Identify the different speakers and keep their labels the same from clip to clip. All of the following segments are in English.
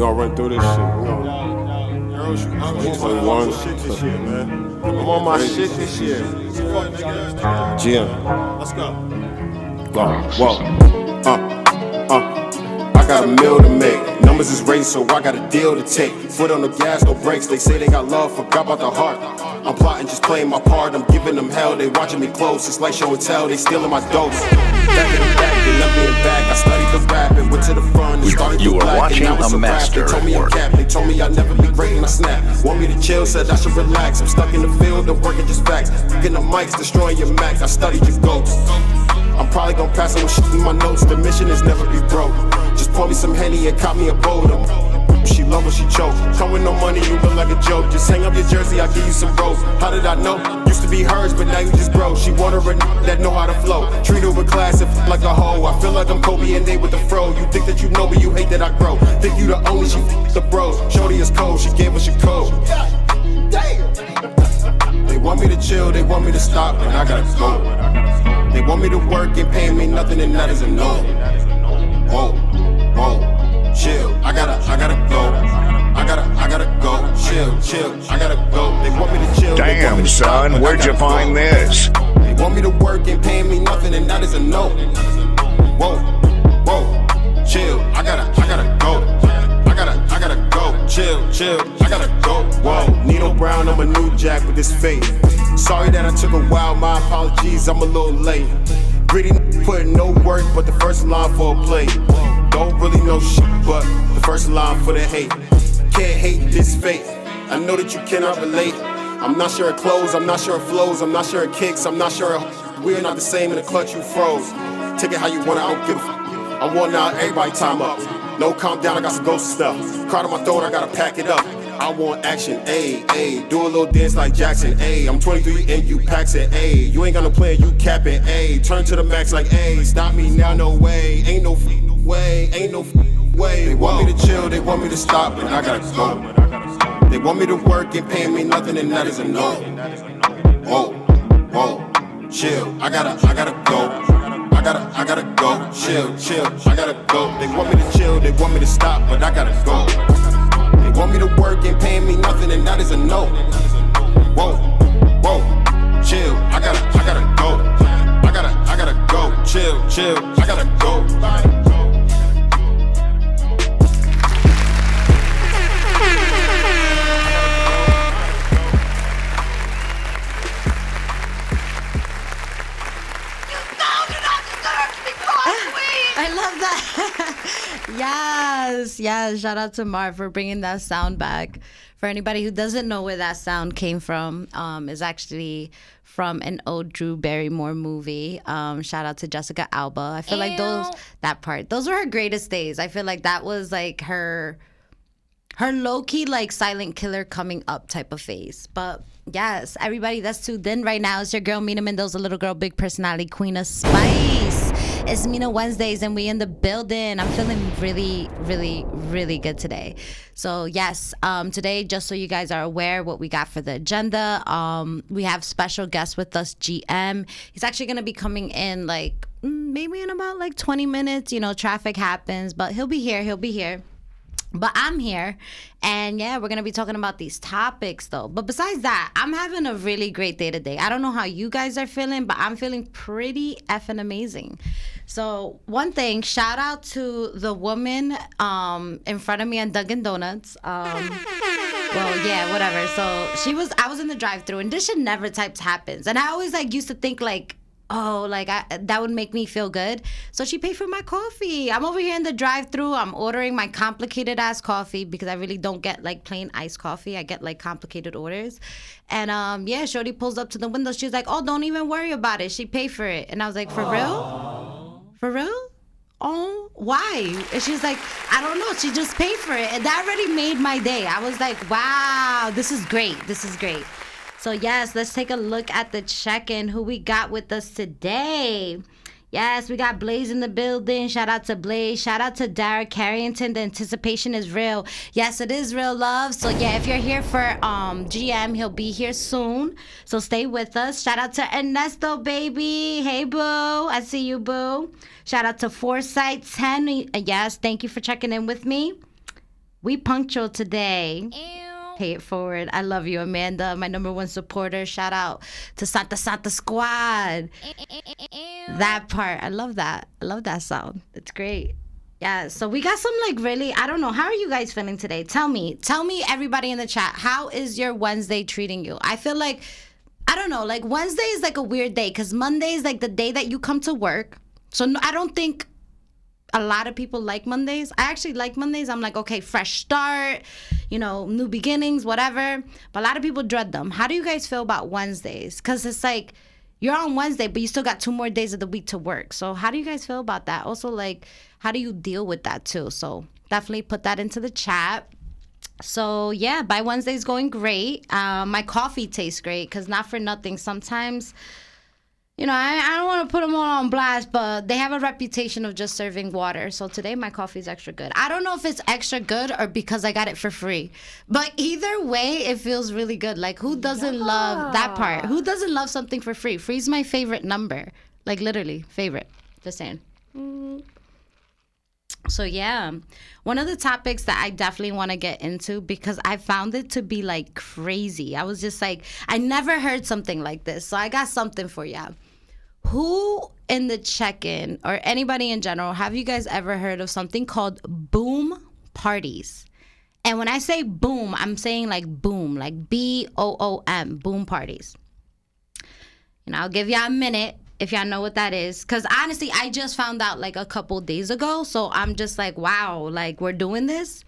Speaker 1: gonna run through this shit. We gonna,
Speaker 2: Girls, I'm
Speaker 1: 2021.
Speaker 2: shit this year, man. I'm on my shit this year.
Speaker 1: GM.
Speaker 2: Let's go.
Speaker 1: Whoa. I got a meal to make. Numbers is raised, so I got a deal to take. Foot on the gas, no brakes. They say they got love, forgot about the heart. I'm plotting, just playing my part. I'm giving them hell, they watching me close. It's like show and tell, they stealing my dose. Back in the back, they left me in back. I studied the rap and went to the front and started
Speaker 3: You
Speaker 1: to
Speaker 3: are
Speaker 1: black.
Speaker 3: watching
Speaker 1: And now it's
Speaker 3: a
Speaker 1: a rap.
Speaker 3: master
Speaker 1: They told me
Speaker 3: at
Speaker 1: I'm
Speaker 3: work.
Speaker 1: cap. They told me I'll never be great and I snap. Want me to chill, said I should relax. I'm stuck in the field, the working just facts. Getting the mics, destroying your max. I studied your ghosts. I'm probably gonna pass on shit in my notes. The mission is never be broke. Just pour me some Henny and cop me a bowl. She love when she choke. Come with no money, you look like a joke. Just hang up your jersey, I'll give you some rope. How did I know? Used to be hers, but now you just broke. She want her a that know how to flow. Treat her with class and like a hoe. I feel like I'm Kobe and they with the fro. You think that you know me, you hate that I grow. Think you the only, she the bros. Shorty is cold, she gave us your code. They want me to chill, they want me to stop, and I gotta go. They want me to work and pay me nothing, and that is a no. Whoa, whoa, chill. I gotta go. I gotta go. Chill. I gotta go. They want me to chill. They want me
Speaker 3: Damn,
Speaker 1: to stop,
Speaker 3: son,
Speaker 1: but I
Speaker 3: where'd you
Speaker 1: gotta
Speaker 3: find
Speaker 1: go.
Speaker 3: this?
Speaker 1: They want me to work and pay me nothing, and that is a no. Whoa, chill. I gotta go. I gotta go. Chill. I gotta go. Whoa, Nino Brown, I'm a new jack with this fate. Sorry that I took a while, my apologies, I'm a little late. Gritty put no work, but the first line for a play. Don't really know shit, but the first line for the hate. Can't hate this fate. I know that you cannot relate. I'm not sure it clothes, I'm not sure it flows, I'm not sure it kicks, I'm not sure we're not the same in the clutch you froze. Take it how you want it, I don't give a I want now, everybody time up. No calm down, I got some ghost stuff. Crowd on my throat, I gotta pack it up. I want action, ayy. Do a little dance like Jackson, ayy. I'm 23 and you packs it, ayy. You ain't got no plan, you cap it, ayy. Turn to the max like, ayy. Stop me now, no way. Ain't no way, way. They want me to chill, they want me to stop, and I gotta go. They want me to work and pay me nothing, and that is a no. Whoa, chill. I gotta go. I gotta go. Chill. I gotta go. They want me to chill, they want me to stop, but I gotta go. They want me to work and pay me nothing, and that is a no. Whoa, chill. I gotta go. I gotta go. Chill. I gotta go.
Speaker 4: I love that. Yes. Shout out to Marv for bringing that sound back. For anybody who doesn't know where that sound came from, is actually from an old Drew Barrymore movie. Shout out to Jessica Alba. I feel like those were her greatest days. I feel like that was like her low-key like silent killer coming up type of phase. But yes, everybody that's tuned in right now, it's your girl Mina Mendoza, little girl, big personality, queen of spice. It's Mina Wednesdays and we in the building. I'm feeling really, really, really good today. So yes, today, just so you guys are aware what we got for the agenda, we have special guest with us, GM. He's actually going to be coming in like maybe in about like 20 minutes. You know, traffic happens, but he'll be here. But I'm here, and yeah, we're going to be talking about these topics, though. But besides that, I'm having a really great day today. I don't know how you guys are feeling, but I'm feeling pretty effing amazing. So one thing, shout out to the woman in front of me on Dunkin' Donuts. Well, yeah, whatever. So I was in the drive-thru, and this shit never types happens. And I always used to think that would make me feel good. So she paid for my coffee. I'm over here in the drive-thru. I'm ordering my complicated ass coffee because I really don't get like plain iced coffee. I get like complicated orders. And yeah, Shorty pulls up to the window. She's like, "Oh, don't even worry about it. She paid for it." And I was like, "For real? For real? Oh, why?" And she's like, "I don't know. She just paid for it." And that already made my day. I was like, wow, this is great. So yes, let's take a look at the check-in. Who we got with us today? Yes, we got Blaze in the building. Shout out to Blaze. Shout out to Derek Carrington. The anticipation is real. Yes, it is real, love. So yeah, if you're here for GM, he'll be here soon. So stay with us. Shout out to Ernesto, baby. Hey, boo. I see you, boo. Shout out to Foresight 10. Yes, thank you for checking in with me. We punctual today. Pay it forward. I love you, Amanda, my number one supporter. Shout out to Santa Santa Squad. That part, I love that. I love that sound. It's great. Yeah, so we got some like really, I don't know, how are you guys feeling today? Tell me everybody in the chat, how is your Wednesday treating you? I feel like, I don't know, like Wednesday is like a weird day because Monday is like the day that you come to work. So no, I don't think a lot of people like Mondays. I actually like Mondays. I'm like, okay, fresh start, new beginnings, whatever. But a lot of people dread them. How do you guys feel about Wednesdays? Because it's like you're on Wednesday, but you still got 2 more days of the week to work. So how do you guys feel about that? Also, like, how do you deal with that too? So definitely put that into the chat. So yeah, by Wednesday's going great. My coffee tastes great because not for nothing. Sometimes, I don't want to put them all on blast, but they have a reputation of just serving water. So today my coffee is extra good. I don't know if it's extra good or because I got it for free. But either way, it feels really good. Like, who doesn't love that part? Who doesn't love something for free? Free's my favorite number. Like, literally, favorite. Just saying. So yeah, one of the topics that I definitely want to get into because I found it to be like crazy. I was just like, I never heard something like this. So I got something for you. Who in the check-in or anybody in general, have you guys ever heard of something called boom parties? And when I say boom, I'm saying like boom, like BOOM, boom parties. I'll give y'all a minute if y'all know what that is. Because honestly, I just found out like a couple days ago. So I'm just like, wow, like we're doing this.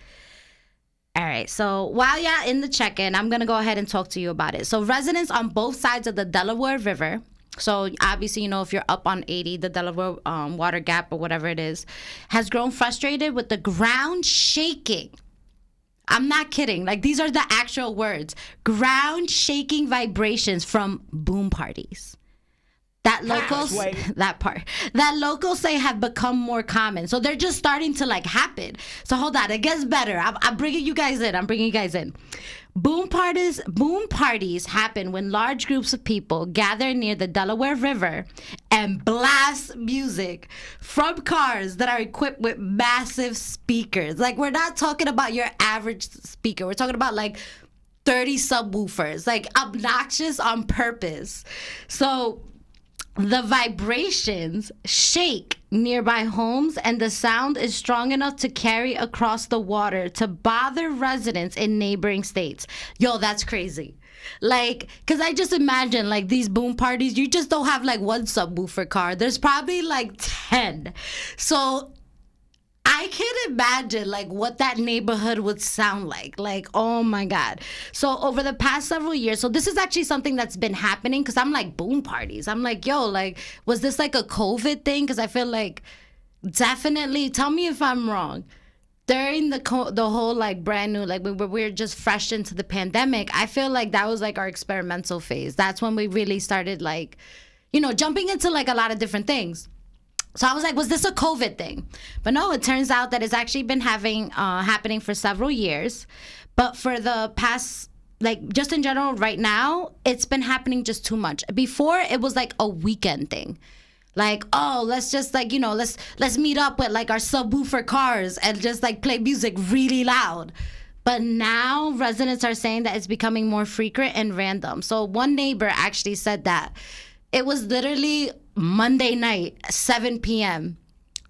Speaker 4: All right. So while y'all in the check-in, I'm going to go ahead and talk to you about it. So residents on both sides of the Delaware River. So obviously, if you're up on 80, the Delaware water gap or whatever it is, has grown frustrated with the ground shaking. I'm not kidding. Like, these are the actual words. Ground shaking vibrations from boom parties. That locals say have become more common. So they're just starting to like happen. So hold on, it gets better. I'm bringing you guys in. Boom parties happen when large groups of people gather near the Delaware River and blast music from cars that are equipped with massive speakers. Like, we're not talking about your average speaker. We're talking about like 30 subwoofers, like obnoxious on purpose. So the vibrations shake nearby homes, and the sound is strong enough to carry across the water to bother residents in neighboring states. Yo, that's crazy. Like, because I just imagine, like, these boom parties, you just don't have, like, one subwoofer car. There's probably, like, 10. So I can't imagine like what that neighborhood would sound like. Like, oh my God. So over the past several years, so this is actually something that's been happening because I'm like, boom parties. I'm like, yo, like, was this like a COVID thing? Because I feel like definitely, tell me if I'm wrong. During the whole like brand new, like we're just fresh into the pandemic, I feel like that was like our experimental phase. That's when we really started like, jumping into like a lot of different things. So I was like, was this a COVID thing? But no, it turns out that it's actually been happening for several years. But for the past, like, just in general, right now, it's been happening just too much. Before, it was like a weekend thing. Like, oh, let's just like, let's meet up with like our subwoofer cars and just like play music really loud. But now residents are saying that it's becoming more frequent and random. So one neighbor actually said that it was literally Monday night, 7 p.m.,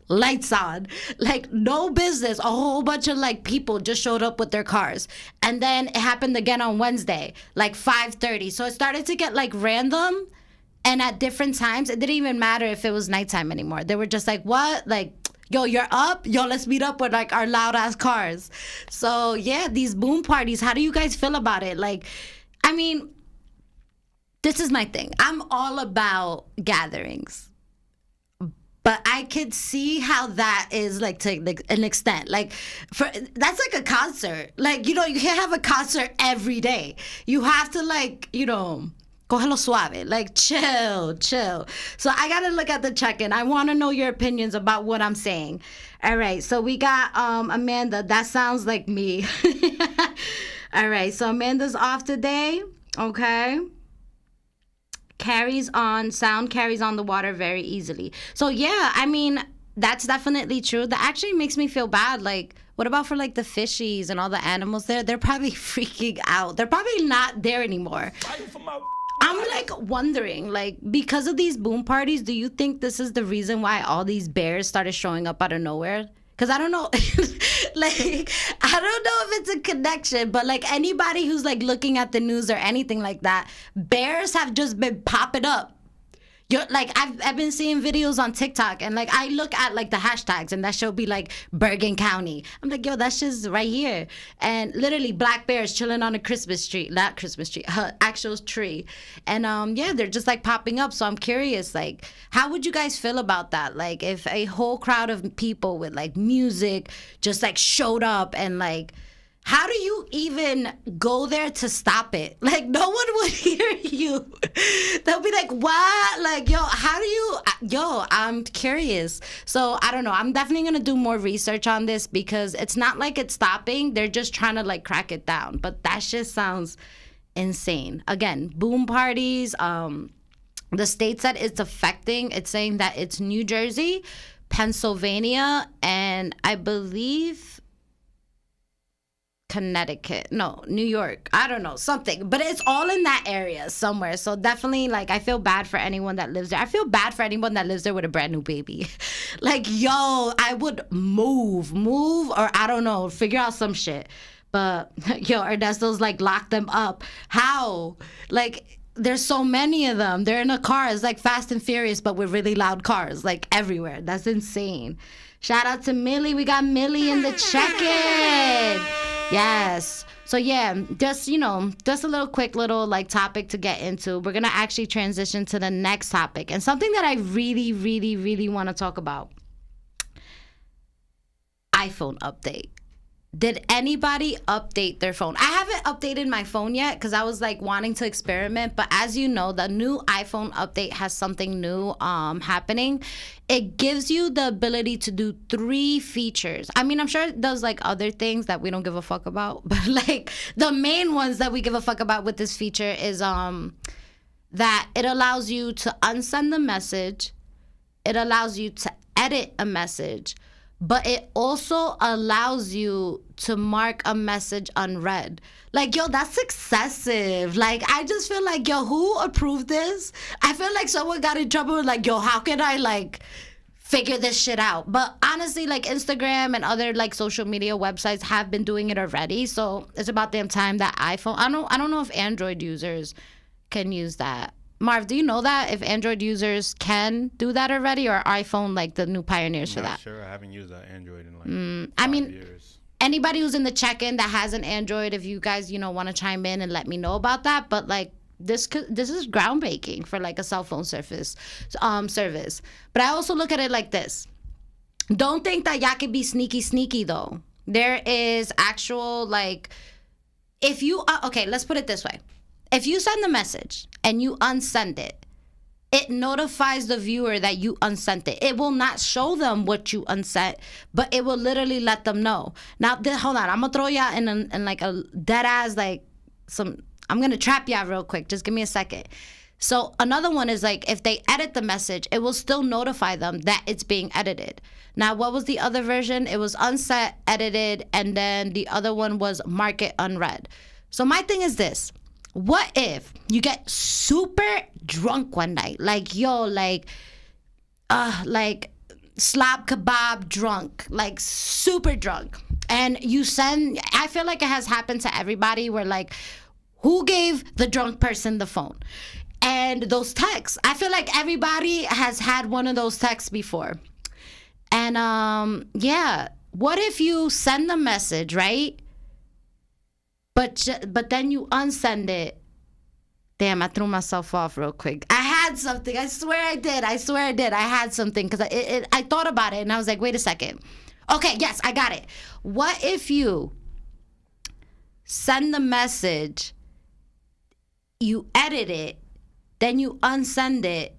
Speaker 4: lights on, like no business. A whole bunch of like people just showed up with their cars. And then it happened again on Wednesday, like 5:30. So it started to get like random. And at different times, it didn't even matter if it was nighttime anymore. They were just like, what? Like, yo, you're up? Yo, let's meet up with like our loud ass cars. So yeah, these boom parties, how do you guys feel about it? Like, I mean, this is my thing. I'm all about gatherings, but I could see how that is like to like an extent. Like, that's like a concert. Like, you can't have a concert every day. You have to like, cógelo suave, like chill. So I gotta look at the check-in. I want to know your opinions about what I'm saying. All right, so we got Amanda. That sounds like me. All right, so Amanda's off today. Okay. Sound carries on the water very easily. So yeah, I mean, that's definitely true. That actually makes me feel bad. Like, what about for like the fishies and all the animals there? They're probably freaking out. They're probably not there anymore. I'm like wondering, like, because of these boom parties, do you think this is the reason why all these bears started showing up out of nowhere? Because I don't know, like, I don't know if it's a connection, but like anybody who's like looking at the news or anything like that, bears have just been popping up. Like I've been seeing videos on TikTok, and like I look at like the hashtags, and that should be like Bergen County. I'm like, yo, that's just right here, and literally black bears chilling on a Christmas tree, not Christmas tree, actual tree, and yeah, they're just like popping up. So I'm curious, like, how would you guys feel about that? Like, if a whole crowd of people with like music just like showed up, and like, how do you even go there to stop it? Like, no one would hear you. They'll be like, what? Like, yo, how do you, I'm curious. So, I don't know. I'm definitely going to do more research on this, because it's not like it's stopping. They're just trying to, like, crack it down. But that just sounds insane. Again, boom parties, the states that it's affecting, it's saying that it's New Jersey, Pennsylvania, and I believe Connecticut, no, New York, I don't know, something, but it's all in that area somewhere. So definitely, like, I feel bad for anyone that lives there. I feel bad for anyone that lives there with a brand new baby. Like, yo, I would move, or I don't know, figure out some shit. But yo, Ernesto's like, lock them up. How? Like, there's so many of them. They're in a car. It's like Fast and Furious, but with really loud cars, like everywhere. That's insane. Shout out to Millie. We got Millie in the check-in. Yes. So yeah, just, you know, just a little quick little like topic to get into. We're going to actually transition to the next topic, and something that I really, really, really want to talk about. iPhone update. Did anybody update their phone? I haven't updated my phone yet because I was like wanting to experiment. But as you know, the new iPhone update has something new happening. It gives you the ability to do 3 features. I mean, I'm sure it does like other things that we don't give a fuck about. But like the main ones that we give a fuck about with this feature is that it allows you to unsend the message. It allows you to edit a message. But it also allows you to mark a message unread. Like, yo, that's excessive. Like, I just feel like, yo, who approved this? I feel like someone got in trouble with, like, yo, how can I, like, figure this shit out? But honestly, like, Instagram and other, like, social media websites have been doing it already. So it's about damn time that iPhone... I don't know if Android users can use that. Marv, do you know that if Android users can do that already, or iPhone like the new pioneers for that?
Speaker 2: Sure, I haven't used that Android in like 5 years.
Speaker 4: Anybody who's in the check-in that has an Android, if you guys, you know, want to chime in and let me know about that. But like this is groundbreaking for like a cell phone service. But I also look at it like this. Don't think that y'all can be sneaky though. There is actual like, if you okay, let's put it this way. If you send the message and you unsend it, it notifies the viewer that you unsent it. It will not show them what you unsent, but it will literally let them know. Now, hold on. I'm going to throw y'all in like a dead ass, like I'm going to trap y'all real quick. Just give me a second. So another one is like, if they edit the message, it will still notify them that it's being edited. Now, what was the other version? It was unset, edited, and then the other one was mark it unread. So my thing is this. What if you get super drunk one night? Like, yo, like slab kebab drunk, like super drunk. And you send, I feel like it has happened to everybody where like, who gave the drunk person the phone? And those texts, I feel like everybody has had one of those texts before. And yeah, what if you send the message, right? But then you unsend it. Damn, I threw myself off real quick. I had something. I swear I did. I had something because I thought about it and I was like, wait a second. Okay, yes, I got it. What if you send the message, you edit it, then you unsend it,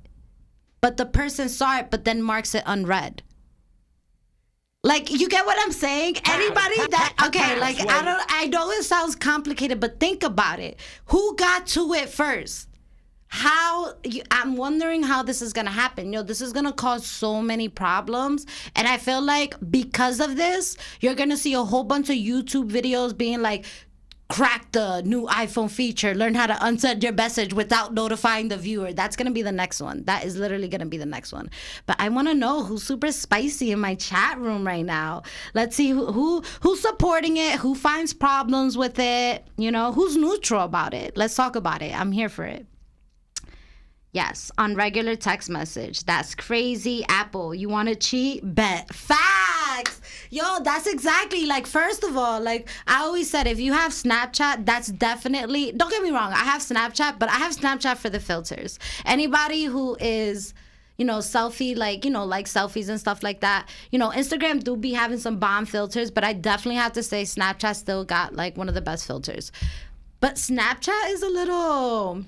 Speaker 4: but the person saw it, but then marks it unread? Like, you get what I'm saying? Anybody that, okay, like, I know it sounds complicated, but think about it. Who got to it first? I'm wondering how this is gonna happen. This is gonna cause so many problems, and I feel like because of this, you're gonna see a whole bunch of YouTube videos being like, crack the new iPhone feature, learn how to unsend your message without notifying the viewer. That's gonna be the next one. That is literally gonna be the next one. But I want to know who's super spicy in my chat room right now. Let's see who's supporting it, who finds problems with it, who's neutral about it. Let's talk about it. I'm here for it. Yes, on regular text message. That's crazy. Apple, you want to cheat? Bet. Facts. Yo, that's exactly, like, first of all, like, I always said, if you have Snapchat, that's definitely, don't get me wrong, I have Snapchat, but I have Snapchat for the filters. Anybody who is, selfie, like selfies and stuff like that. Instagram do be having some bomb filters, but I definitely have to say Snapchat still got, like, one of the best filters. But Snapchat is a little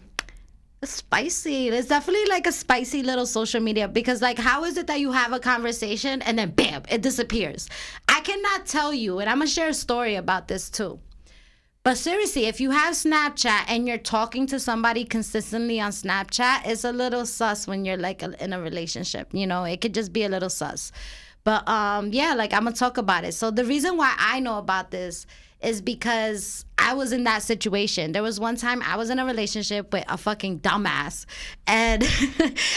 Speaker 4: spicy. It's definitely like a spicy little social media, because like, how is it that you have a conversation and then bam, it disappears? I cannot tell you, and I'm gonna share a story about this too. But seriously, if you have Snapchat and you're talking to somebody consistently on Snapchat, it's a little sus when you're like in a relationship. It could just be a little sus. But yeah, like, I'm gonna talk about it. So the reason why I know about this is because I was in that situation. There was one time I was in a relationship with a fucking dumbass. And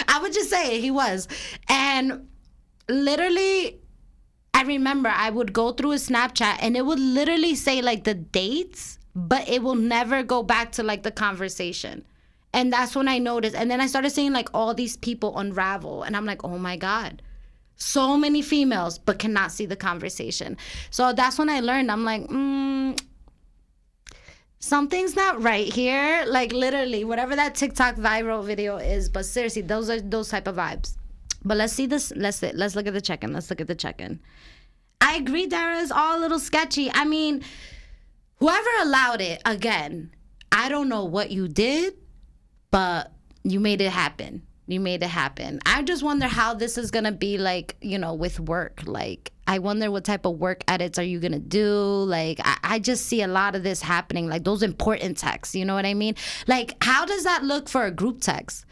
Speaker 4: I would just say it, he was. And literally, I remember I would go through his Snapchat and it would literally say like the dates, but it will never go back to like the conversation. And that's when I noticed. And then I started seeing like all these people unravel. And I'm like, oh my God. So many females, but cannot see the conversation. So that's when I learned. I'm like, something's not right here. Like, literally, whatever that TikTok viral video is. But seriously, those are those type of vibes. But let's see this. Let's look at the check-in. Let's look at the check-in. I agree, Dara, is all a little sketchy. I mean, whoever allowed it, again, I don't know what you did, but you made it happen. You made it happen. I just wonder how this is going to be like, with work. Like, I wonder what type of work edits are you going to do? Like, I just see a lot of this happening, like those important texts. You know what I mean? Like, how does that look for a group text?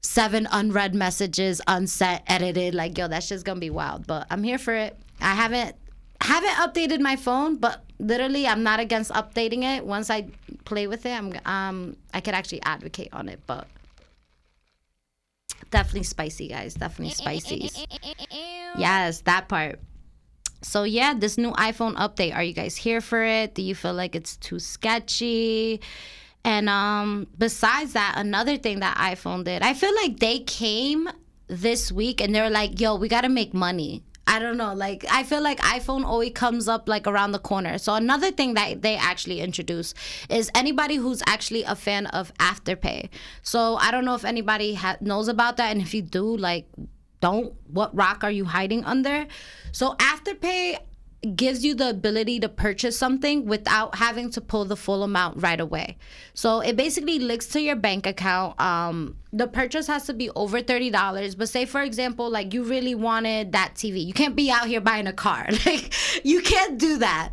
Speaker 4: 7 unread messages, unsent, edited. Like, yo, that shit's going to be wild. But I'm here for it. I haven't updated my phone, but literally I'm not against updating it. Once I play with it, I could actually advocate on it, but definitely spicy, guys. Definitely spicy. Yes, that part. So yeah, this new iPhone update, are you guys here for it? Do you feel like it's too sketchy? And besides that, another thing that iPhone did, I feel like they came this week and they're like, yo, we got to make money. I don't know. Like, I feel like iPhone always comes up like around the corner. So another thing that they actually introduced is anybody who's actually a fan of Afterpay. So I don't know if anybody knows about that. And if you do, like, what rock are you hiding under? So Afterpay gives you the ability to purchase something without having to pull the full amount right away. So it basically links to your bank account. The purchase has to be over $30. But say, for example, like, you really wanted that TV. You can't be out here buying a car. Like, you can't do that.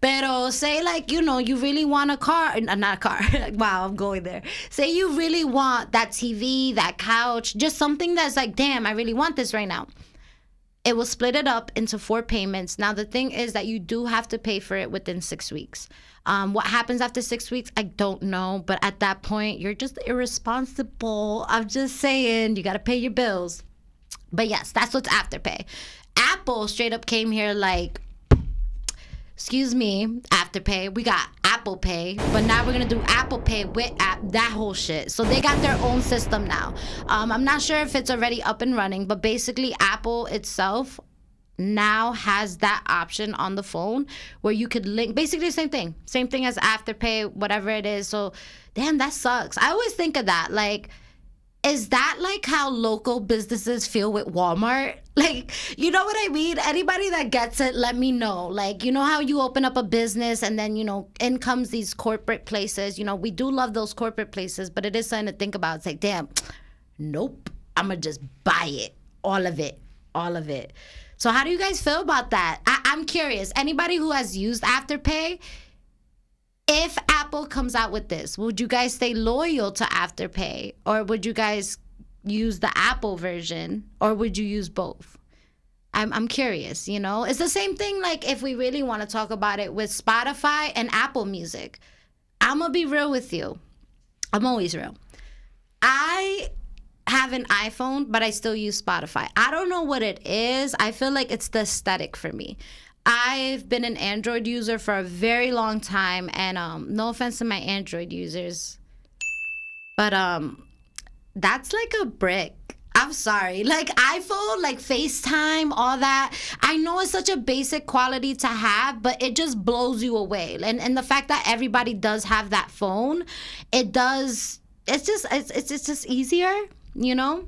Speaker 4: Pero say, like, you really want a car, not a car. Wow, I'm going there. Say you really want that TV, that couch, just something that's like, damn, I really want this right now. It will split it up into 4 payments. Now, the thing is that you do have to pay for it within 6 weeks. What happens after 6 weeks, I don't know. But at that point, you're just irresponsible. I'm just saying, you got to pay your bills. But yes, that's what's Afterpay. Apple straight up came here like, excuse me, Afterpay. We got Apple Pay, but now we're going to do Apple Pay with that whole shit. So they got their own system now. I'm not sure if it's already up and running, but basically Apple itself now has that option on the phone where you could link, basically the same thing as Afterpay, whatever it is. So damn, that sucks. I always think of that, like, is that like how local businesses feel with Walmart? Like, you know what I mean? Anybody that gets it, let me know. Like, you know how you open up a business and then, in comes these corporate places. We do love those corporate places, but it is something to think about. It's like, damn, nope, I'm going to just buy it. All of it. So how do you guys feel about that? I'm curious. Anybody who has used Afterpay, if Apple comes out with this, would you guys stay loyal to Afterpay, or would you guys use the Apple version, or would you use both? I'm curious, you know? It's the same thing, like, if we really want to talk about it with Spotify and Apple Music. I'm going to be real with you. I'm always real. I have an iPhone, but I still use Spotify. I don't know what it is. I feel like it's the aesthetic for me. I've been an Android user for a very long time, and no offense to my Android users, but that's like a brick. I'm sorry. Like iPhone, like FaceTime, all that. I know it's such a basic quality to have, but it just blows you away. And the fact that everybody does have that phone, it does. It's just easier, you know.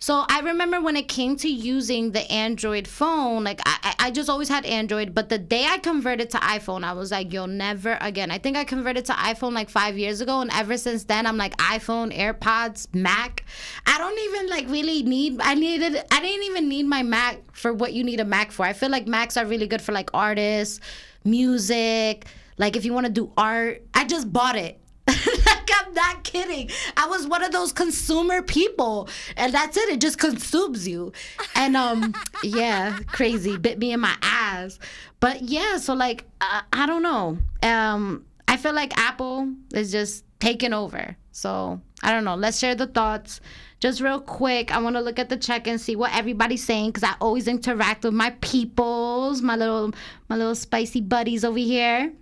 Speaker 4: So I remember when it came to using the Android phone, like I just always had Android, but the day I converted to iPhone, I was like, yo, never again. I think I converted to iPhone like 5 years ago, and ever since then, I'm like iPhone, AirPods, Mac. I don't even like really I didn't even need my Mac for what you need a Mac for. I feel like Macs are really good for like artists, music, like if you want to do art. I just bought it. Like, I'm not kidding. I was one of those consumer people, and that's it. It just consumes you. And yeah, crazy. Bit me in my ass. But yeah, so like, I don't know. I feel like Apple is just taking over. So I don't know. Let's share the thoughts. Just real quick, I want to look at the check and see what everybody's saying, because I always interact with my peoples, my little spicy buddies over here.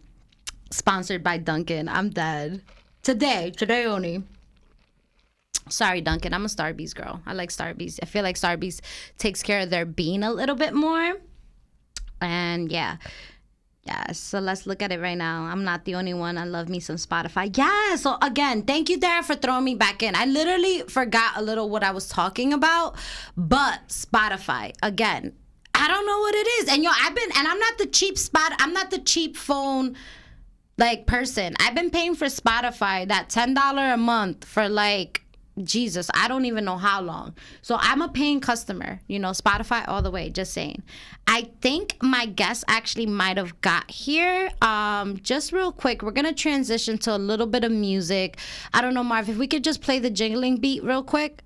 Speaker 4: Sponsored by Dunkin'. I'm dead. Today only. Sorry, Dunkin'. I'm a Starbucks girl. I like Starbucks. I feel like Starbucks takes care of their bean a little bit more. And yeah. So let's look at it right now. I'm not the only one. I love me some Spotify. Yeah. So again, thank you, Dara, for throwing me back in. I literally forgot a little what I was talking about. But Spotify, again, I don't know what it is. And I'm not the cheap phone like person. I've been paying for Spotify, that $10 a month for like, Jesus, I don't even know how long. So I'm a paying customer, you know, Spotify all the way, just saying. I think my guest actually might have got here. Just real quick, we're going to transition to a little bit of music. I don't know, Marv, if we could just play the jingling beat real quick.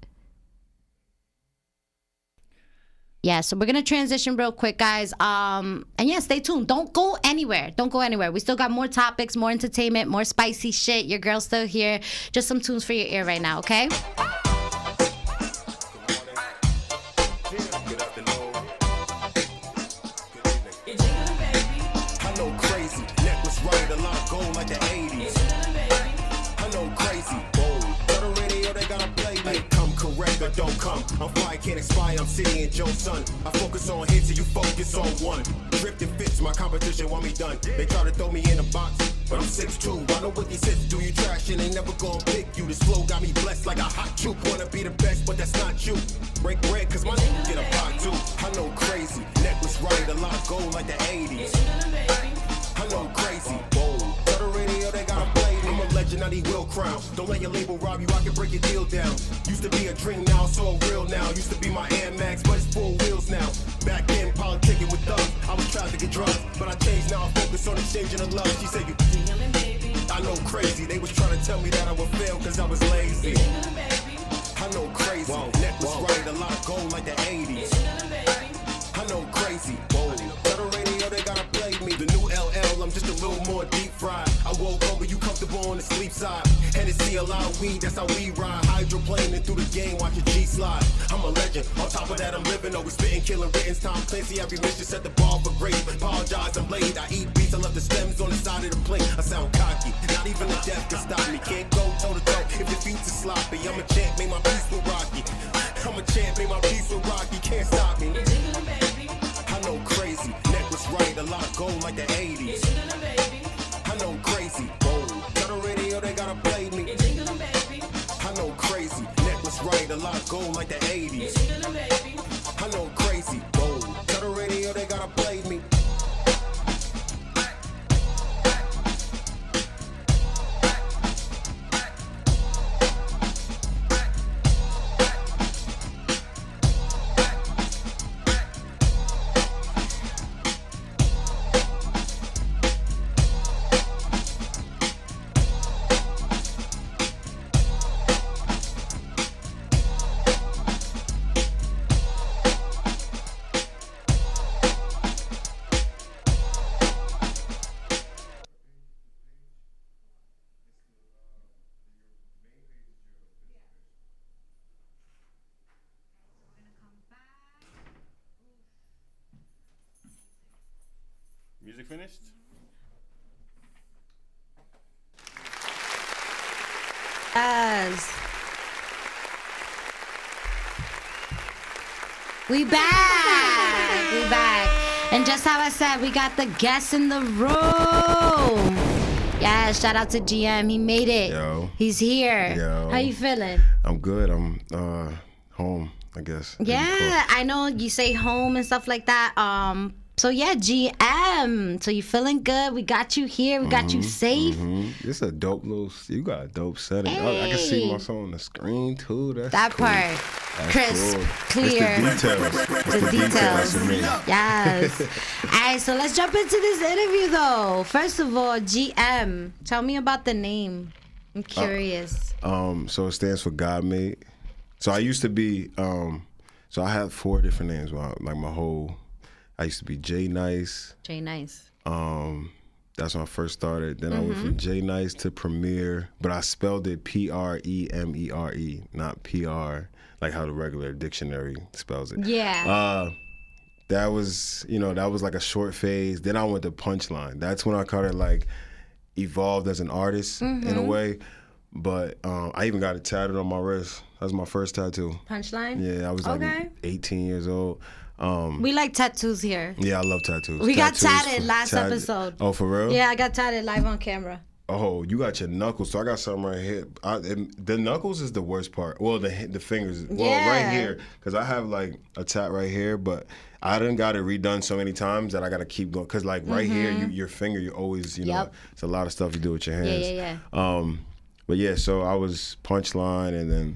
Speaker 4: Yeah, so we're going to transition real quick, guys. And yeah, stay tuned. Don't go anywhere. We still got more topics, more entertainment, more spicy shit. Your girl's still here. Just some tunes for your ear right now, okay?
Speaker 1: I know crazy. Necklace right, a lot of gold like the 80s. I know crazy. Bold. Got a radio, they gotta play me. Come correct or don't come. I'm fly, can't expire. I'm City and Joe's son. I focus on hits and you focus on one. Drifting fits, my competition want me done. They try to throw me in a box, but I'm 6'2". I know what these hits do. You trash and they never gonna pick you. This flow got me blessed like a hot juke. Wanna be the best, but that's not you. Break bread, cause my nigga get a pot too. I know crazy. Necklace right, a lot of gold like the 80s. I know crazy. Bold. Tell the radio they gotta play me. I'm a legend, I need Will Crown. Don't let your label rob you, I can break your deal down. Used to be a dream, now it's all real now. Used to be my Air Max, but it's 4 wheels now. Back then, politicking with thugs. I was trying to get drugs, but I changed, now I focus on exchanging the love. She said, you I know crazy. They was trying to tell me that I would fail cause I was lazy. I know crazy. Whoa, necklace right, a lot of gold like the 80s. I know crazy. Whoa, tell the radio they gotta play me. The new LL, I'm just a little more deep fried. I woke up, but you comfortable on the sleep side. Hennessy, a lot of weed, that's how we ride. Hydroplaning through the game, watch your G slide. I'm a legend. On top of that, I'm living, always spitting, killing written. Tom Clancy, every mission set the bar for great. Apologize, I'm late. I eat beats, I love the stems on the side of the plate. I sound cocky, not even the death can stop me. Can't go toe to toe if your feet too sloppy. I'm a champ, make my peace with Rocky. I'm a champ, make my peace with Rocky. Can't stop me. I know crazy. Necklace right, a lot of gold like the 80s. I know crazy. Whoa, tell the radio they gotta play me. I know crazy. Necklace right, a lot of gold like the 80s. I know crazy. Whoa, tell the radio they gotta play me.
Speaker 2: Music finished?
Speaker 4: Yes. We back. We back. And just how I said, we got the guests in the room. Yeah, shout out to GM. He made it.
Speaker 3: Yo.
Speaker 4: He's here.
Speaker 3: Yo.
Speaker 4: How you feeling?
Speaker 3: I'm good. I'm home, I guess.
Speaker 4: Yeah, I know you say home and stuff like that. So yeah, GM. So you feeling good? We got you here. We got you safe.
Speaker 3: It's a dope you got a dope setting. I can see myself on the screen too. That's cool.
Speaker 4: Part.
Speaker 3: That's
Speaker 4: Crisp,
Speaker 3: cool.
Speaker 4: clear.
Speaker 3: It's the details.
Speaker 4: The details.
Speaker 3: For me.
Speaker 4: Yes. All right, so let's jump into this interview though. First of all, GM. Tell me about the name. I'm curious.
Speaker 3: So it stands for God Made. So I used to be so I had 4 different names. I used to be J Nice.
Speaker 4: J Nice.
Speaker 3: That's when I first started. Then I went from J Nice to Premier, but I spelled it Premere, not PR, like how the regular dictionary spells it.
Speaker 4: Yeah.
Speaker 3: That was like a short phase. Then I went to Punchline. That's when I kind of like evolved as an artist in a way. But I even got it tattooed on my wrist. That was my first tattoo.
Speaker 4: Punchline?
Speaker 3: Yeah, I was like 18 years old.
Speaker 4: We like tattoos here.
Speaker 3: Yeah, I love tattoos.
Speaker 4: We got tatted last episode.
Speaker 3: Oh, for real?
Speaker 4: Yeah, I got tatted live on camera.
Speaker 3: Oh, you got your knuckles. So I got something right here. The knuckles is the worst part. Well, the fingers. Well, right here. Because I have like a tat right here, but I done got it redone so many times that I got to keep going. Because like right here, your finger, you always, it's a lot of stuff you do with your hands.
Speaker 4: Yeah.
Speaker 3: But yeah, so I was Punchline, and then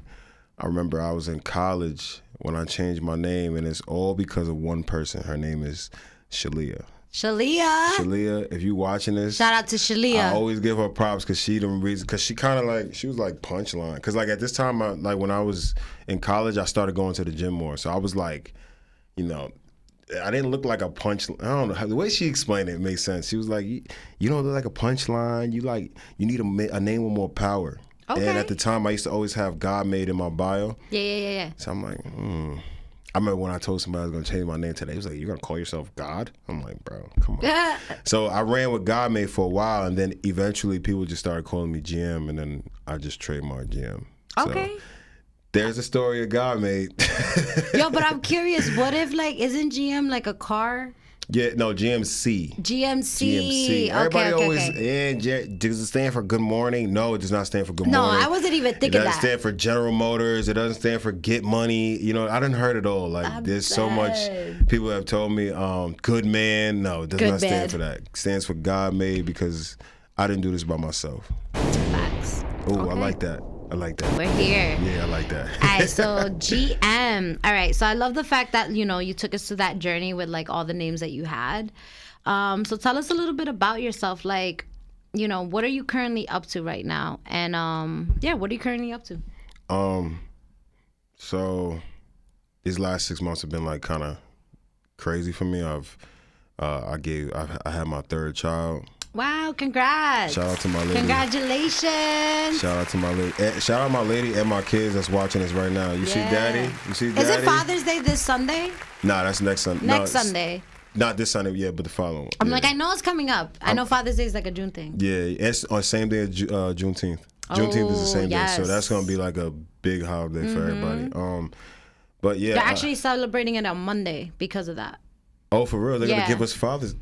Speaker 3: I remember I was in college when I changed my name, and it's all because of one person. Her name is Shalia. Shalia, if you watching this,
Speaker 4: shout out to Shalia.
Speaker 3: I always give her props because she the reason. Because she kind of like she was like Punchline. Because like at this time, when I was in college, I started going to the gym more. So I was like, I didn't look like a punchline. I don't know the way she explained it makes sense. She was like, you don't look like a punchline. You need a name with more power. Okay. And at the time, I used to always have God Made in my bio.
Speaker 4: Yeah.
Speaker 3: So I'm like, I remember when I told somebody I was gonna change my name today. He was like, "You're gonna call yourself God?" I'm like, "Bro, come on." So I ran with God Made for a while, and then eventually people just started calling me GM, and then I just trademarked GM.
Speaker 4: Okay.
Speaker 3: So there's a story of God Made.
Speaker 4: Yo, but I'm curious. What if isn't GM like a car?
Speaker 3: Yeah, no, GMC.
Speaker 4: GMC.
Speaker 3: Everybody always,
Speaker 4: okay.
Speaker 3: Does it stand for good morning? No, it does not stand for good morning.
Speaker 4: No, I wasn't even thinking that.
Speaker 3: It doesn't stand for General Motors. It doesn't stand for get money. I didn't heard it all. Like, there's so much people have told me, good man. No, it does not stand for that. It stands for God Made because I didn't do this by myself.
Speaker 4: Facts.
Speaker 3: Oh,
Speaker 4: okay.
Speaker 3: I like that.
Speaker 4: We're here.
Speaker 3: Yeah, I like that.
Speaker 4: All right, so GM. All right, so I love the fact that, you took us to that journey with, like, all the names that you had. So tell us a little bit about yourself. Like, what are you currently up to right now? And, what are you currently up to?
Speaker 3: So these last 6 months have been, like, kind of crazy for me. I had my 3rd child.
Speaker 4: Wow, congrats.
Speaker 3: Shout out to my lady.
Speaker 4: Congratulations.
Speaker 3: Shout out to my lady. Shout out my lady and my kids that's watching this right now. You see Daddy? Is
Speaker 4: it Father's Day this Sunday?
Speaker 3: Nah, that's next Sunday.
Speaker 4: Next Sunday.
Speaker 3: Not this Sunday, but the following one.
Speaker 4: I'm like, I know it's coming up. I know Father's Day is like a June thing.
Speaker 3: Yeah, it's on the same day as Juneteenth. Juneteenth is the same day, so that's gonna be like a big holiday for everybody. But yeah,
Speaker 4: they're actually celebrating it on Monday because of that.
Speaker 3: Oh, for real? They're gonna give us Father's.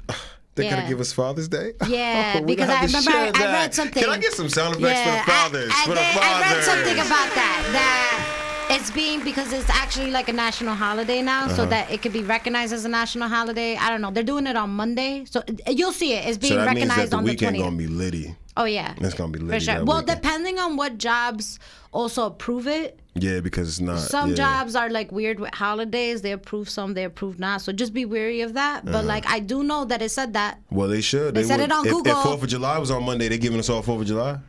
Speaker 3: They're gonna give us Father's Day.
Speaker 4: Yeah, because I remember I read something.
Speaker 3: Can I get some sound effects for the fathers?
Speaker 4: I read something about that it's because it's actually like a national holiday now, so that it could be recognized as a national holiday. I don't know. They're doing it on Monday, so you'll see it. It's being recognized on the 20th. So that means that the weekend gonna
Speaker 3: be litty.
Speaker 4: Oh yeah,
Speaker 3: it's gonna be litty.
Speaker 4: For sure. Well, depending on what jobs also approve it.
Speaker 3: Yeah, because it's not.
Speaker 4: Some jobs are like weird with holidays. They approve some, they approve not. So just be wary of that. But like I do know that it said that.
Speaker 3: Well, they should.
Speaker 4: They said it on Google.
Speaker 3: If 4th of July was on Monday, they giving us all 4th of July?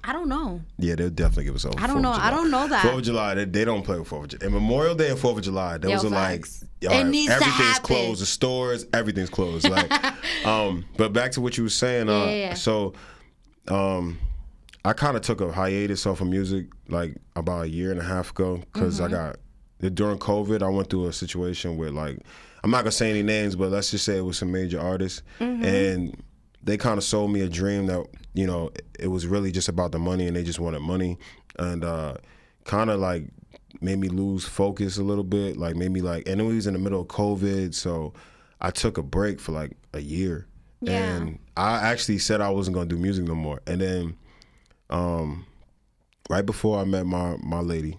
Speaker 4: I don't know.
Speaker 3: Yeah, they'll definitely give us all 4th of July.
Speaker 4: I don't know that.
Speaker 3: 4th of July, they don't play with 4th of July. And Memorial Day and 4th of July, those are like, everything's closed. The stores, everything's closed. Like, but back to what you were saying. So, I kind of took a hiatus off of music like about a year and a half ago because during COVID, I went through a situation where like, I'm not gonna say any names, but let's just say it was some major artists, and they kind of sold me a dream that, you know, it was really just about the money, and they just wanted money, and kind of like made me lose focus a little bit, like made me like, and it was in the middle of COVID, so I took a break for like a year, and I actually said I wasn't gonna do music no more, and then right before I met my lady,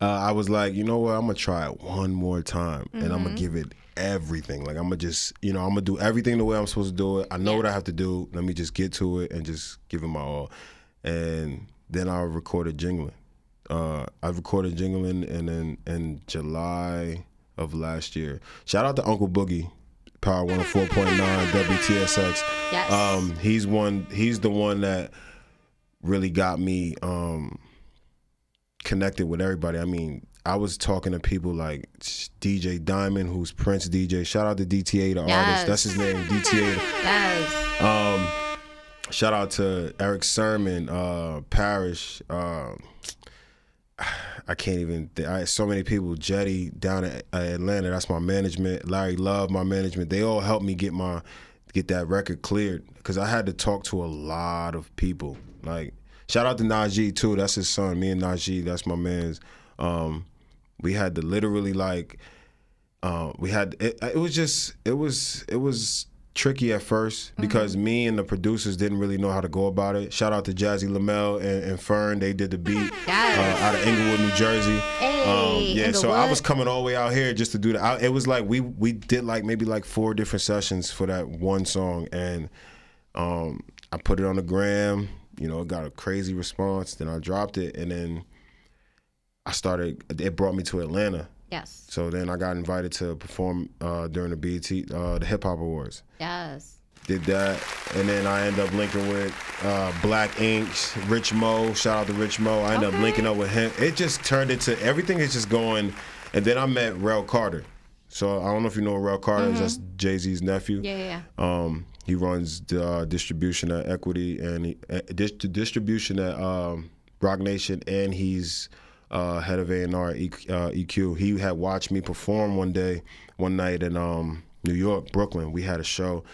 Speaker 3: I was like, you know what, I'm gonna try it one more time, and I'm gonna give it everything. Like, I'm gonna just, you know, I'm gonna do everything the way I'm supposed to do it. I know what I have to do. Let me just get to it and just give it my all. And then I recorded Jingling. I recorded Jingling, and then in July of last year. Shout out to Uncle Boogie, Power 104.9 WTSX.
Speaker 4: Yes.
Speaker 3: He's the one that really got me connected with everybody. I mean, I was talking to people like DJ Diamond, who's Prince DJ. Shout out to DTA, the artist. That's his name, DTA.
Speaker 4: Yes.
Speaker 3: Shout out to Eric Sermon, Parrish. I can't even. I had so many people. Jetty down at Atlanta. That's my management. Larry Love, my management. They all helped me get that record cleared, because I had to talk to a lot of people. Like, shout out to Najee too. That's his son. Me and Najee. That's my man's. We had to literally like. It was tricky at first, because me and the producers didn't really know how to go about it. Shout out to Jazzy Lamel and Fern. They did the beat out of Inglewood, New Jersey.
Speaker 4: Hey,
Speaker 3: so I was coming all the way out here just to do that. It was like we did like maybe like 4 different sessions for that one song, and I put it on the gram. You know, it got a crazy response. Then I dropped it, and then it brought me to Atlanta.
Speaker 4: Yes.
Speaker 3: So then I got invited to perform during the BET, the Hip Hop Awards.
Speaker 4: Yes.
Speaker 3: Did that, and then I ended up linking with Black Inks, Rich Mo. Shout out to Rich Mo. I ended up linking up with him. It just turned into, everything is just going, and then I met Rel Carter. So I don't know if you know Rel Carter is. That's Jay-Z's nephew.
Speaker 4: Yeah.
Speaker 3: He runs the distribution at Equity, and distribution at Rock Nation, and he's head of A&R EQ. He had watched me perform one night in New York, Brooklyn. We had a show,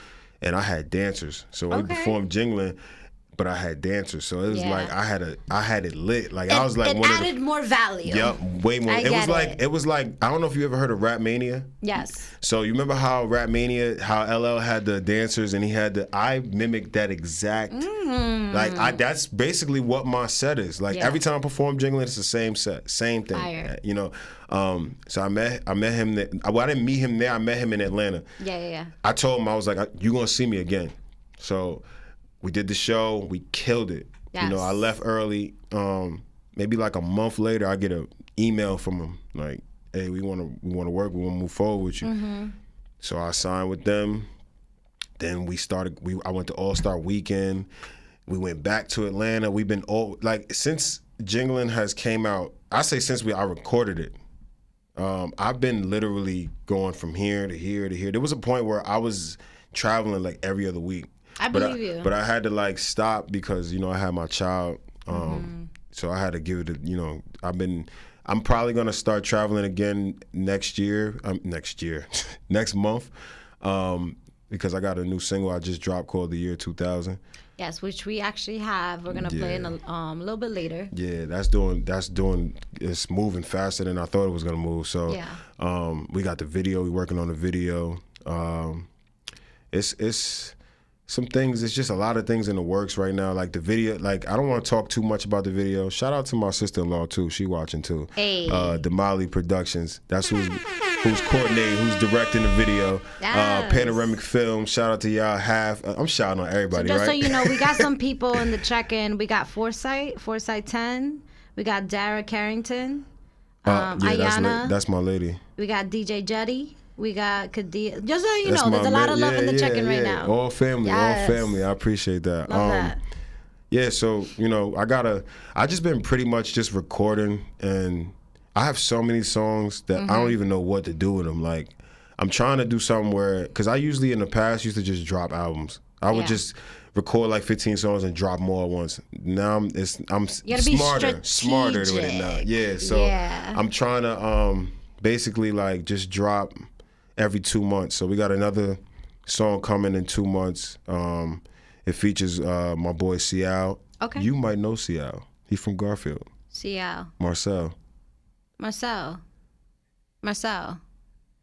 Speaker 3: and I had dancers. So we performed Jingling, but I had dancers. So it was like I had it lit. Like, I was like,
Speaker 4: it added more value.
Speaker 3: Yep, way more. It was like I don't know if you ever heard of Rap Mania.
Speaker 4: Yes.
Speaker 3: So you remember how Rap Mania, how LL had the dancers, and he had I mimicked that exact. Like, that's basically what my set is. Like, every time I perform Jingling, it's the same set, same thing.
Speaker 4: Fire.
Speaker 3: You know. So I met him there. Well, I didn't meet him there. I met him in Atlanta.
Speaker 4: Yeah.
Speaker 3: I told him, I was like, "You gonna see me again?" So we did the show. We killed it.
Speaker 4: Yes.
Speaker 3: You know, I left early. Maybe like a month later, I get an email from him like, "Hey, we want to work. We want to move forward with you." So I signed with them. Then I went to All-Star Weekend. We went back to Atlanta. We've been since Jingling has came out. I say since I recorded it. I've been literally going from here to here to here. There was a point where I was traveling like every other week.
Speaker 4: I believe you.
Speaker 3: But I had to like stop because, you know, I had my child. So I had to give it I'm probably going to start traveling again next month. Because I got a new single I just dropped called The Year 2000.
Speaker 4: Yes, which we actually have. We're gonna play in a little bit later. Yeah,
Speaker 3: it's moving faster than I thought it was gonna move. So we got the video. We're working on the video. It's some things. It's just a lot of things in the works right now. Like the video. Like, I don't want to talk too much about the video. Shout out to my sister-in-law too. She watching too.
Speaker 4: Hey.
Speaker 3: Damali Productions. That's who's coordinating, who's directing the video.
Speaker 4: Yes.
Speaker 3: Panoramic Film. Shout out to y'all. I'm shouting on everybody.
Speaker 4: So just
Speaker 3: right?
Speaker 4: so you know, we got some people in the check-in. We got Foresight 10. We got Dara Carrington. Ayana.
Speaker 3: That's my lady.
Speaker 4: We got DJ Jetty. We got Kadia. Just so you know, there's a lot of love in the check-in right now.
Speaker 3: All family, all family. I appreciate that.
Speaker 4: Love that.
Speaker 3: Yeah, so, you know, I just been pretty much just recording, and I have so many songs that I don't even know what to do with them. Like, I'm trying to do something because I usually in the past used to just drop albums. I would just record like 15 songs and drop more at once. Now I'm smarter doing it now. Yeah, so I'm trying to basically like just drop every 2 months. So we got another song coming in 2 months. It features my boy Cial.
Speaker 4: Okay.
Speaker 3: You might know Cial. He's from Garfield.
Speaker 4: Cial.
Speaker 3: Marcel.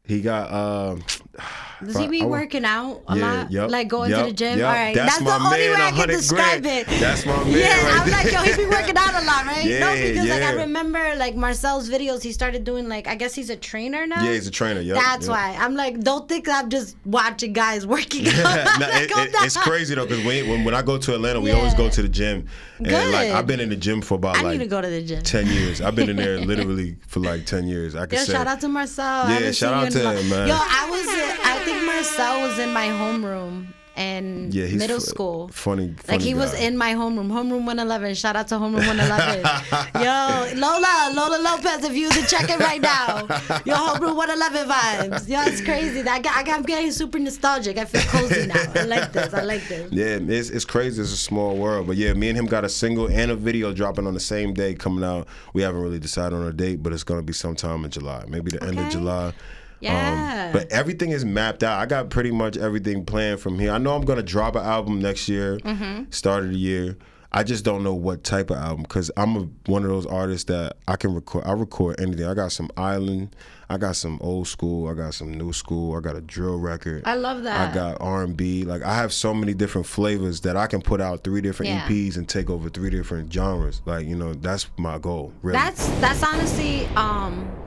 Speaker 3: He got
Speaker 4: Does he be working out a lot?
Speaker 3: Yep,
Speaker 4: Like going to the gym?
Speaker 3: Yep.
Speaker 4: All right.
Speaker 3: That's
Speaker 4: the
Speaker 3: my
Speaker 4: only
Speaker 3: man,
Speaker 4: way I can
Speaker 3: 100
Speaker 4: describe
Speaker 3: grand.
Speaker 4: it.
Speaker 3: That's my man.
Speaker 4: Yeah,
Speaker 3: right
Speaker 4: I'm like,
Speaker 3: there.
Speaker 4: yo, he be working out a lot, right?
Speaker 3: Yeah,
Speaker 4: No, because like I
Speaker 3: yeah.
Speaker 4: remember like Marcel's videos, he started doing like, I guess he's a trainer now.
Speaker 3: Yeah, he's a trainer. Yep,
Speaker 4: That's
Speaker 3: yep.
Speaker 4: why. I'm like, don't think I'm just watching guys working out.
Speaker 3: No, it's crazy though, because when I go to Atlanta, we always go to the gym. And like I've been in the gym for about
Speaker 4: I need to go to the gym.
Speaker 3: 10 years. I've been in there literally for like 10 years. I can
Speaker 4: Yo,
Speaker 3: say.
Speaker 4: shout out to Marcel. I haven't
Speaker 3: shout out
Speaker 4: seen you
Speaker 3: to
Speaker 4: in
Speaker 3: him, man.
Speaker 4: Yo, I think Marcel was in my homeroom in
Speaker 3: he's
Speaker 4: middle school.
Speaker 3: Funny
Speaker 4: Like he
Speaker 3: guy.
Speaker 4: was in my homeroom 111. Shout out to homeroom 111. Yo, Lola Lopez, if you to check it right now. Yo, homeroom 111 vibes. Yo, it's crazy. I'm getting super nostalgic. I feel cozy now. I like this.
Speaker 3: Yeah, it's crazy. It's a small world. But yeah, me and him got a single and a video dropping on the same day coming out. We haven't really decided on a date, but it's going to be sometime in July. Maybe the end of July.
Speaker 4: Yeah.
Speaker 3: But everything is mapped out. I got pretty much everything planned from here. I know I'm going to drop an album next year, start of the year. I just don't know what type of album, because I'm one of those artists that I can record. I record anything. I got some island. I got some old school. I got some new school. I got a drill record.
Speaker 4: I love that.
Speaker 3: I got R&B. Like I have so many different flavors that I can put out 3 different EPs and take over 3 different genres. Like, you know, that's my goal. Really.
Speaker 4: That's honestly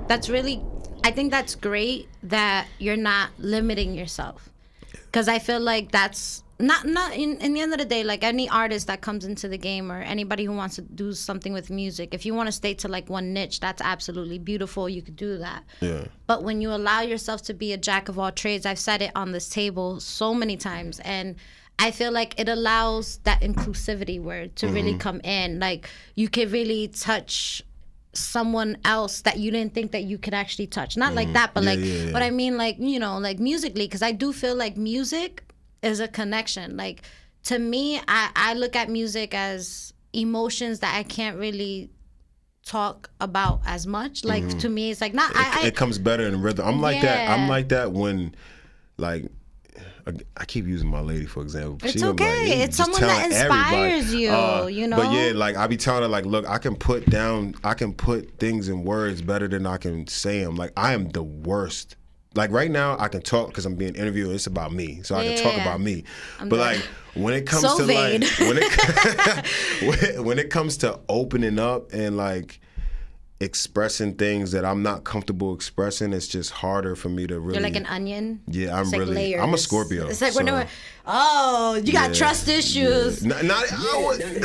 Speaker 4: that's really, I think that's great that you're not limiting yourself, because I feel like that's not in the end of the day, like any artist that comes into the game or anybody who wants to do something with music, if you want to stay to like one niche, that's absolutely beautiful. You could do that.
Speaker 3: Yeah.
Speaker 4: But when you allow yourself to be a jack of all trades, I've said it on this table so many times, and I feel like it allows that inclusivity word to really come in. Like you could really touch someone else that you didn't think that you could actually touch. Not like that, but but I mean like, you know, like musically, because I do feel like music is a connection. Like to me, I look at music as emotions that I can't really talk about as much. Like to me, it's like not.
Speaker 3: It comes better in rhythm. I'm like that. I'm like that when, like, I keep using my lady for example.
Speaker 4: It's
Speaker 3: she
Speaker 4: okay.
Speaker 3: Like,
Speaker 4: it's someone that inspires you. You know.
Speaker 3: But yeah, like I be telling her, like, look, I can put things in words better than I can say them. Like I am the worst. Like right now, I can talk because I'm being interviewed. It's about me, so I can talk about me. But like when it comes to
Speaker 4: vain.
Speaker 3: like when it comes to opening up and like expressing things that I'm not comfortable expressing, it's just harder for me to really.
Speaker 4: You're like an onion.
Speaker 3: Yeah,
Speaker 4: It's like layers.
Speaker 3: I'm a Scorpio.
Speaker 4: It's like whenever, you got trust issues.
Speaker 3: Yeah.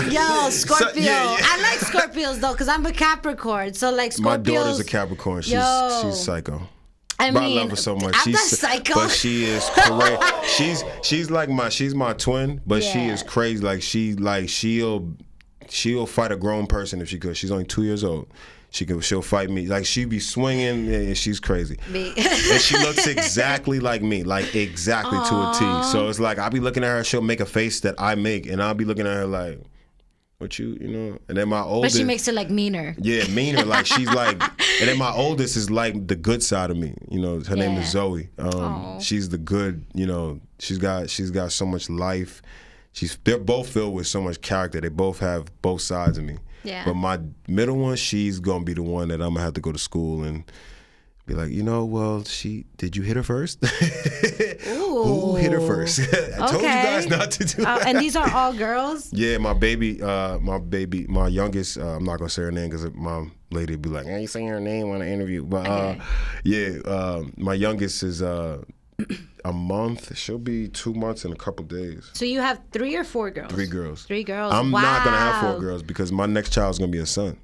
Speaker 4: Yo, Scorpio.
Speaker 3: Yeah.
Speaker 4: I like Scorpios though, because I'm a Capricorn. So like Scorpios.
Speaker 3: My daughter's a Capricorn. She's psycho.
Speaker 4: I
Speaker 3: But
Speaker 4: mean,
Speaker 3: I love her so much.
Speaker 4: I'm not psycho.
Speaker 3: But she is crazy. She's like she's my twin, but she is crazy. Like she'll fight a grown person if she could. She's only 2 years old. She'll fight me. Like she be swinging and she's crazy.
Speaker 4: Me.
Speaker 3: And she looks exactly like me, like exactly to a T. So it's like I'll be looking at her, she'll make a face that I make, and I'll be looking at her like, what you know? And then my oldest.
Speaker 4: But she makes it like meaner.
Speaker 3: Yeah, meaner. Like she's like, and then my oldest is like the good side of me. You know, her name is Zoe. She's the good. You know, she's got so much life. They're both filled with so much character. They both have both sides of me.
Speaker 4: Yeah.
Speaker 3: But my middle one, she's gonna be the one that I'm gonna have to go to school and be like, you know, well, did you hit her first? Who hit her first? I told you guys not to do that.
Speaker 4: And these are all girls?
Speaker 3: Yeah, my youngest, I'm not gonna say her name because my lady would be like, you saying her name on the interview. But my youngest is a month. She'll be 2 months in a couple days.
Speaker 4: So you have 3 or 4 girls?
Speaker 3: 3 girls.
Speaker 4: 3 girls.
Speaker 3: I'm not gonna have 4 girls because my next child's gonna be a son.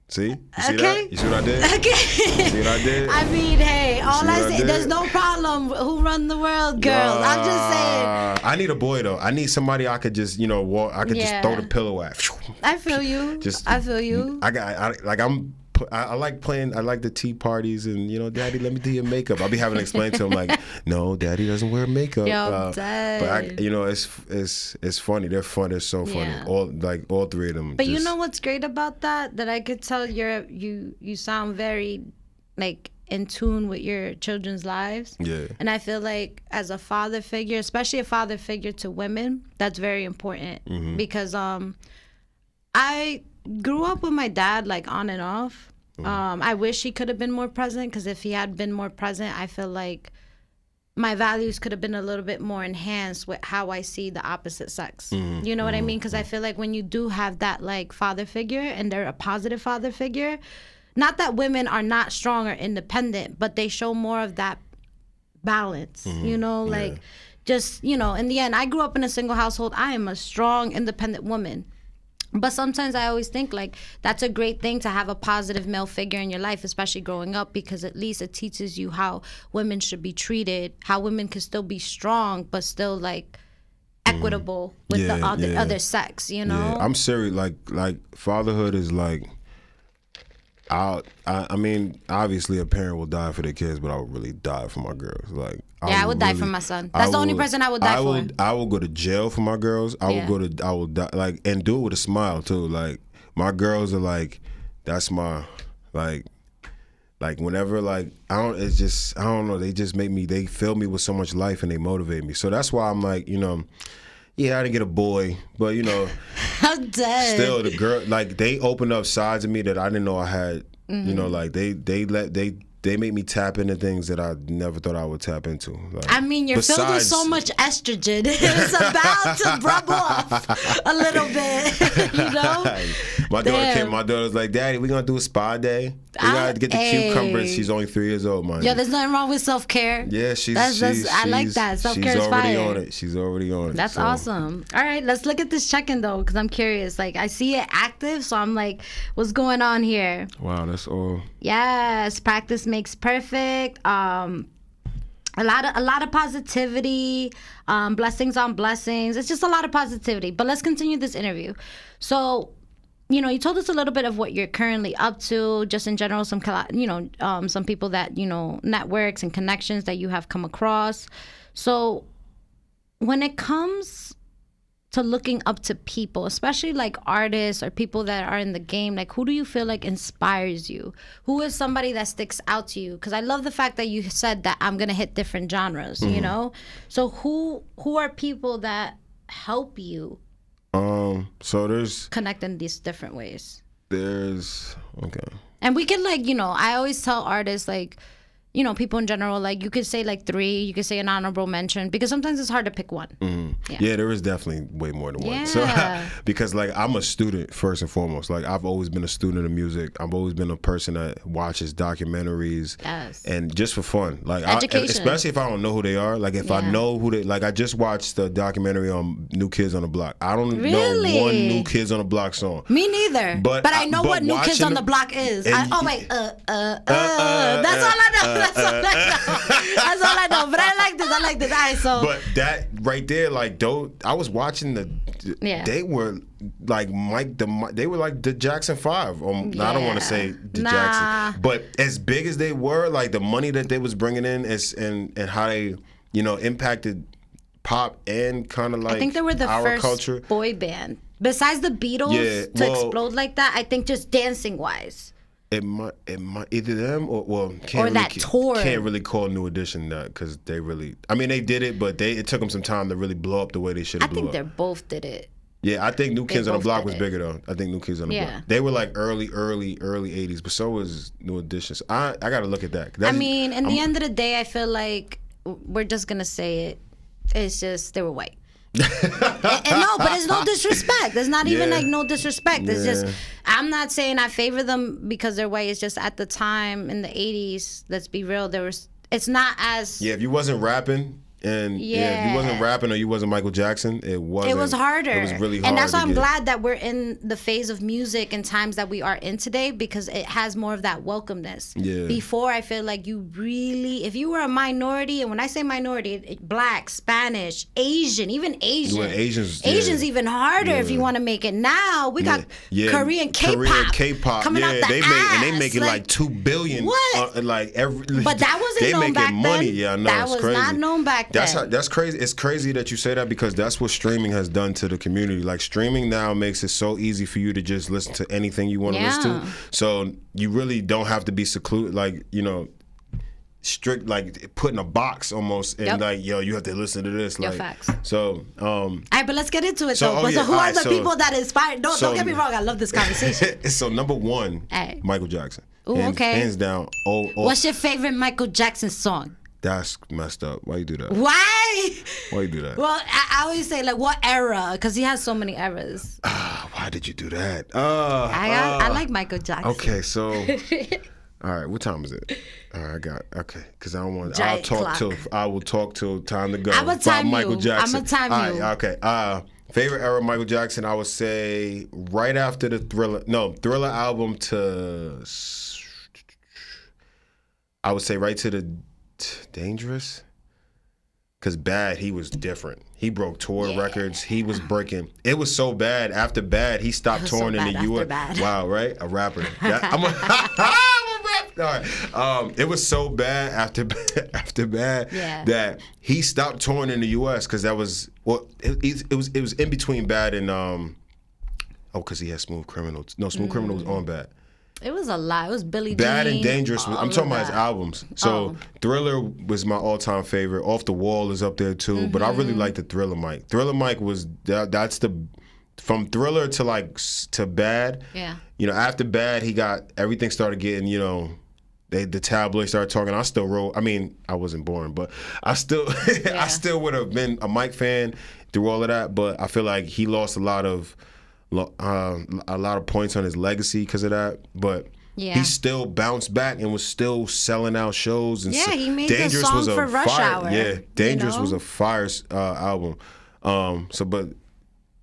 Speaker 3: See? You see that? You see what I did?
Speaker 4: Okay.
Speaker 3: You see what I did?
Speaker 4: I mean, hey, all I say,
Speaker 3: did?
Speaker 4: there's no problem. Who run the world, girls? I'm just saying.
Speaker 3: I need a boy though. I need somebody I could just, walk. I could just throw the pillow at.
Speaker 4: I feel you. I feel you.
Speaker 3: I like playing. I like the tea parties and Daddy, let me do your makeup. I'll be having to explain to him like, no, Daddy doesn't wear makeup.
Speaker 4: Yo,
Speaker 3: but it's funny. They're fun. They're so funny. All 3 of them.
Speaker 4: But you know what's great about that? That I could tell you sound very like in tune with your children's lives.
Speaker 3: Yeah.
Speaker 4: And I feel like as a father figure, especially a father figure to women, that's very important. Because I grew up with my dad like on and off. I wish he could have been more present, because if he had been more present, I feel like my values could have been a little bit more enhanced with how I see the opposite sex. You know what I mean? Because I feel like when you do have that like father figure, and they're a positive father figure, not that women are not strong or independent, but they show more of that balance, you know, like just, you know, in the end, I grew up in a single household. I am a strong, independent woman. But sometimes I always think like that's a great thing to have a positive male figure in your life, especially growing up, because at least it teaches you how women should be treated, how women can still be strong, but still like equitable with the other sex, you know?
Speaker 3: Yeah, I'm serious. Like fatherhood is like, I mean, obviously a parent will die for their kids, but I would really die for my girls. Like,
Speaker 4: I would die for my son. That's the only person I would die for.
Speaker 3: I will go to jail for my girls. I will die, like, and do it with a smile too. Like, my girls are like, that's my, like whenever, like, I don't know, they just make me, they fill me with so much life and they motivate me. So that's why I'm like, you know, yeah, I didn't get a boy, but you know,
Speaker 4: I'm dead.
Speaker 3: Still, the girl, like, they opened up sides of me that I didn't know I had. You know, like they make me tap into things that I never thought I would tap into. Like,
Speaker 4: I mean, you're filled with so much estrogen. It's about to rub off a little bit, you know?
Speaker 3: My daughter came. My daughter was like, "Daddy, we're gonna do a spa day. We gotta get the cucumbers." She's only 3 years old, man.
Speaker 4: Yo, there's nothing wrong with self-care.
Speaker 3: Yeah,
Speaker 4: I like that. Self-care is fire.
Speaker 3: She's already on it. She's already on it.
Speaker 4: That's awesome. All right, let's look at this check-in though, because I'm curious. Like, I see it active, so I'm like, what's going on here?
Speaker 3: Wow, that's all.
Speaker 4: Yes, practice makes perfect. A lot of positivity, blessings on blessings. It's just a lot of positivity. But let's continue this interview. So, you know, you told us a little bit of what you're currently up to, just in general, some people that, you know, networks and connections that you have come across. So when it comes to looking up to people, especially like artists or people that are in the game, like, who do you feel like inspires you? Who is somebody that sticks out to you? Because I love the fact that you said that I'm gonna hit different genres, you know? So who are people that help you
Speaker 3: so there's
Speaker 4: connect in these different ways?
Speaker 3: Okay.
Speaker 4: And we can, like, you know, I always tell artists, like, you know, people in general, like, you could say like 3, you could say an honorable mention, because sometimes it's hard to pick one.
Speaker 3: Yeah, there is definitely way more than one.
Speaker 4: Yeah.
Speaker 3: So, because like I'm a student first and foremost. Like, I've always been a student of music. I've always been a person that watches documentaries.
Speaker 4: Yes.
Speaker 3: And just for fun, like,
Speaker 4: education.
Speaker 3: especially if I don't know who they are. Like, if I know who they, like, I just watched the documentary on New Kids on the Block. I don't know one New Kids on the Block song.
Speaker 4: Me neither. But I know what New Kids on the Block is. That's all I know. That's all I know. But I like this. All right, so.
Speaker 3: But that right there, like, I was watching they were like they were like the Jackson 5. I don't want to say the Jackson, but as big as they were, like the money that they was bringing in and how they, you know, impacted pop and kind of like, I
Speaker 4: think they were the
Speaker 3: our
Speaker 4: first
Speaker 3: culture.
Speaker 4: Boy band. Besides the Beatles to explode like that, I think just dancing wise.
Speaker 3: It might either them or
Speaker 4: can't
Speaker 3: really call New Edition that, because they really, I mean, they did it, but it took them some time to really blow up the way they should have blew up.
Speaker 4: I think they both did it.
Speaker 3: Yeah, I think New Kids on the Block was bigger though. I think New Kids on the Block. They were like early 80s, but so was New Edition. So I got to look at that.
Speaker 4: I mean, in the end of the day, I feel like we're just gonna say it. It's just they were white. and no, but it's no disrespect. There's not even like no disrespect. It's just, I'm not saying I favor them because they're white. It's just at the time in the 80s, let's be real, it's not as...
Speaker 3: Yeah, if you wasn't rapping... And if you wasn't rapping or you wasn't Michael Jackson, it was harder. It was really hard.
Speaker 4: And that's why I'm glad that we're in the phase of music and times that we are in today, because it has more of that welcomeness. Yeah. Before, I feel like you really, if you were a minority, and when I say minority, Black, Spanish, Asian, even Asian.
Speaker 3: Well, Asians
Speaker 4: even harder if you want to make it. Now we got Korean K-pop
Speaker 3: coming
Speaker 4: out the ass.
Speaker 3: And they making like $2 billion.
Speaker 4: What?
Speaker 3: But
Speaker 4: that wasn't known back then.
Speaker 3: Money. Yeah, I know.
Speaker 4: That was
Speaker 3: crazy.
Speaker 4: not known back then.
Speaker 3: That's crazy. It's crazy that you say that, because that's what streaming has done to the community. Like, streaming now makes it so easy for you to just listen to anything you want to listen to. So you really don't have to be secluded. Like, you know, strict, like put in a box almost, and like, yo, you have to listen to this.
Speaker 4: Yo,
Speaker 3: like,
Speaker 4: facts.
Speaker 3: So,
Speaker 4: all right, but let's get into it
Speaker 3: so,
Speaker 4: though. So who are the
Speaker 3: so,
Speaker 4: people that inspired? Don't get me wrong. I love this conversation.
Speaker 3: So number one, Michael Jackson.
Speaker 4: Ooh, okay.
Speaker 3: Hands down.
Speaker 4: What's your favorite Michael Jackson song?
Speaker 3: That's messed up. Why you do that?
Speaker 4: Why?
Speaker 3: Why you do that?
Speaker 4: Well, I always say like what era, because he has so many eras.
Speaker 3: Why did you do that?
Speaker 4: I like Michael Jackson.
Speaker 3: Okay, so all right, what time is it? All right, I got okay, because I don't want.
Speaker 4: Giant
Speaker 3: I will talk till time to go.
Speaker 4: I'ma time
Speaker 3: Michael
Speaker 4: you.
Speaker 3: Jackson.
Speaker 4: I'ma time
Speaker 3: all
Speaker 4: you.
Speaker 3: Right, okay. Favorite era of Michael Jackson, I would say right after the Thriller album to. I would say right to the Dangerous. Because Bad, he was different. He broke tour records. He was breaking. It was so bad. After Bad, he stopped touring in the U.S. Wow, right? A rapper. I'm a rapper. All right. It was so bad after Bad that he stopped touring in the U.S. because that was it was in between Bad and because he had Smooth Criminal. No, Smooth Criminal was on Bad.
Speaker 4: It was a lot. It was Billie
Speaker 3: Bad
Speaker 4: Jean.
Speaker 3: and Dangerous. I'm talking about his albums. So Thriller was my all-time favorite. Off the Wall is up there too. But I really like the Thriller Mike. Thriller Mike was that's the from Thriller to Bad.
Speaker 4: Yeah.
Speaker 3: You know, after Bad, he got everything started getting. You know, the tabloids started talking. I still wrote. I mean, I wasn't born, but I still I still would have been a Mike fan through all of that. But I feel like he lost a lot of points on his legacy because of that, but he still bounced back and was still selling out shows. And
Speaker 4: he made
Speaker 3: Dangerous
Speaker 4: the song
Speaker 3: was a
Speaker 4: for Rush Hour.
Speaker 3: Yeah, Dangerous was a fire album. But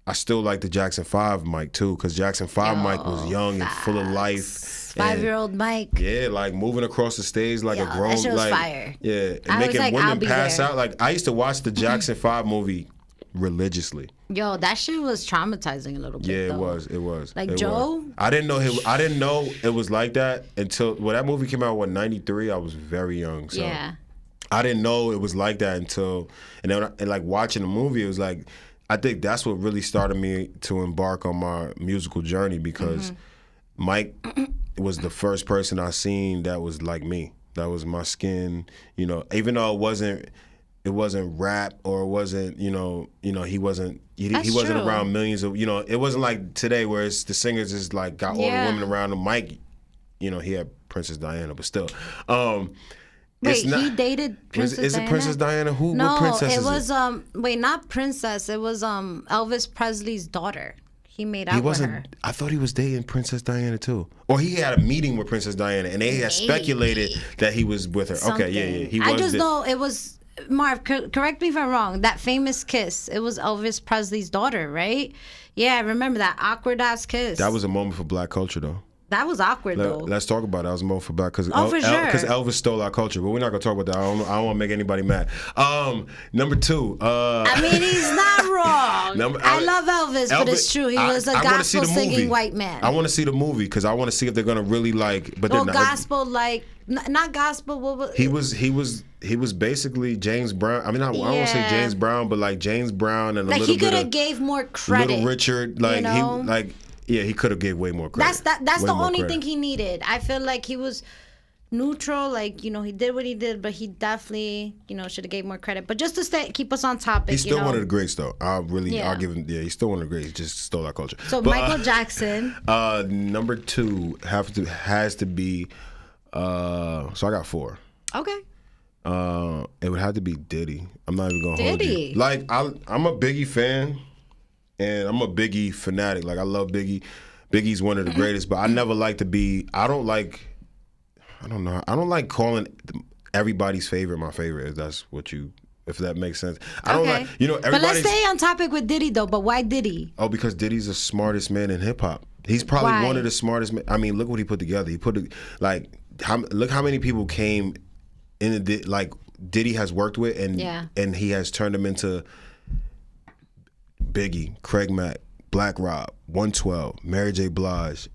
Speaker 3: I still like the Jackson 5 Mike too, because Jackson 5 Mike was young and full of life.
Speaker 4: 5-year-old Mike.
Speaker 3: Yeah, like moving across the stage like a grown.
Speaker 4: That shit was
Speaker 3: like,
Speaker 4: fire.
Speaker 3: Yeah, and making women pass out. Like I used to watch the Jackson 5 movie religiously.
Speaker 4: Yo, that shit was traumatizing a little bit.
Speaker 3: Yeah,
Speaker 4: though.
Speaker 3: it was.
Speaker 4: Like
Speaker 3: it
Speaker 4: Joe?
Speaker 3: Was. I didn't know it was like that until when that movie came out, 93, I was very young. So I didn't know it was like that until and like watching the movie, it was like I think that's what really started me to embark on my musical journey because Mike was the first person I seen that was like me. That was my skin, you know, even though it wasn't rap or it wasn't, he wasn't around millions of, it wasn't like today where it's the singers is like got all the women around him. Mike, he had Princess Diana, but still.
Speaker 4: Wait, he dated Princess Diana?
Speaker 3: Is it Princess Diana?
Speaker 4: No,
Speaker 3: what princess
Speaker 4: it was, not Princess. It was Elvis Presley's daughter. He made out with her.
Speaker 3: I thought he was dating Princess Diana too. Or he had a meeting with Princess Diana and they had speculated that he was with her.
Speaker 4: Something.
Speaker 3: Okay, yeah.
Speaker 4: I just know it was... Marv, correct me if I'm wrong. That famous kiss, it was Elvis Presley's daughter, right? Yeah, I remember that awkward ass kiss.
Speaker 3: That was a moment for black culture, though.
Speaker 4: That was awkward, though.
Speaker 3: Let's talk about it. That was a moment for black because
Speaker 4: Elvis
Speaker 3: stole our culture. But we're not gonna talk about that. I don't want to make anybody mad. Number two.
Speaker 4: I mean, he's not wrong. I love Elvis, but it's true. He was a gospel singing white man.
Speaker 3: I want to see the movie because I want to see if they're gonna really like. But
Speaker 4: well, gospel like not gospel. What was
Speaker 3: He was basically James Brown. I mean, I don't want to say James Brown, but like James Brown and a little bit of...
Speaker 4: Like, he could have gave more credit.
Speaker 3: Little Richard, like, he could have gave way more credit.
Speaker 4: That's the only thing he needed. I feel like he was neutral, like, he did what he did, but he definitely, should have gave more credit. But just to keep us on topic,
Speaker 3: he's still one of the greats, though. I'll give him, he's still one of the greats. He just stole our culture.
Speaker 4: So, Michael Jackson.
Speaker 3: Number two has to be, so I got 4.
Speaker 4: Okay.
Speaker 3: It would have to be Diddy. I'm not even gonna hold
Speaker 4: Diddy.
Speaker 3: you. Like I'm a Biggie fan, and I'm a Biggie fanatic. Like I love Biggie. Biggie's one of the greatest, but I never like to be. I don't like calling everybody's favorite my favorite. If that makes sense. I don't like. Everybody's. But
Speaker 4: let's stay on topic with Diddy though. But why Diddy?
Speaker 3: Oh, because Diddy's the smartest man in hip hop. He's probably one of the smartest. I mean, look what he put together. Look how many people came. Diddy has worked with and he has turned them into Biggie, Craig Mack, Black Rob, 112, Mary J. Blige,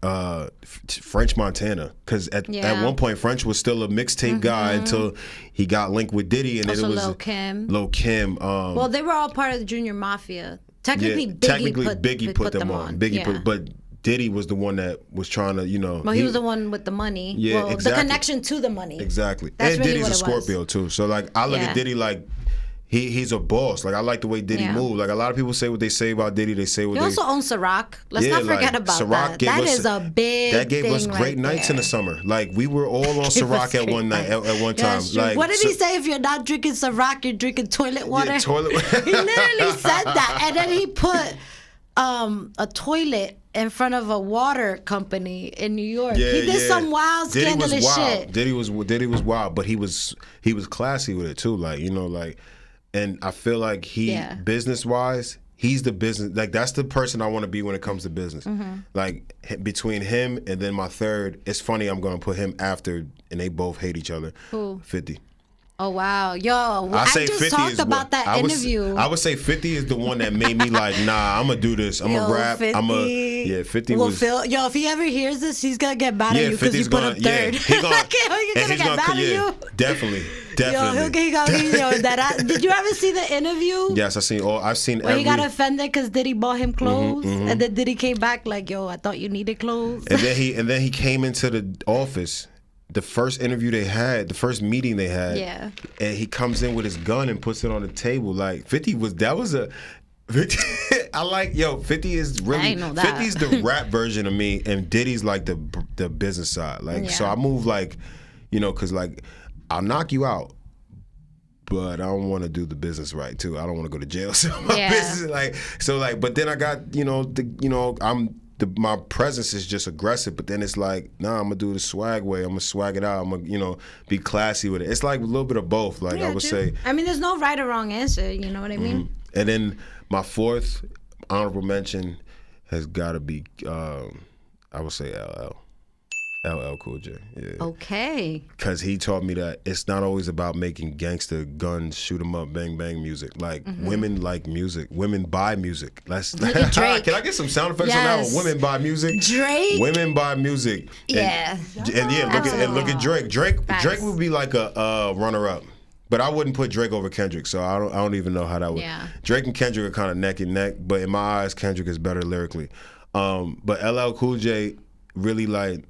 Speaker 3: French Montana. Because at one point French was still a mixtape guy until he got linked with Diddy, and
Speaker 4: also
Speaker 3: then it was
Speaker 4: Lil' Kim.
Speaker 3: Well,
Speaker 4: they were all part of the Junior Mafia. Technically, Biggie put them on.
Speaker 3: Biggie, but Diddy was the one that was trying to,
Speaker 4: Well, he was the one with the money.
Speaker 3: Yeah,
Speaker 4: well,
Speaker 3: exactly.
Speaker 4: The connection to the money.
Speaker 3: Exactly.
Speaker 4: That's
Speaker 3: and
Speaker 4: really
Speaker 3: Diddy's
Speaker 4: what
Speaker 3: a
Speaker 4: it was.
Speaker 3: Scorpio too. So like I look at Diddy like he's a boss. Like I like the way Diddy move. Like a lot of people say what they say about Diddy. They say what
Speaker 4: He
Speaker 3: they
Speaker 4: also owns Ciroc. Let's not forget
Speaker 3: like,
Speaker 4: about
Speaker 3: Ciroc
Speaker 4: that. That is a big
Speaker 3: That gave
Speaker 4: thing
Speaker 3: us great
Speaker 4: right
Speaker 3: nights in the
Speaker 4: there.
Speaker 3: summer. Like we were all on Ciroc at one night at one time.
Speaker 4: That's true.
Speaker 3: Like
Speaker 4: What did he say? If you're not drinking Ciroc, you're drinking toilet water.
Speaker 3: Yeah, toilet.
Speaker 4: He literally said that, and then he put a toilet in front of a water company in New York.
Speaker 3: Yeah,
Speaker 4: he did some wild
Speaker 3: Diddy was
Speaker 4: scandalous
Speaker 3: wild.
Speaker 4: shit.
Speaker 3: Diddy was wild, but he was classy with it too. Like like, and I feel like business wise, he's the business. Like that's the person I want to be when it comes to business.
Speaker 4: Mm-hmm.
Speaker 3: Like between him and then my third, it's funny. I'm gonna put him after, and they both hate each other.
Speaker 4: Who?
Speaker 3: 50.
Speaker 4: Oh wow, yo! I
Speaker 3: say
Speaker 4: just
Speaker 3: 50
Speaker 4: talked
Speaker 3: is
Speaker 4: about that interview.
Speaker 3: I would say 50 is the one that made me like, nah, I'm gonna do this. I'm gonna rap.
Speaker 4: 50.
Speaker 3: I'm a 50
Speaker 4: well,
Speaker 3: was.
Speaker 4: Phil, yo, if he ever hears this, he's gonna get mad at you because you
Speaker 3: 50's
Speaker 4: put him third.
Speaker 3: he gonna,
Speaker 4: he's gonna get mad at you.
Speaker 3: Definitely.
Speaker 4: Yo, did you ever see the interview?
Speaker 3: Yes, I've seen
Speaker 4: Where he got offended because Diddy bought him clothes, and then Diddy came back like, "Yo, I thought you needed clothes."
Speaker 3: And then he came into the office. The first interview they had, the first meeting they had, and he comes in with his gun and puts it on the table. Like 50 I like 50 is really
Speaker 4: I know that.
Speaker 3: 50's the rap version of me, and Diddy's like the business side. Like so, I move like, because like I'll knock you out, but I don't want to do the business right too. I don't want to go to jail. So my business but then I got my presence is just aggressive, but then it's like, nah, I'm gonna do the swag way. I'm gonna swag it out. I'm gonna, be classy with it. It's like a little bit of both. Like I would say.
Speaker 4: I mean, there's no right or wrong answer. You know what I mean?
Speaker 3: And then my fourth honorable mention has got to be, I would say LL Cool J. Yeah.
Speaker 4: Okay.
Speaker 3: Because he taught me that it's not always about making gangster guns, shoot 'em up, bang bang music. Like women like music. Women buy music.
Speaker 4: Look at Drake.
Speaker 3: Can I get some sound effects on that one? Women buy music.
Speaker 4: Drake.
Speaker 3: Women buy music.
Speaker 4: Yeah.
Speaker 3: And look at Drake. Drake would be like a runner up. But I wouldn't put Drake over Kendrick, so I don't even know how that would.
Speaker 4: Yeah.
Speaker 3: Drake and Kendrick are kind of neck and neck, but in my eyes, Kendrick is better lyrically. But LL Cool J really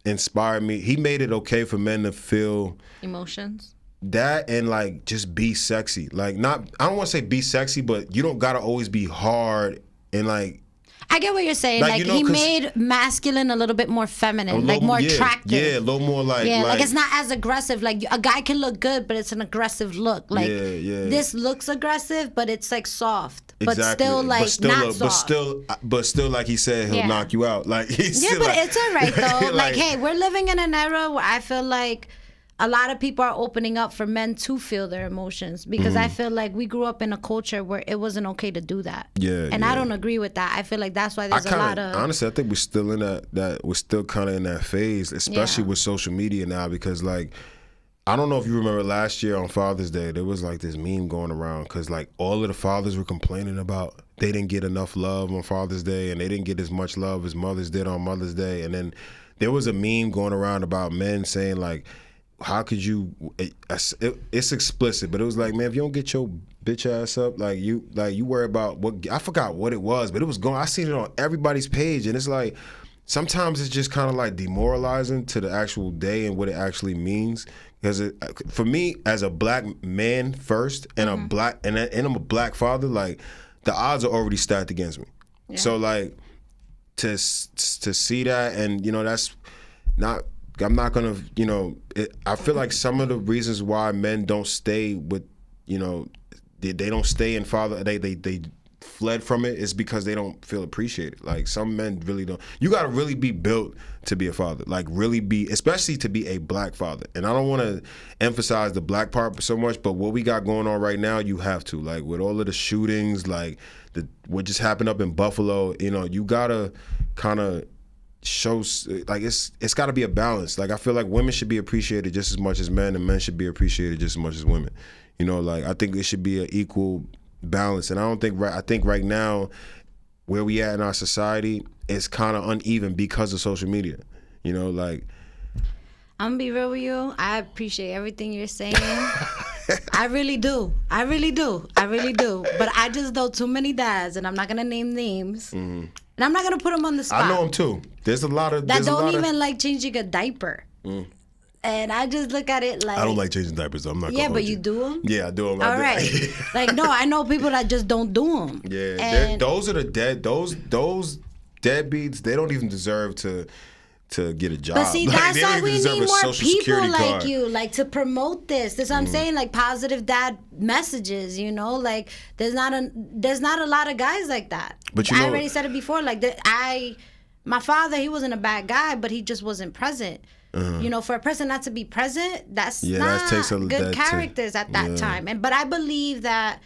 Speaker 3: inspired me. He made it okay for men to feel
Speaker 4: emotions.
Speaker 3: That and just be sexy. I don't want to say be sexy, but you don't gotta always be hard and
Speaker 4: I get what you're saying. He made masculine a little bit more feminine, more attractive.
Speaker 3: Yeah, a little more like
Speaker 4: it's not as aggressive. Like a guy can look good, but it's an aggressive look. This looks aggressive, but it's soft, but still not soft.
Speaker 3: But still, like he said, he'll knock you out. It's
Speaker 4: all right though. Hey, we're living in an era where I feel like a lot of people are opening up for men to feel their emotions because I feel like we grew up in a culture where it wasn't okay to do that.
Speaker 3: Yeah,
Speaker 4: and I don't agree with that. I feel like that's why there's a lot of
Speaker 3: honestly, I think we're still in that we're still kind of in that phase, especially with social media now because I don't know if you remember last year on Father's Day, there was this meme going around because all of the fathers were complaining about they didn't get enough love on Father's Day and they didn't get as much love as mothers did on Mother's Day, and then there was a meme going around about men saying how could you? It's explicit, but it was man, if you don't get your bitch ass up, you worry about what I forgot what it was, but it was going. I seen it on everybody's page, and it's sometimes it's just kind of demoralizing to the actual day and what it actually means. Because for me, as a black man first, and I'm a black father, the odds are already stacked against me. Yeah. So to see that, and that's not. I'm not gonna, I feel like some of the reasons why men don't stay with, they don't stay in father, they fled from it is because they don't feel appreciated. Some men really don't. You gotta really be built to be a father, really be, especially to be a black father. And I don't want to emphasize the black part so much, but what we got going on right now, you have to, with all of the shootings, what just happened up in Buffalo, you gotta kind of shows it's got to be a balance. I feel like women should be appreciated just as much as men, and men should be appreciated just as much as women. I think it should be an equal balance. And I think right now where we at in our society is kind of uneven because of social media. I'm gonna
Speaker 4: be real with you. I appreciate everything you're saying. I I really do. But I just know too many dads, and I'm not gonna name names, and I'm not gonna put them on the spot.
Speaker 3: I know them too. There's a lot of
Speaker 4: that don't even like changing a diaper. And I just look at it like
Speaker 3: I don't like changing diapers. I'm not.
Speaker 4: Yeah,
Speaker 3: gonna
Speaker 4: but
Speaker 3: hold
Speaker 4: you do them.
Speaker 3: Yeah, I do them.
Speaker 4: All right. Like no, I know people that just don't do them.
Speaker 3: Yeah,
Speaker 4: and
Speaker 3: those are the dead. Those deadbeats. They don't even deserve to get a job.
Speaker 4: But see,
Speaker 3: Like,
Speaker 4: that's
Speaker 3: they don't
Speaker 4: why
Speaker 3: even
Speaker 4: we
Speaker 3: deserve
Speaker 4: need
Speaker 3: a
Speaker 4: more
Speaker 3: Social
Speaker 4: people
Speaker 3: Security
Speaker 4: like
Speaker 3: card.
Speaker 4: you, like to promote this. That's what I'm saying, like positive dad messages. You know, like there's not a lot of guys like that.
Speaker 3: But
Speaker 4: I already said it before. Like my father, he wasn't a bad guy, but he just wasn't present. You know, for a person not to be present, that's not good characters at that time. But I believe that,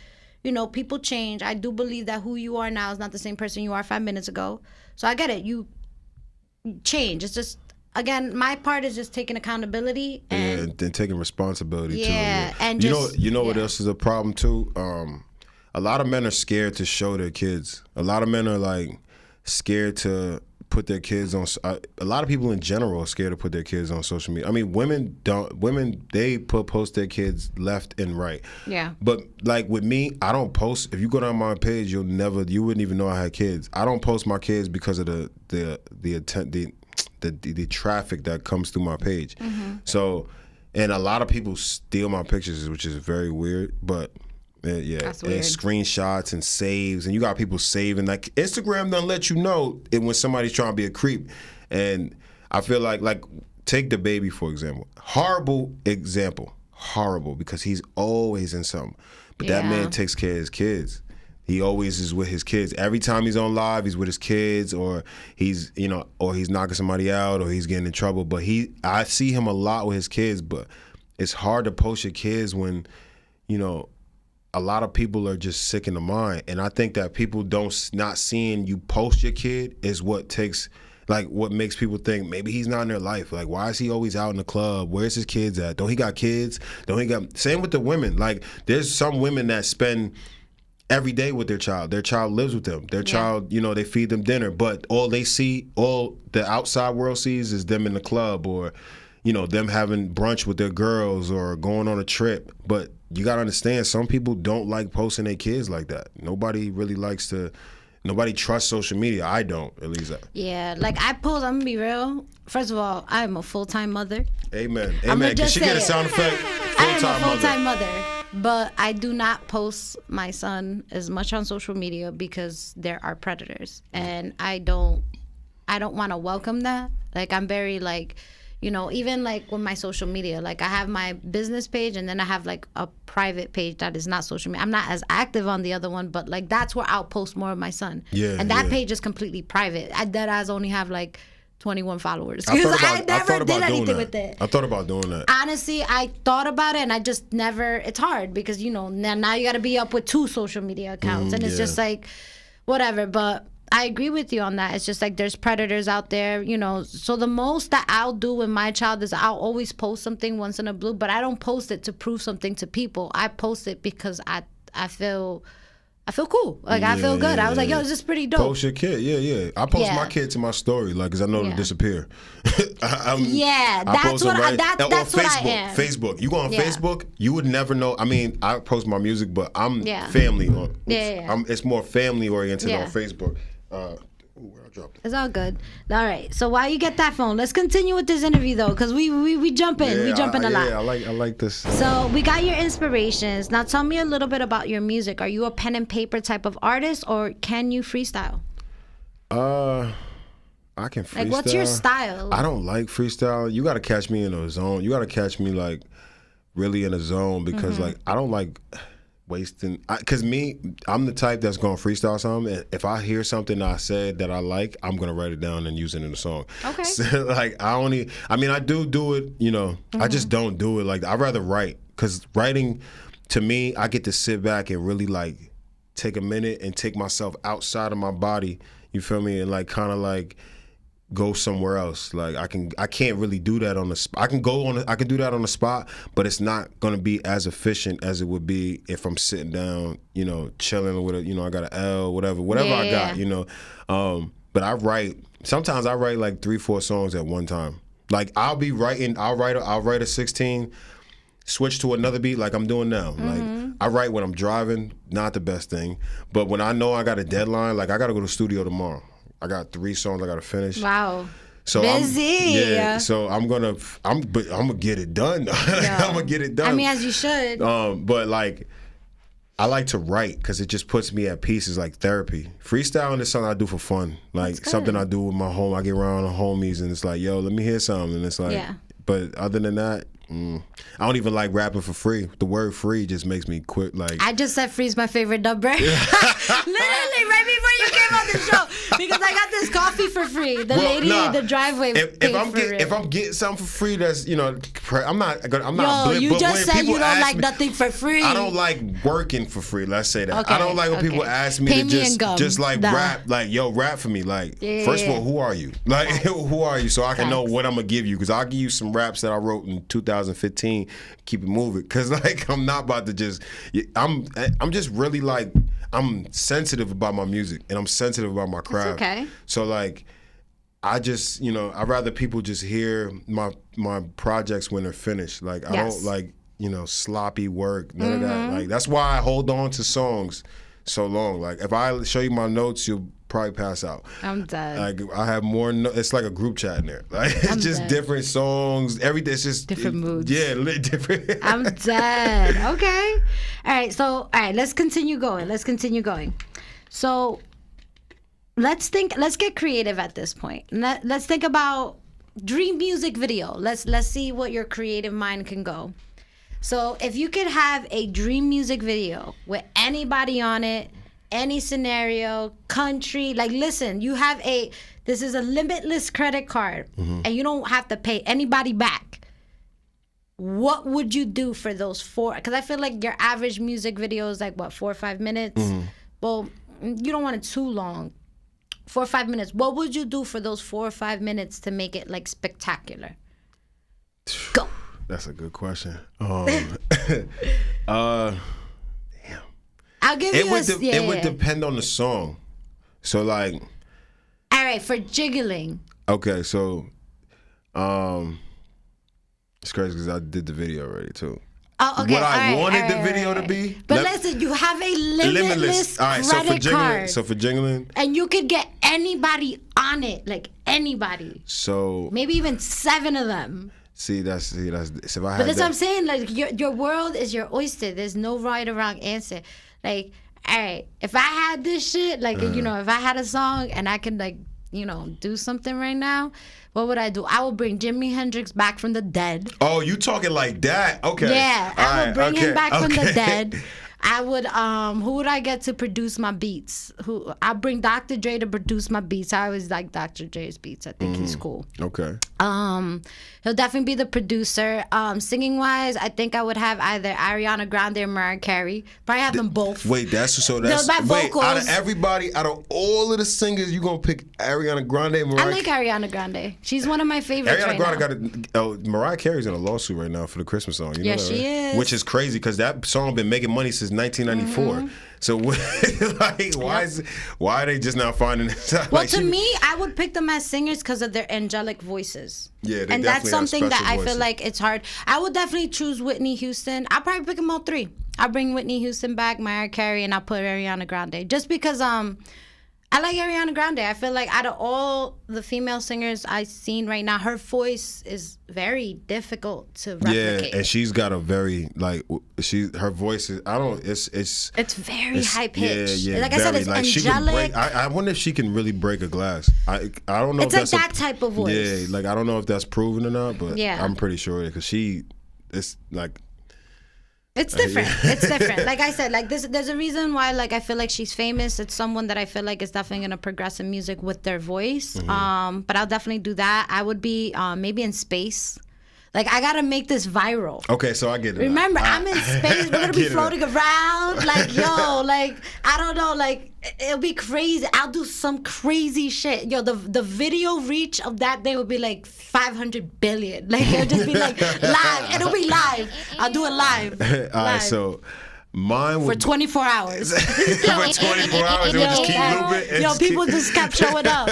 Speaker 4: you know, people change. I do believe that who you are now is not the same person you are 5 minutes ago. So I get it. You change. It's just, again, my part is just taking accountability and
Speaker 3: taking responsibility too.
Speaker 4: And
Speaker 3: you know what else is a problem too? A lot of men are scared to show their kids. A lot of men are like scared to put their kids on. A lot of people in general are scared to put their kids on social media. I mean, women don't. Women, they post their kids left and right. Yeah. But like with me, I don't post. If you go down my page, you wouldn't even know I had kids. I don't post my kids because of the traffic that comes through my page. So, and a lot of people steal my pictures, which is very weird. But yeah, and screenshots and saves, and you got people saving. Like Instagram doesn't let you know when somebody's trying to be a creep. And I feel like take the baby for example. Horrible example, horrible because he's always in something. But that man takes care of his kids. He always is with his kids. Every time he's on live, he's with his kids, or he's knocking somebody out, or he's getting in trouble. But I see him a lot with his kids. But it's hard to post your kids when, you know, a lot of people are just sick in the mind. And I think that people not seeing you post your kid is what makes people think maybe he's not in their life. Like, why is he always out in the club? Where's his kids at? Don't he got kids? Same with the women. Like, there's some women that spend every day with their child. Their child lives with them. Their child, you know, they feed them dinner. But all the outside world sees is them in the club, or, you know, them having brunch with their girls or going on a trip. But you got to understand, some people don't like posting their kids like that. Nobody trusts social media. I don't, at least.
Speaker 4: Yeah, like I post, I'm going to be real. First of all, I'm a full-time mother.
Speaker 3: Amen. Can she get a sound effect?
Speaker 4: I am a full-time mother. But I do not post my son as much on social media because there are predators. And I don't want to welcome that. Like, I'm very like, you know, even like with my social media, like I have my business page and then I have like a private page that is not social media. I'm not as active on the other one, but like that's where I'll post more of my son. Yeah. And that page is completely private. I only have like 21 followers because I never did anything with it.
Speaker 3: I thought about doing that.
Speaker 4: Honestly, I thought about it and I just never, it's hard because, you know, now you got to be up with 2 social media accounts and it's just like, whatever. But I agree with you on that. It's just like there's predators out there, you know. So the most that I'll do with my child is I'll always post something once in a blue, but I don't post it to prove something to people. I post it because I feel cool. Like, I feel good. I was like, yo, this is pretty dope.
Speaker 3: Post your kid. Yeah. I post my kid to my story, like, because I know they'll disappear.
Speaker 4: That's what I am.
Speaker 3: Facebook. You go on Facebook, you would never know. I mean, I post my music, but I'm family. It's more family oriented on Facebook. Where I dropped it.
Speaker 4: It's all good. All right. So while you get that phone, let's continue with this interview though, because we jump in. We jump in a lot.
Speaker 3: Yeah, I like this.
Speaker 4: So we got your inspirations. Now tell me a little bit about your music. Are you a pen and paper type of artist, or can you freestyle?
Speaker 3: I can freestyle.
Speaker 4: Like, what's your style?
Speaker 3: I don't like freestyle. You got to catch me in a zone. You got to catch me like really in a zone because like I don't like wasting, because I'm the type that's gonna freestyle something, and if I hear something I said that I like, I'm gonna write it down and use it in the song. Okay. So, like I do it, you know. I just don't do it. Like, I'd rather write, because writing, to me, I get to sit back and really like take a minute and take myself outside of my body, you feel me, and like kind of like go somewhere else. Like I can't really do that on the spot. I can do that on the spot, but it's not gonna be as efficient as it would be if I'm sitting down, you know, chilling with I got an L, whatever I got, you know. But sometimes I write like 3-4 songs at one time. Like I'll write a 16, switch to another beat like I'm doing now. Like I write when I'm driving, not the best thing. But when I know I got a deadline, like I got to go to the studio tomorrow. I got 3 songs I got to finish.
Speaker 4: Wow.
Speaker 3: So
Speaker 4: busy.
Speaker 3: So I'm gonna get it done. I'm gonna get it done.
Speaker 4: I mean, as you should.
Speaker 3: But like, I like to write because it just puts me at peace. It's like therapy. Freestyling is something I do for fun. Like something I do with my home. I get around the homies and it's like, yo, let me hear something. And it's like, but other than that, I don't even like rapping for free. The word free just makes me quit. Like
Speaker 4: I just said free's my favorite number. Literally right before you came on the show, because I got this coffee for free. The lady in the driveway
Speaker 3: if I'm getting something for free, that's I'm not.
Speaker 4: Yo, you just said you don't like nothing for free.
Speaker 3: I don't like working for free. Let's say that.
Speaker 4: Okay,
Speaker 3: I don't like when people ask me to just like rap. Like yo, rap for me. Like first of all, who are you? Like who are you? So I can know what I'm gonna give you. Because I'll give you some raps that I wrote in 2015. Keep it moving. Because like I'm not about to just. I'm just really like. I'm sensitive about my music and I'm sensitive about my craft.
Speaker 4: Okay.
Speaker 3: So like, I just I'd rather people just hear my projects when they're finished. Like I don't like sloppy work, none of that. Like that's why I hold on to songs so long. Like if I show you my notes, you'll probably pass out.
Speaker 4: I'm dead.
Speaker 3: Like I have more. It's like a group chat in there. Like it's just different songs. Everything. It's just
Speaker 4: different moods.
Speaker 3: Yeah, different.
Speaker 4: I'm dead. Okay. All right. So let's continue going. So let's get creative at this point. Let's think about dream music video. Let's see what your creative mind can go. So if you could have a dream music video with anybody on it, any scenario, country, like listen, this is a limitless credit card and you don't have to pay anybody back. What would you do for those 4? Because I feel like your average music video is like 4 or 5 minutes. Well, you don't want it too long. 4 or 5 minutes. What would you do for those 4 or 5 minutes to make it like spectacular? Go.
Speaker 3: That's a good question.
Speaker 4: I'll give you
Speaker 3: it would depend on the song. So like.
Speaker 4: All right, for jiggling.
Speaker 3: Okay, so, it's crazy because I did the video already too.
Speaker 4: Oh, okay.
Speaker 3: What I wanted the video to be.
Speaker 4: But listen, you have a limitless credit card.
Speaker 3: So for jiggling.
Speaker 4: And you could get anybody on it, like anybody.
Speaker 3: So.
Speaker 4: Maybe even 7 of them.
Speaker 3: See, that's so if I had.
Speaker 4: But that's what I'm saying. Like your world is your oyster. There's no right or wrong answer. Like, all right, if I had this shit, like if I had a song and I could like do something right now, what would I do? I would bring Jimi Hendrix back from the dead.
Speaker 3: Oh, you talking like that? Okay.
Speaker 4: Yeah, I would bring him back from the dead. I would who would I get to produce my beats? I'll bring Dr. Dre to produce my beats. I always like Dr. Dre's beats. I think he's cool.
Speaker 3: Okay.
Speaker 4: He'll definitely be the producer. Singing wise, I think I would have either Ariana Grande or Mariah Carey. Probably have them both.
Speaker 3: Wait, that's out of all of the singers, you gonna pick Ariana Grande and Mariah?
Speaker 4: I like Ariana Grande. She's one of my favorites.
Speaker 3: Ariana Grande Mariah Carey's in a lawsuit right now for the Christmas song. You know that,
Speaker 4: she
Speaker 3: right?
Speaker 4: is.
Speaker 3: Which is crazy because that song been making money since 1994. So like, why are they just now finding it?
Speaker 4: Well, to me, I would pick them as singers because of their angelic voices.
Speaker 3: Yeah,
Speaker 4: and that's something that I feel like it's hard. I would definitely choose Whitney Houston. I'll probably pick them all 3. I'll bring Whitney Houston back, Mariah Carey, and I'll put Ariana Grande. Just because I like Ariana Grande. I feel like out of all the female singers I've seen right now, her voice is very difficult to replicate.
Speaker 3: Yeah, and she's got a very her voice is it's
Speaker 4: very high pitched.
Speaker 3: Yeah,
Speaker 4: like I said, it's angelic.
Speaker 3: She can break, I wonder if she can really break a glass. I don't know.
Speaker 4: It's
Speaker 3: if
Speaker 4: like
Speaker 3: that's
Speaker 4: that type of voice.
Speaker 3: Yeah, like I don't know if that's proven or not, but I'm pretty sure because it's like.
Speaker 4: It's different. It's different. Like I said, like there's a reason why like I feel like she's famous. It's someone that I feel like is definitely gonna progress in music with their voice. But I'll definitely do that. I would be maybe in space. Like I gotta make this viral.
Speaker 3: Okay, so I get it.
Speaker 4: Remember, I'm in space. We're gonna be floating around. Like yo, like I don't know, like it'll be crazy. I'll do some crazy shit. Yo, the video reach of that day will be like 500 billion. Like it'll just be like live. It'll be live. I'll do it live.
Speaker 3: All right, so mine would
Speaker 4: for 24 hours.
Speaker 3: For 24 hours, it would just keep moving.
Speaker 4: Yo, people just kept showing up.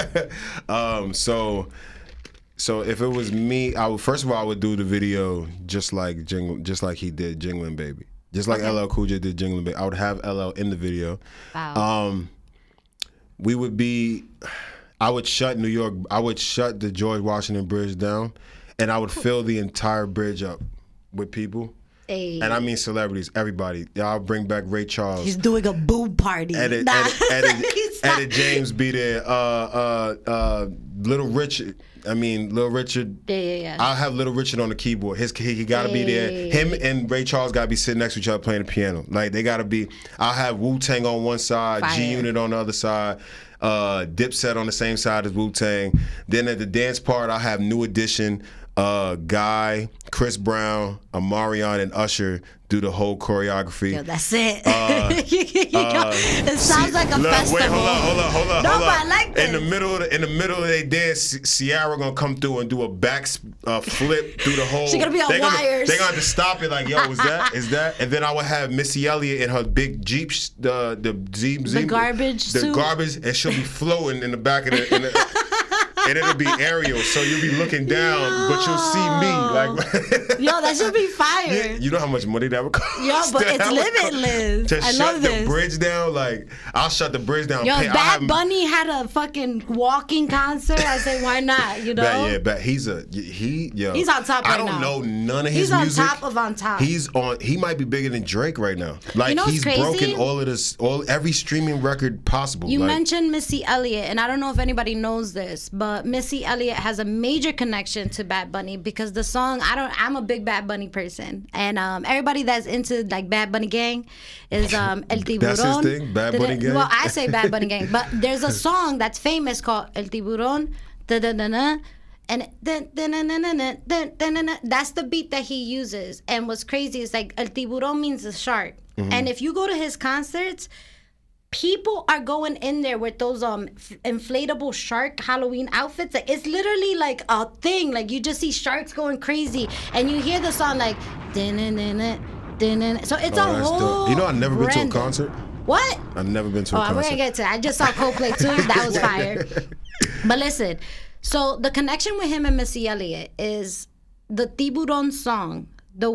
Speaker 3: So if it was me, I would first of all I would do the video just like he did Jingling Baby, just like LL Cool J did Jingling Baby. I would have LL in the video.
Speaker 4: Wow.
Speaker 3: We would be. I would shut New York. I would shut the George Washington Bridge down, and I would fill the entire bridge up with people.
Speaker 4: Hey.
Speaker 3: And I mean celebrities, everybody. I'll bring back Ray Charles.
Speaker 4: He's doing a boob party.
Speaker 3: Edit James be there. Little Richard. Little Richard.
Speaker 4: Yeah.
Speaker 3: I'll have Little Richard on the keyboard. He gotta be there. Him and Ray Charles gotta be sitting next to each other playing the piano. Like they gotta be. I'll have Wu-Tang on one side,
Speaker 4: Fire.
Speaker 3: G Unit on the other side. Dipset on the same side as Wu-Tang. Then at the dance part, I'll have New Edition, Guy, Chris Brown, Amarion, and Usher do the whole choreography.
Speaker 4: Yo, that's it. It sounds like a festival.
Speaker 3: Wait, hold up.
Speaker 4: No, but I like this.
Speaker 3: In the middle of their dance, Ciara gonna come through and do a back flip through the whole.
Speaker 4: She gonna be on wires.
Speaker 3: They gonna have to stop it like, yo, is that? And then I would have Missy Elliott in her big Jeep, the
Speaker 4: garbage suit.
Speaker 3: garbage, and she'll be floating in the back of the. And it'll be aerial, so you'll be looking down, but you'll see me. Like,
Speaker 4: yo, that should be fire.
Speaker 3: You know how much money that would cost?
Speaker 4: Yo, but it's limitless.
Speaker 3: To
Speaker 4: I
Speaker 3: shut
Speaker 4: love
Speaker 3: the
Speaker 4: this.
Speaker 3: bridge down, like, I'll shut the bridge down.
Speaker 4: Yo, Bad Bunny had a fucking walking concert. I say, why not? You know?
Speaker 3: He's on
Speaker 4: top right now.
Speaker 3: I don't know none of his
Speaker 4: music.
Speaker 3: music.
Speaker 4: He's on top.
Speaker 3: He might be bigger than Drake right now. Like,
Speaker 4: you know what's
Speaker 3: he's
Speaker 4: crazy?
Speaker 3: broken every streaming record possible.
Speaker 4: You mentioned Missy Elliott, and I don't know if anybody knows this, but Missy Elliott has a major connection to Bad Bunny because the song, I'm a big Bad Bunny person, and everybody that's into like Bad Bunny gang is El Tiburon.
Speaker 3: That's his thing, Bad Bunny gang?
Speaker 4: Well, I say Bad Bunny gang, but there's a song that's famous called El Tiburon, and that's the beat that he uses. And what's crazy is like El Tiburon means the shark, and if you go to his concerts, people are going in there with those inflatable shark Halloween outfits. Like, it's literally like a thing. Like, you just see sharks going crazy, and you hear the song like so it's a whole
Speaker 3: dope. You know, I've never been to a
Speaker 4: random
Speaker 3: concert.
Speaker 4: What?
Speaker 3: I've never been to a concert.
Speaker 4: We're gonna get to that. I just saw Coldplay too. That was fire. But listen, so the connection with him and Missy Elliott is the Tiburon song. The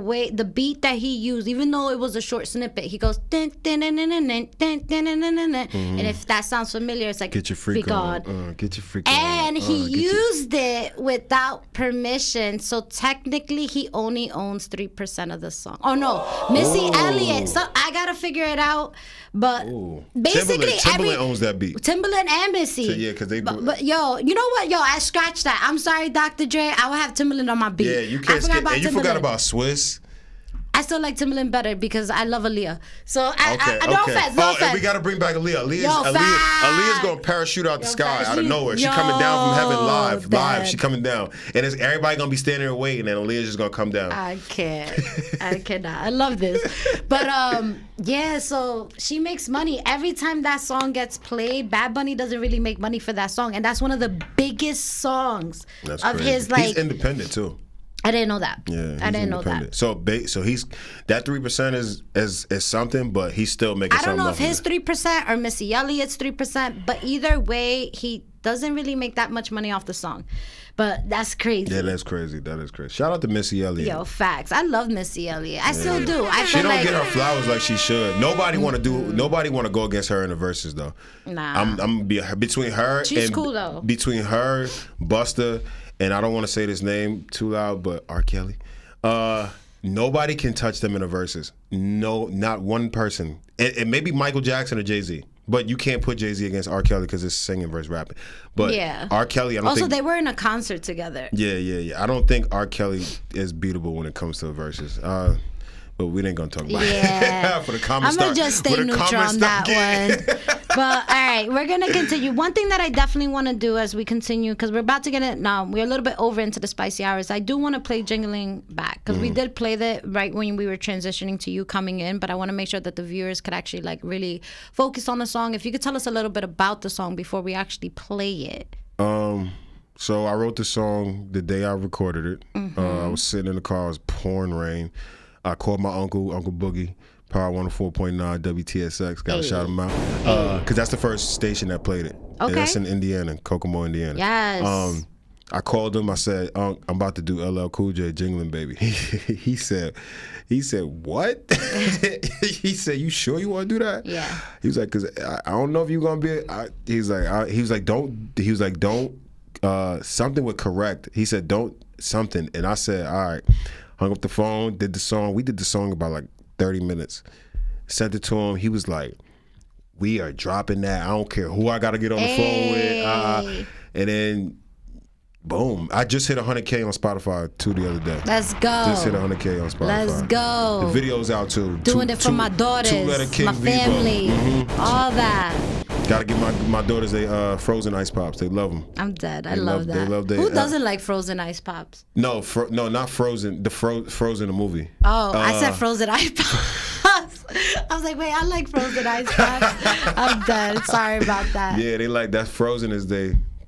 Speaker 4: beat that he used, even though it was a short snippet, he goes and if that sounds familiar, it's like
Speaker 3: get your freak on. Get your freak on.
Speaker 4: And he used it without permission, so technically he only owns 3% of the song. Oh no, Missy Elliott. So I gotta figure it out. But basically,
Speaker 3: Timbaland owns that beat.
Speaker 4: Timbaland and Missy.
Speaker 3: So, yeah, because they.
Speaker 4: But yo, you know what? Yo, I scratched that. I'm sorry, Dr. Dre. I will have Timbaland on my beat.
Speaker 3: Yeah, you can't skip. And you forgot about Swiss.
Speaker 4: I still like Timbaland better because I love Aaliyah. So no offense.
Speaker 3: And we gotta bring back Aaliyah. Aaliyah's gonna parachute out the sky out of nowhere. She coming down from heaven live. She coming down, and it's everybody gonna be standing there waiting, and Aaliyah's just gonna come down.
Speaker 4: I cannot. I love this, but yeah. So she makes money every time that song gets played. Bad Bunny doesn't really make money for that song, and that's one of the biggest songs of his. Like,
Speaker 3: he's independent too.
Speaker 4: I didn't know that.
Speaker 3: Yeah,
Speaker 4: I didn't know that.
Speaker 3: So he's that 3% is something, but he's still making.
Speaker 4: I don't know if his 3% or Missy Elliott's 3%, but either way, he doesn't really make that much money off the song. But that's crazy.
Speaker 3: Yeah, that's crazy. That is crazy. Shout out to Missy Elliott.
Speaker 4: Yo, facts. I love Missy Elliott. I still do.
Speaker 3: She don't get her flowers like she should. Nobody want to go against her in the verses though.
Speaker 4: Nah.
Speaker 3: I'm gonna be between her.
Speaker 4: She's cool though.
Speaker 3: Between her, Busta, and I don't want to say this name too loud, but R. Kelly. Nobody can touch them in the verses. No, not one person. And maybe Michael Jackson or Jay-Z. But you can't put Jay-Z against R. Kelly because it's singing versus rapping. But
Speaker 4: yeah.
Speaker 3: R. Kelly, I don't think...
Speaker 4: Also, they were in a concert together.
Speaker 3: Yeah. I don't think R. Kelly is beatable when it comes to verses. But we ain't going to talk about it. For the comments.
Speaker 4: I'm going to just stay neutral on that one. But, all right, we're going to continue. One thing that I definitely want to do as we continue, because we're about to get it now, we're a little bit over into the spicy hours. I do want to play Jingling Back, because we did play that right when we were transitioning to you coming in, but I want to make sure that the viewers could actually like really focus on the song. If you could tell us a little bit about the song before we actually play it.
Speaker 3: So I wrote the song the day I recorded it. I was sitting in the car, it was pouring rain. I called my Uncle Boogie, Power 104.9 WTSX. Got to shout him out. Because that's the first station that played it.
Speaker 4: Okay.
Speaker 3: And that's in Indiana, Kokomo, Indiana.
Speaker 4: Yes.
Speaker 3: I called him. I said, I'm about to do LL Cool J Jingling Baby. He said, what? He said, you sure you want to do that?
Speaker 4: Yeah.
Speaker 3: He was like, cause I don't know if you're gonna be. He was like, don't. Something with correct. He said, don't something, and I said, all right. Hung up the phone, did the song. We did the song about like 30 minutes. Sent it to him. He was like, we are dropping that. I don't care who I got to get on the phone with. And then, boom. I just hit 100K on Spotify too the other day.
Speaker 4: Let's go.
Speaker 3: Just hit 100K on Spotify.
Speaker 4: Let's go.
Speaker 3: The video's out too.
Speaker 4: Doing it for my daughters, my family, all that.
Speaker 3: Gotta give my daughters a frozen ice pops. They love them.
Speaker 4: I'm dead. I love that.
Speaker 3: They love
Speaker 4: Who doesn't like frozen ice pops?
Speaker 3: No, not frozen. The Frozen the movie.
Speaker 4: Oh, I said frozen ice pops. I was like, wait, I like frozen ice pops. I'm dead. Sorry about that.
Speaker 3: Yeah, they like that. Frozen is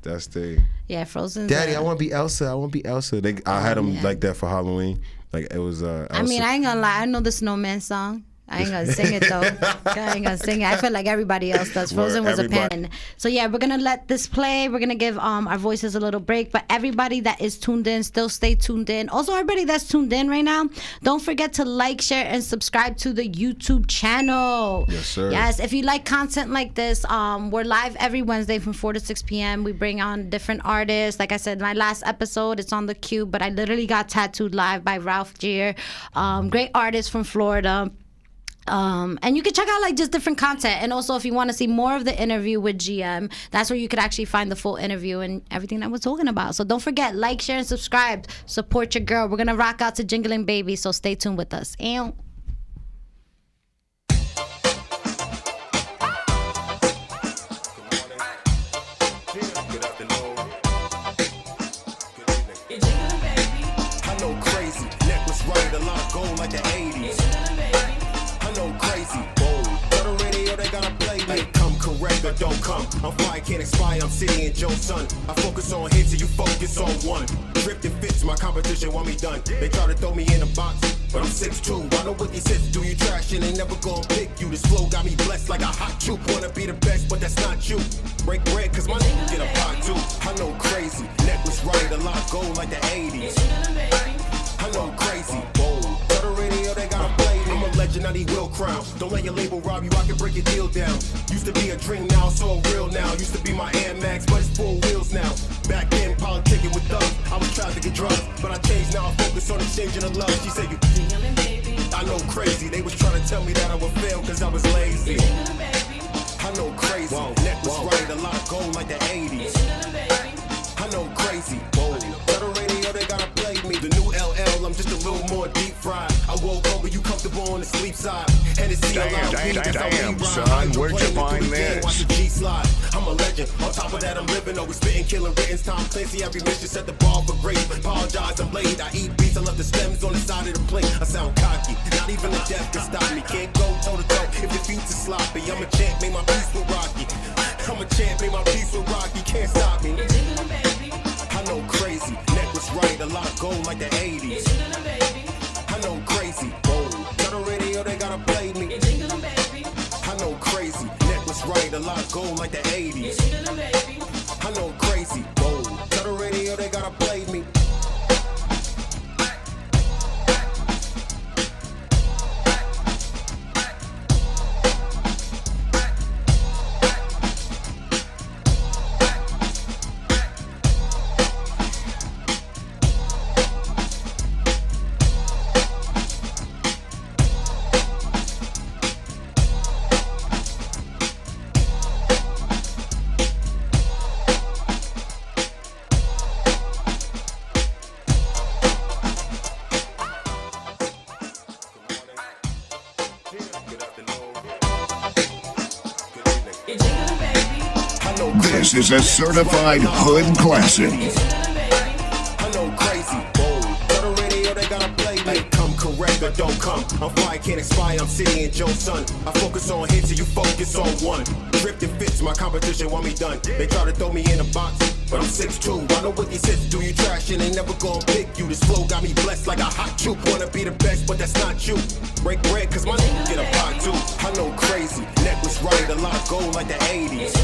Speaker 3: that's they.
Speaker 4: Yeah, Frozen.
Speaker 3: Daddy, I want to be Elsa. I want to be Elsa. I had them like that for Halloween. Like it was. Elsa.
Speaker 4: I mean, I ain't gonna lie. I know the Snowman song. I ain't gonna sing it though. I ain't gonna sing it. I feel like everybody else does. Frozen was a pen. So yeah, we're gonna let this play. We're gonna give our voices a little break. But everybody that is tuned in, still stay tuned in. Also, everybody that's tuned in right now, don't forget to like, share, and subscribe to the YouTube channel.
Speaker 3: Yes, sir.
Speaker 4: Yes, if you like content like this, we're live every Wednesday from 4 to 6 p.m. We bring on different artists. Like I said, my last episode, it's on the Cube, but I literally got tattooed live by Ralph Gier. Great artist from Florida. And you can check out like just different content. And also if you want to see more of the interview with GM, that's where you could actually find the full interview and everything that we're talking about. So don't forget, like, share, and subscribe. Support your girl. We're going to rock out to Jingling Baby, so stay tuned with us. And
Speaker 1: don't come. I'm fly, can't expire. I'm sitting in Joe's son. I focus on hits and you focus on one. Drifting fits, my competition want me done. They try to throw me in a box, but I'm 6'2". I know what these hits do. You trash and they never gonna pick you. This flow got me blessed like a hot troop. Wanna be the best, but that's not you. Break bread, cause my nigga get a pot too. I know crazy, necklace right, a lot gold like the 80s. I know crazy, bold. Tell the radio they gotta play me. I'm a legend, I need Will Crown. Don't let your label rob you, I can break your deal down. Used to be a dream, now it's all real now. Used to be my Air Max, but it's 4 wheels now. Back then, politicking with thugs. I was trying to get drugs, but I changed, now I focus on exchanging the love. She said, you jingling, baby. I know crazy, they was trying to tell me that I would fail cause I was lazy. Jingling, baby. I know crazy, necklace right, a lot of gold like the 80s. I know crazy, bold. Tell the radio they gotta play me. The new LL, I'm just a little more deep fried. I woke up, but you comfortable on the sleep side. And it's
Speaker 5: damn, son, where'd you find this?
Speaker 1: Watch the G slide. I'm a legend. On top of that, I'm living. Always spitting, killing written. Tom Clancy, every mission set the bar for great. Apologize, I'm late. I eat beats, I left the stems on the side of the plate. I sound cocky. Not even the death can stop me. Can't go toe to toe if your feet are sloppy. I'm a champ, make my peace with Rocky. I'm a champ, make my peace with Rocky. Can't stop me. I know crazy, necklace right, a lot of gold like the 80s. I know crazy, bold. Tell the radio they gotta play me. I know crazy, necklace right, a lot of gold like the 80s. I know crazy, bold. Tell the radio they gotta play me.
Speaker 5: This is a certified hood classic.
Speaker 1: I know crazy, bold. Tell the radio they gotta play me. Come correct or don't come. I'm fly, can't expire. I'm sitting in Joe's son. I focus on hits and you focus on one. Drifting fits, my competition want me done. They try to throw me in a box, but I'm 6'2". I know what these hits do. You trash and they never gonna pick you. This flow got me blessed like a hot troop. Wanna be the best, but that's not you. Break bread, cause my nigga get a pot too. I know crazy, necklace right, a lot of gold like the 80s.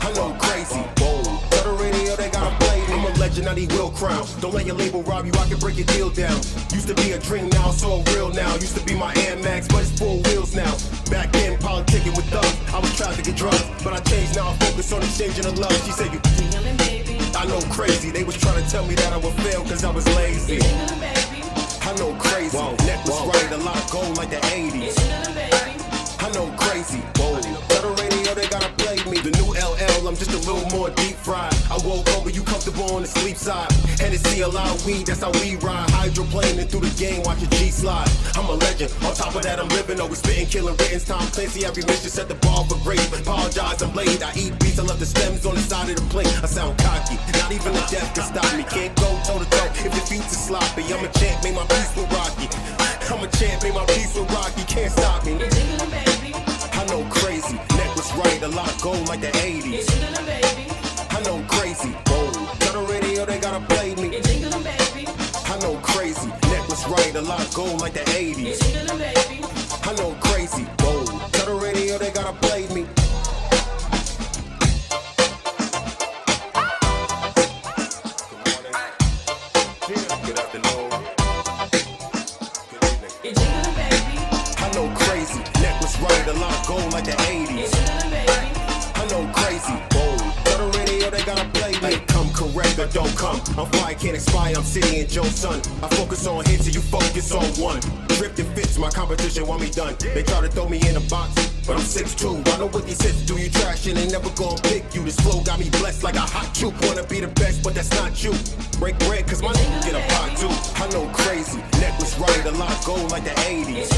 Speaker 1: I know crazy, bold. Tell the radio they gotta play me. I'm a legend, I need Will Crown. Don't let your label rob you, I can break your deal down. Used to be a dream, now it's all real now. Used to be my Air Max, but it's 4 wheels now. Back then, politicking with thugs, I was trafficking drugs, but I changed, now I focus on exchanging of love. She said, you tingling, baby. I know crazy, they was trying to tell me that I would fail cause I was lazy. I know crazy, neck was right, a lot of gold like the 80s. I know crazy, whoa. Tell the radio they gotta play me. The new LL, I'm just a little more deep fried. I woke up, but you comfortable on the sleep side. Hennessy, a lot of weed, that's how we ride. Hydroplaning through the game, watch a G slide. I'm a legend, on top of that I'm living. Always spitting, killing written, Tom Clancy. Every mission set the bar for great. Apologize, I'm late, I eat beats, I love the stems on the side of the plate. I sound cocky, not even the death can stop me. Can't go toe to toe if your feet are sloppy. I'm a champ, make my peace with Rocky. I'm a champ, make my peace with Rocky. Can't stop me. I know crazy, neck was right, a lot of gold like the 80s. I know crazy, whoa. Tell the radio they gotta play me. I know crazy, neck was right, a lot of gold like the 80s. I know crazy, whoa. Tell the radio they gotta play me. Good afternoon. Good evening. I know crazy, neck was right, a lot of gold like the 80s. I know crazy, whoa. Tell the radio they gotta play me. Come correct or don't come. I'm fly, can't expire, I'm City and Joe's son. I focus on hits and you focus on one. Drifting fits, my competition want me done. They try to throw me in a box, but I'm 6'2". I know what these hits do, you trash and they never gonna pick you. This flow got me blessed like a hot juke. Wanna be the best, but that's not you. Break bread, cause my nigga get a pot too. I know crazy, neck was right, a lot of gold like the 80s.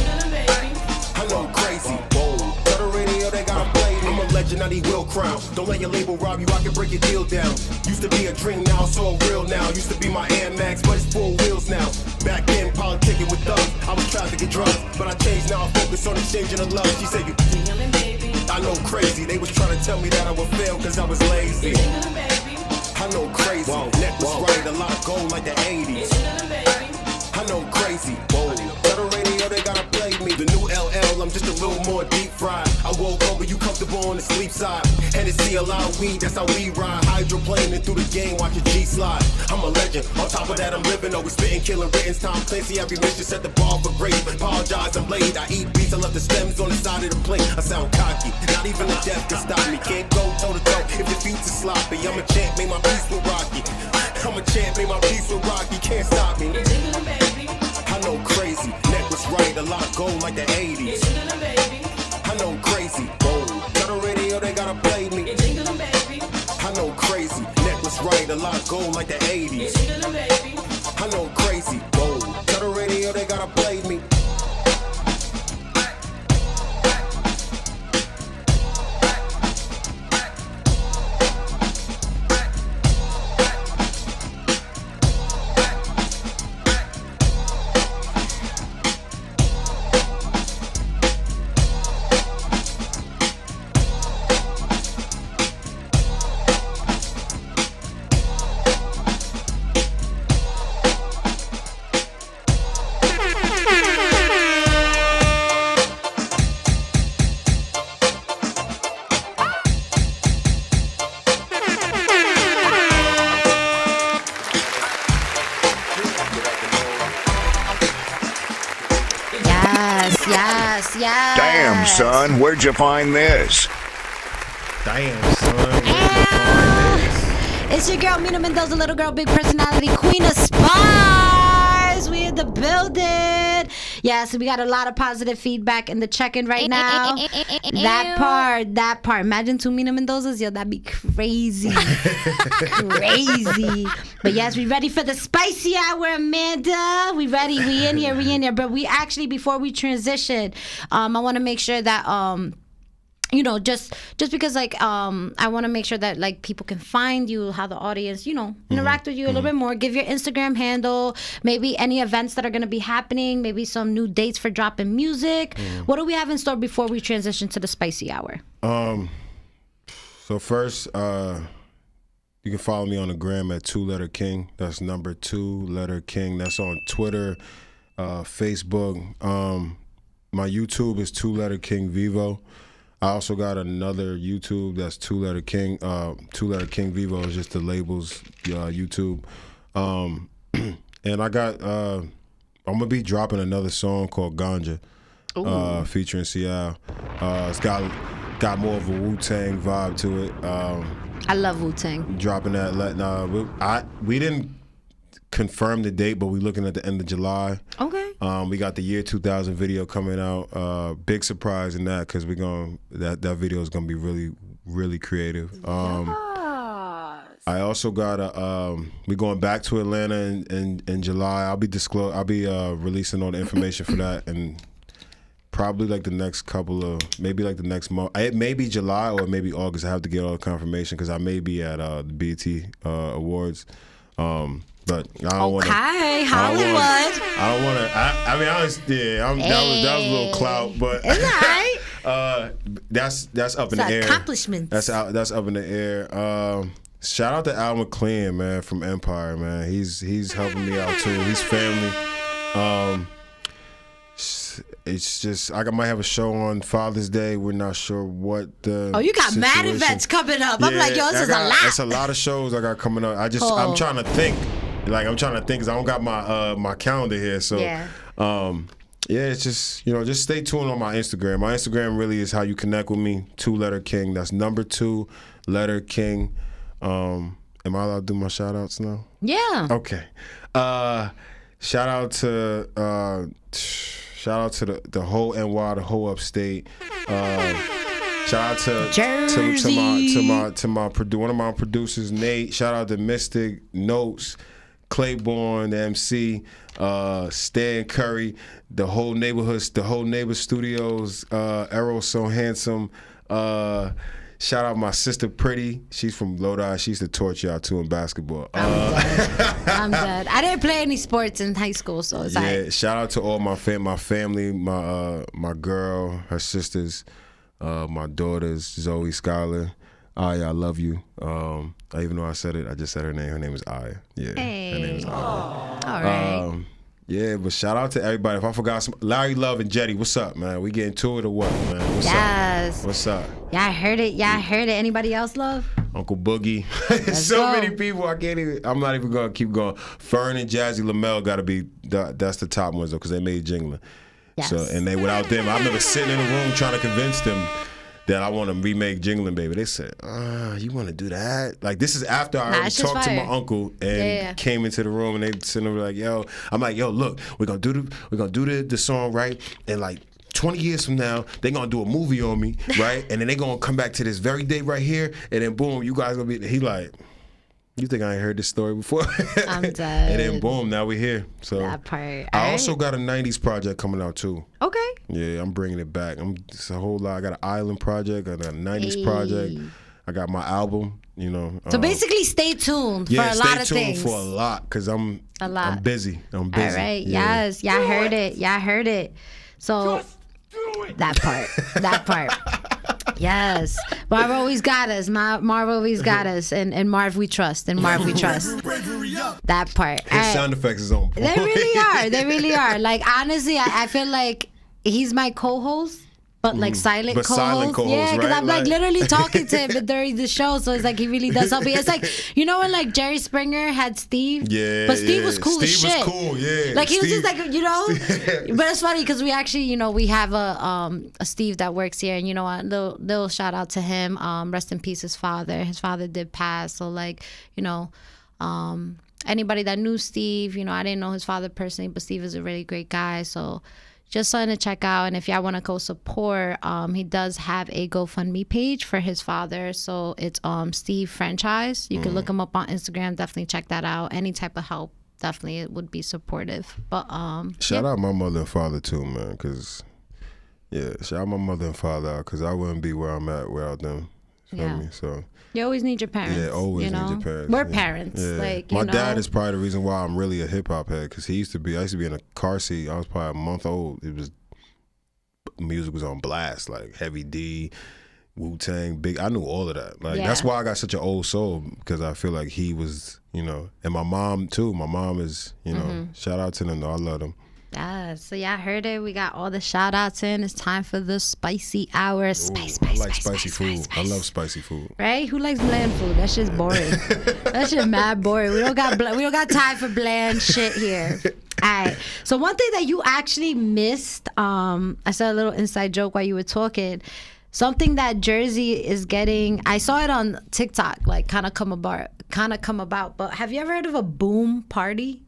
Speaker 1: I know crazy, whoa. Tell the radio they gotta play me. I'm a legend, I need Will Crown. Don't let your label rob you, I can break your deal down. Used to be a dream, now it's all real now. Used to be my Air Max, but it's 4 wheels now. Back then, politicking with thugs, I was trafficking drugs, but I changed, now I focus on exchanging of love. She said, you tingling, baby. I know crazy, they was trying to tell me that I would fail cause I was lazy. I know crazy, neck was right, a lot of gold like the 80s. I know crazy, whoa. Tell the radio they gotta play me. The new LL, I'm just a little more deep fried. I woke up, but you comfortable on the sleep side. Hennessy, a lot of weed, that's how we ride. Hydroplaning through the game, watch a G slide. I'm a legend, on top of that I'm living. Always spitting, killing written, Tom Clancy. Every mission set the bar for great. Apologize, I'm late, I eat beats, I love the stems on the side of the plate. I sound cocky, not even the death can stop me. Can't go toe to toe if your feet are sloppy. I'm a champ, make my peace with Rocky. I'm a champ, make my peace with Rocky. Can't stop me. I know crazy, neck was right, a lot of gold like the 80s. I know crazy, whoa. Tell the radio they gotta play me. I know crazy, neck was right, a lot of gold like the 80s. I know crazy, whoa. Tell the radio they gotta play me.
Speaker 4: Yes.
Speaker 5: Damn, son, where'd you find this?
Speaker 3: Damn, son. Where'd you find this?
Speaker 4: It's your girl, Mina Mendoza, little girl, big personality, queen of spies. We in the building. Yes, we got a lot of positive feedback in the check-in right now. That part. Imagine 2 Mina Mendozas. Yo, that'd be crazy. Crazy. But yes, we ready for the spicy hour, Amanda. We ready. We in here. But we actually, before we transition, I want to make sure that you know, just because like I want to make sure that like people can find you, how the audience, you know, interact with you a little bit more. Give your Instagram handle, maybe any events that are going to be happening, maybe some new dates for dropping music. What do we have in store before we transition to the spicy hour?
Speaker 3: So first, you can follow me on the gram at 2-letter King. That's number 2-letter King. That's on Twitter, Facebook. My YouTube is 2-letter King Vivo. I also got another YouTube that's Two Letter King Vivo is just the labels YouTube. And I got I'm gonna be dropping another song called Ganja, featuring Cial. It's got more of a Wu-Tang vibe to it.
Speaker 4: I love Wu-Tang.
Speaker 3: Dropping that. We didn't confirm the date, but we're looking at the end of July.
Speaker 4: Okay.
Speaker 3: We got the year 2000 video coming out. Big surprise in that because that video is gonna be really, really creative. I also got we're going back to Atlanta in July. I'll be releasing all the information for that, and probably like the next maybe like the next month. It may be July or maybe August. I have to get all the confirmation because I may be at the BET Awards. But I don't want to.
Speaker 4: Okay, Hollywood.
Speaker 3: I don't want to. I mean, honestly, that was a little clout, but
Speaker 4: it's all right.
Speaker 3: that's up in the air.
Speaker 4: Accomplishments.
Speaker 3: That's up in the air. Shout out to Al McLean, man, from Empire, man. He's helping me out too. He's family. It's just I might have a show on Father's Day. We're not sure what the.
Speaker 4: Oh, you got
Speaker 3: situation.
Speaker 4: mad events coming up. I'm like, yo, this is a lot.
Speaker 3: It's a lot of shows I got coming up. I'm trying to think. I'm trying to think because I don't got my calendar here. So
Speaker 4: yeah.
Speaker 3: It's just just stay tuned on my Instagram. My Instagram really is how you connect with me. 2 Letter King. That's number 2 letter King. Am I allowed to do my shout outs now?
Speaker 4: Yeah.
Speaker 3: Okay. Shout out to the whole NY, the whole upstate. Shout out to one of my producers, Nate. Shout out to Mystic, Notes, Claiborne, the MC, Stan Curry, the whole neighborhood, the whole neighbor studios, Arrow So Handsome. Shout out my sister Pretty. She's from Lodi. She used to torch y'all too in basketball.
Speaker 4: I'm dead. I didn't play any sports in high school, so it's like.
Speaker 3: Shout out to all my family, my girl, her sisters, my daughters, Zoe, Skylar. Aya, I love you. Even though I said it, I just said her name. Her name is Aya. Yeah,
Speaker 4: hey.
Speaker 3: Her name is Aya.
Speaker 4: All right.
Speaker 3: But shout out to everybody. If I forgot some, Larry Love and Jetty, what's up, man? We getting to it or what, man? What's
Speaker 4: yes.
Speaker 3: up? What's up?
Speaker 4: Yeah, I heard it. Anybody else love?
Speaker 3: Uncle Boogie. Many people. I'm not even gonna keep going. Fern and Jazzy Lamel gotta be. That's the top ones though, because they made Jingling.
Speaker 4: Yes.
Speaker 3: So without them, I remember sitting in a room trying to convince them that I want to remake Jingling Baby. They said, you want to do that? Like, this is after I already talked to my uncle and came into the room, and they sitting over like, yo. I'm like, yo, look, we're gonna do the song, right? And like 20 years from now, they're gonna do a movie on me, right? And then they're gonna come back to this very day right here, and then boom, you guys gonna be. He like, you think I ain't heard this story before?
Speaker 4: I'm dead.
Speaker 3: And then boom, now we're here. So
Speaker 4: that part.
Speaker 3: I also got a 90s project coming out too.
Speaker 4: Okay.
Speaker 3: Yeah, I'm bringing it back. It's a whole lot. I got an island project. I got a 90s project. I got my album.
Speaker 4: So basically, stay tuned for a lot of things.
Speaker 3: Stay tuned for a lot because I'm busy. I'm busy.
Speaker 4: All right.
Speaker 3: Yeah.
Speaker 4: Yes. Y'all heard it. Y'all heard it. So that part. Yes. Marv always got us. Marv always got us. And Marv we trust. That part.
Speaker 3: His sound effects is on point.
Speaker 4: They really are. Like, honestly, I feel like he's my co-host. But like silent co-host. Yeah, because I'm like literally talking to him during the show. So it's like he really does help me. It's like, when like Jerry Springer had Steve?
Speaker 3: Yeah.
Speaker 4: But Steve was cool as shit.
Speaker 3: Steve was cool, yeah.
Speaker 4: Like he was just like, But it's funny because we actually, we have a Steve that works here. And you know what? Little shout out to him. Rest in peace, his father. His father did pass. So like, anybody that knew Steve, I didn't know his father personally, but Steve is a really great guy. So just something to check out. And if y'all want to go support, he does have a GoFundMe page for his father. So it's Steve Franchise. You can look him up on Instagram. Definitely check that out. Any type of help, definitely it would be supportive. But
Speaker 3: shout out my mother and father too, man. Because shout out my mother and father out because I wouldn't be where I'm at without them. Feel me? So
Speaker 4: you always need your parents.
Speaker 3: Yeah, always need your parents.
Speaker 4: We're parents.
Speaker 3: Yeah.
Speaker 4: Like
Speaker 3: my dad is probably the reason why I'm really a hip hop head because I used to be in a car seat. I was probably a month old. Music was on blast, like Heavy D, Wu-Tang, Big. I knew all of that. Like that's why I got such an old soul because I feel like he was, and my mom too. My mom is, shout out to them though. I love them.
Speaker 4: Yeah, so I heard it. We got all the shout outs in. It's time for the spicy hour.
Speaker 3: Ooh,
Speaker 4: Spice,
Speaker 3: I like spicy food. I love spicy food.
Speaker 4: Right? Who likes bland food? That shit's boring. That shit mad boring. We don't got time for bland shit here. All right. So one thing that you actually missed, I said a little inside joke while you were talking. Something that Jersey is getting, I saw it on TikTok, like kind of come about. But have you ever heard of a boom party?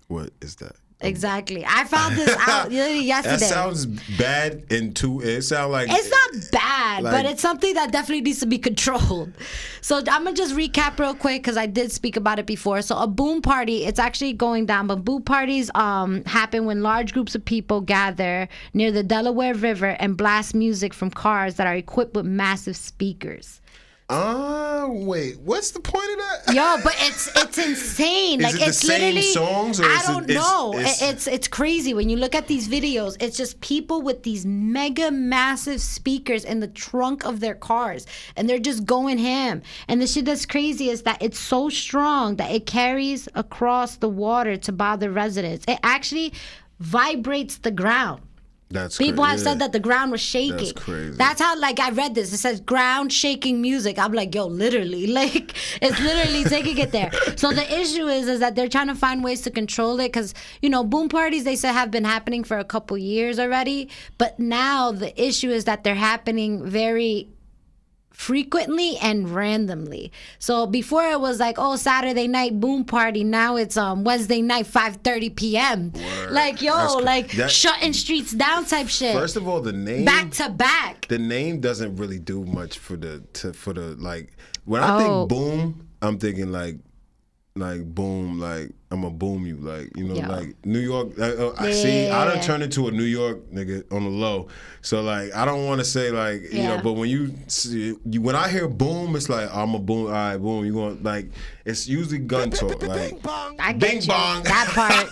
Speaker 3: What is that?
Speaker 4: Exactly. I found this out literally yesterday.
Speaker 3: That sounds bad it sounds like
Speaker 4: it's not bad,
Speaker 3: like,
Speaker 4: but it's something that definitely needs to be controlled. So I'm gonna just recap real quick because I did speak about it before. So a boom party, it's actually going down, but boom parties happen when large groups of people gather near the Delaware River and blast music from cars that are equipped with massive speakers.
Speaker 3: Wait, what's the point of that?
Speaker 4: Yo, but it's insane.
Speaker 3: Is
Speaker 4: like
Speaker 3: it
Speaker 4: it's
Speaker 3: the same
Speaker 4: literally
Speaker 3: songs, or
Speaker 4: I don't know. It's crazy when you look at these videos. It's just people with these mega massive speakers in the trunk of their cars, and they're just going ham. And the shit that's crazy is that it's so strong that it carries across the water to bother residents. It actually vibrates the ground.
Speaker 3: That's
Speaker 4: People have said that the ground was shaking.
Speaker 3: That's crazy.
Speaker 4: That's how, like, I read this. It says ground shaking music. I'm like, yo, literally. Like, it's literally taking it there. So the issue is that they're trying to find ways to control it because, boom parties, they said, have been happening for a couple years already. But now the issue is that they're happening very frequently and randomly. So before it was like, oh, Saturday night boom party. Now it's Wednesday night 5:30 p.m.
Speaker 3: Word.
Speaker 4: Like, yo, shutting streets down type shit.
Speaker 3: First of all, the name
Speaker 4: back to back.
Speaker 3: The name doesn't really do much for the like. When I think boom, I'm thinking like boom, like I'm gonna boom you, like like New York. See, I done turned into a New York nigga on the low, so like I don't want to say like but when when I hear boom, it's like I'm a boom. All right, boom. You going like it's usually gun talk, like
Speaker 4: I get
Speaker 3: bing
Speaker 4: you.
Speaker 3: bong.
Speaker 4: That part.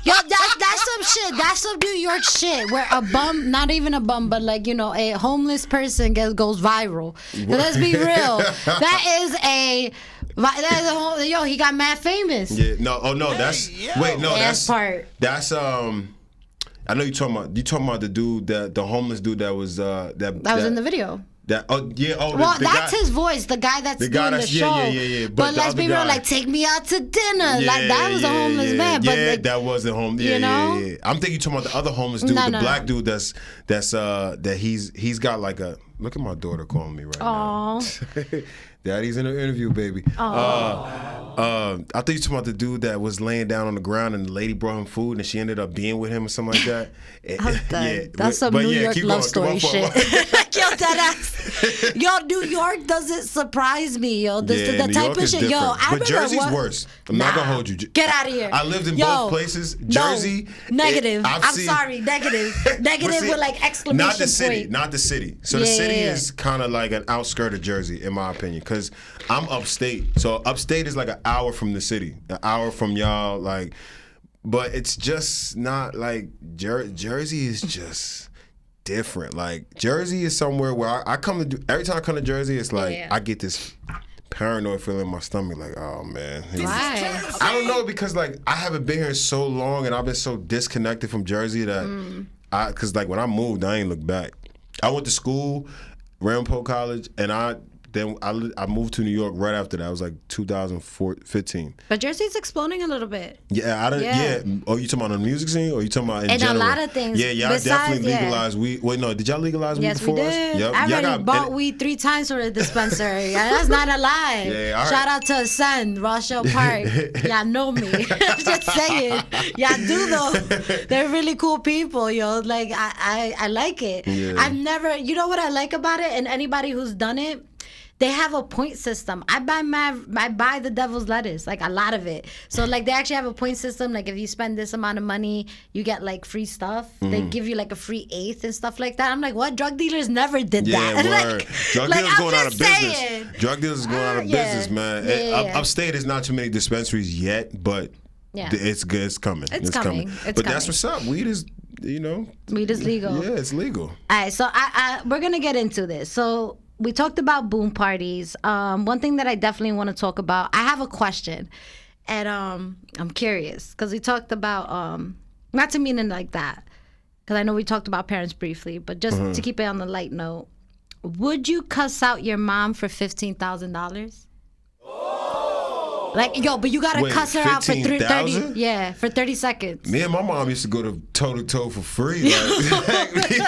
Speaker 4: Yo, that's some shit. That's some New York shit where a bum, not even a bum, but like a homeless person goes viral. Let's be real. That is a. Yo, he got mad famous.
Speaker 3: Yeah, no, that's wait, no, that's
Speaker 4: part.
Speaker 3: That's I know you're talking about the dude the homeless dude that was that
Speaker 4: was in the video.
Speaker 3: That's
Speaker 4: his voice, the guy that's doing the show.
Speaker 3: Yeah.
Speaker 4: But let's be real, like take me out to dinner. Like that was a homeless man. But like,
Speaker 3: that wasn't homeless. Yeah. I'm thinking you're talking about the other homeless dude, black dude that he's got like a look at my daughter calling me right now. Daddy's in an interview, baby. I think you're talking about the dude that was laying down on the ground and the lady brought him food and she ended up being with him or something like that.
Speaker 4: That's some New York love story shit. Yo, that ass. Yo, New York doesn't surprise me, yo. The type of shit. Yo, I remember
Speaker 3: Jersey's worse. I'm not gonna hold you.
Speaker 4: Get out of here.
Speaker 3: I lived in both places. Jersey.
Speaker 4: Negative. I'm sorry. Negative. Negative with like exclamation
Speaker 3: point. Not the city. So the city is kind of like an outskirt of Jersey, in my opinion, because I'm upstate. So upstate is like an hour from the city, an hour from y'all, like. But it's just not like Jersey is just different. Like Jersey is somewhere where I come to. Every time I come to Jersey, it's like I get this paranoid feeling in my stomach, like, oh man.
Speaker 4: Why?
Speaker 3: I don't know, because like I haven't been here so long and I've been so disconnected from Jersey that because like when I moved, I ain't look back. I went to school, Rampo College, and I moved to New York right after that. It was like 2015.
Speaker 4: But Jersey's exploding a little bit.
Speaker 3: Yeah, Oh, you talking about on the music scene, or you talking about in general?
Speaker 4: A lot of things.
Speaker 3: Yeah, y'all definitely legalized weed. Wait, no, did y'all legalize weed before us?
Speaker 4: Yes, we did.
Speaker 3: Yep.
Speaker 4: I already bought weed 3 times from the dispensary. That's not a lie.
Speaker 3: Yeah,
Speaker 4: Shout out to Sen, Rochelle Park. Y'all know me. I'm just saying. Y'all do though. They're really cool people, yo. Like I like it.
Speaker 3: Yeah.
Speaker 4: I've never. You know what I like about it, and anybody who's done it. They have a point system. I buy the devil's lettuce, like a lot of it. So like they actually have a point system. Like if you spend this amount of money, you get like free stuff. They give you like a free eighth and stuff like that. I'm like, what? Drug dealers never did that.
Speaker 3: Word.
Speaker 4: Like,
Speaker 3: drug dealers going out of business. Drug dealers going out of business, man.
Speaker 4: Yeah.
Speaker 3: Upstate is not too many dispensaries yet, but it's good. It's coming. It's coming. That's what's up. Weed is.
Speaker 4: Weed is legal.
Speaker 3: Yeah, it's legal.
Speaker 4: All right, so we're gonna get into this. So we talked about boom parties. One thing that I definitely want to talk about. I have a question, and I'm curious because we talked about not to mean it like that, because I know we talked about parents briefly, but just to keep it on the light note, would you cuss out your mom for $15,000? Like, yo, but you gotta cuss her out for 30. Yeah, for 30 seconds.
Speaker 3: Me and my mom used to go to toe to toe for free. Like,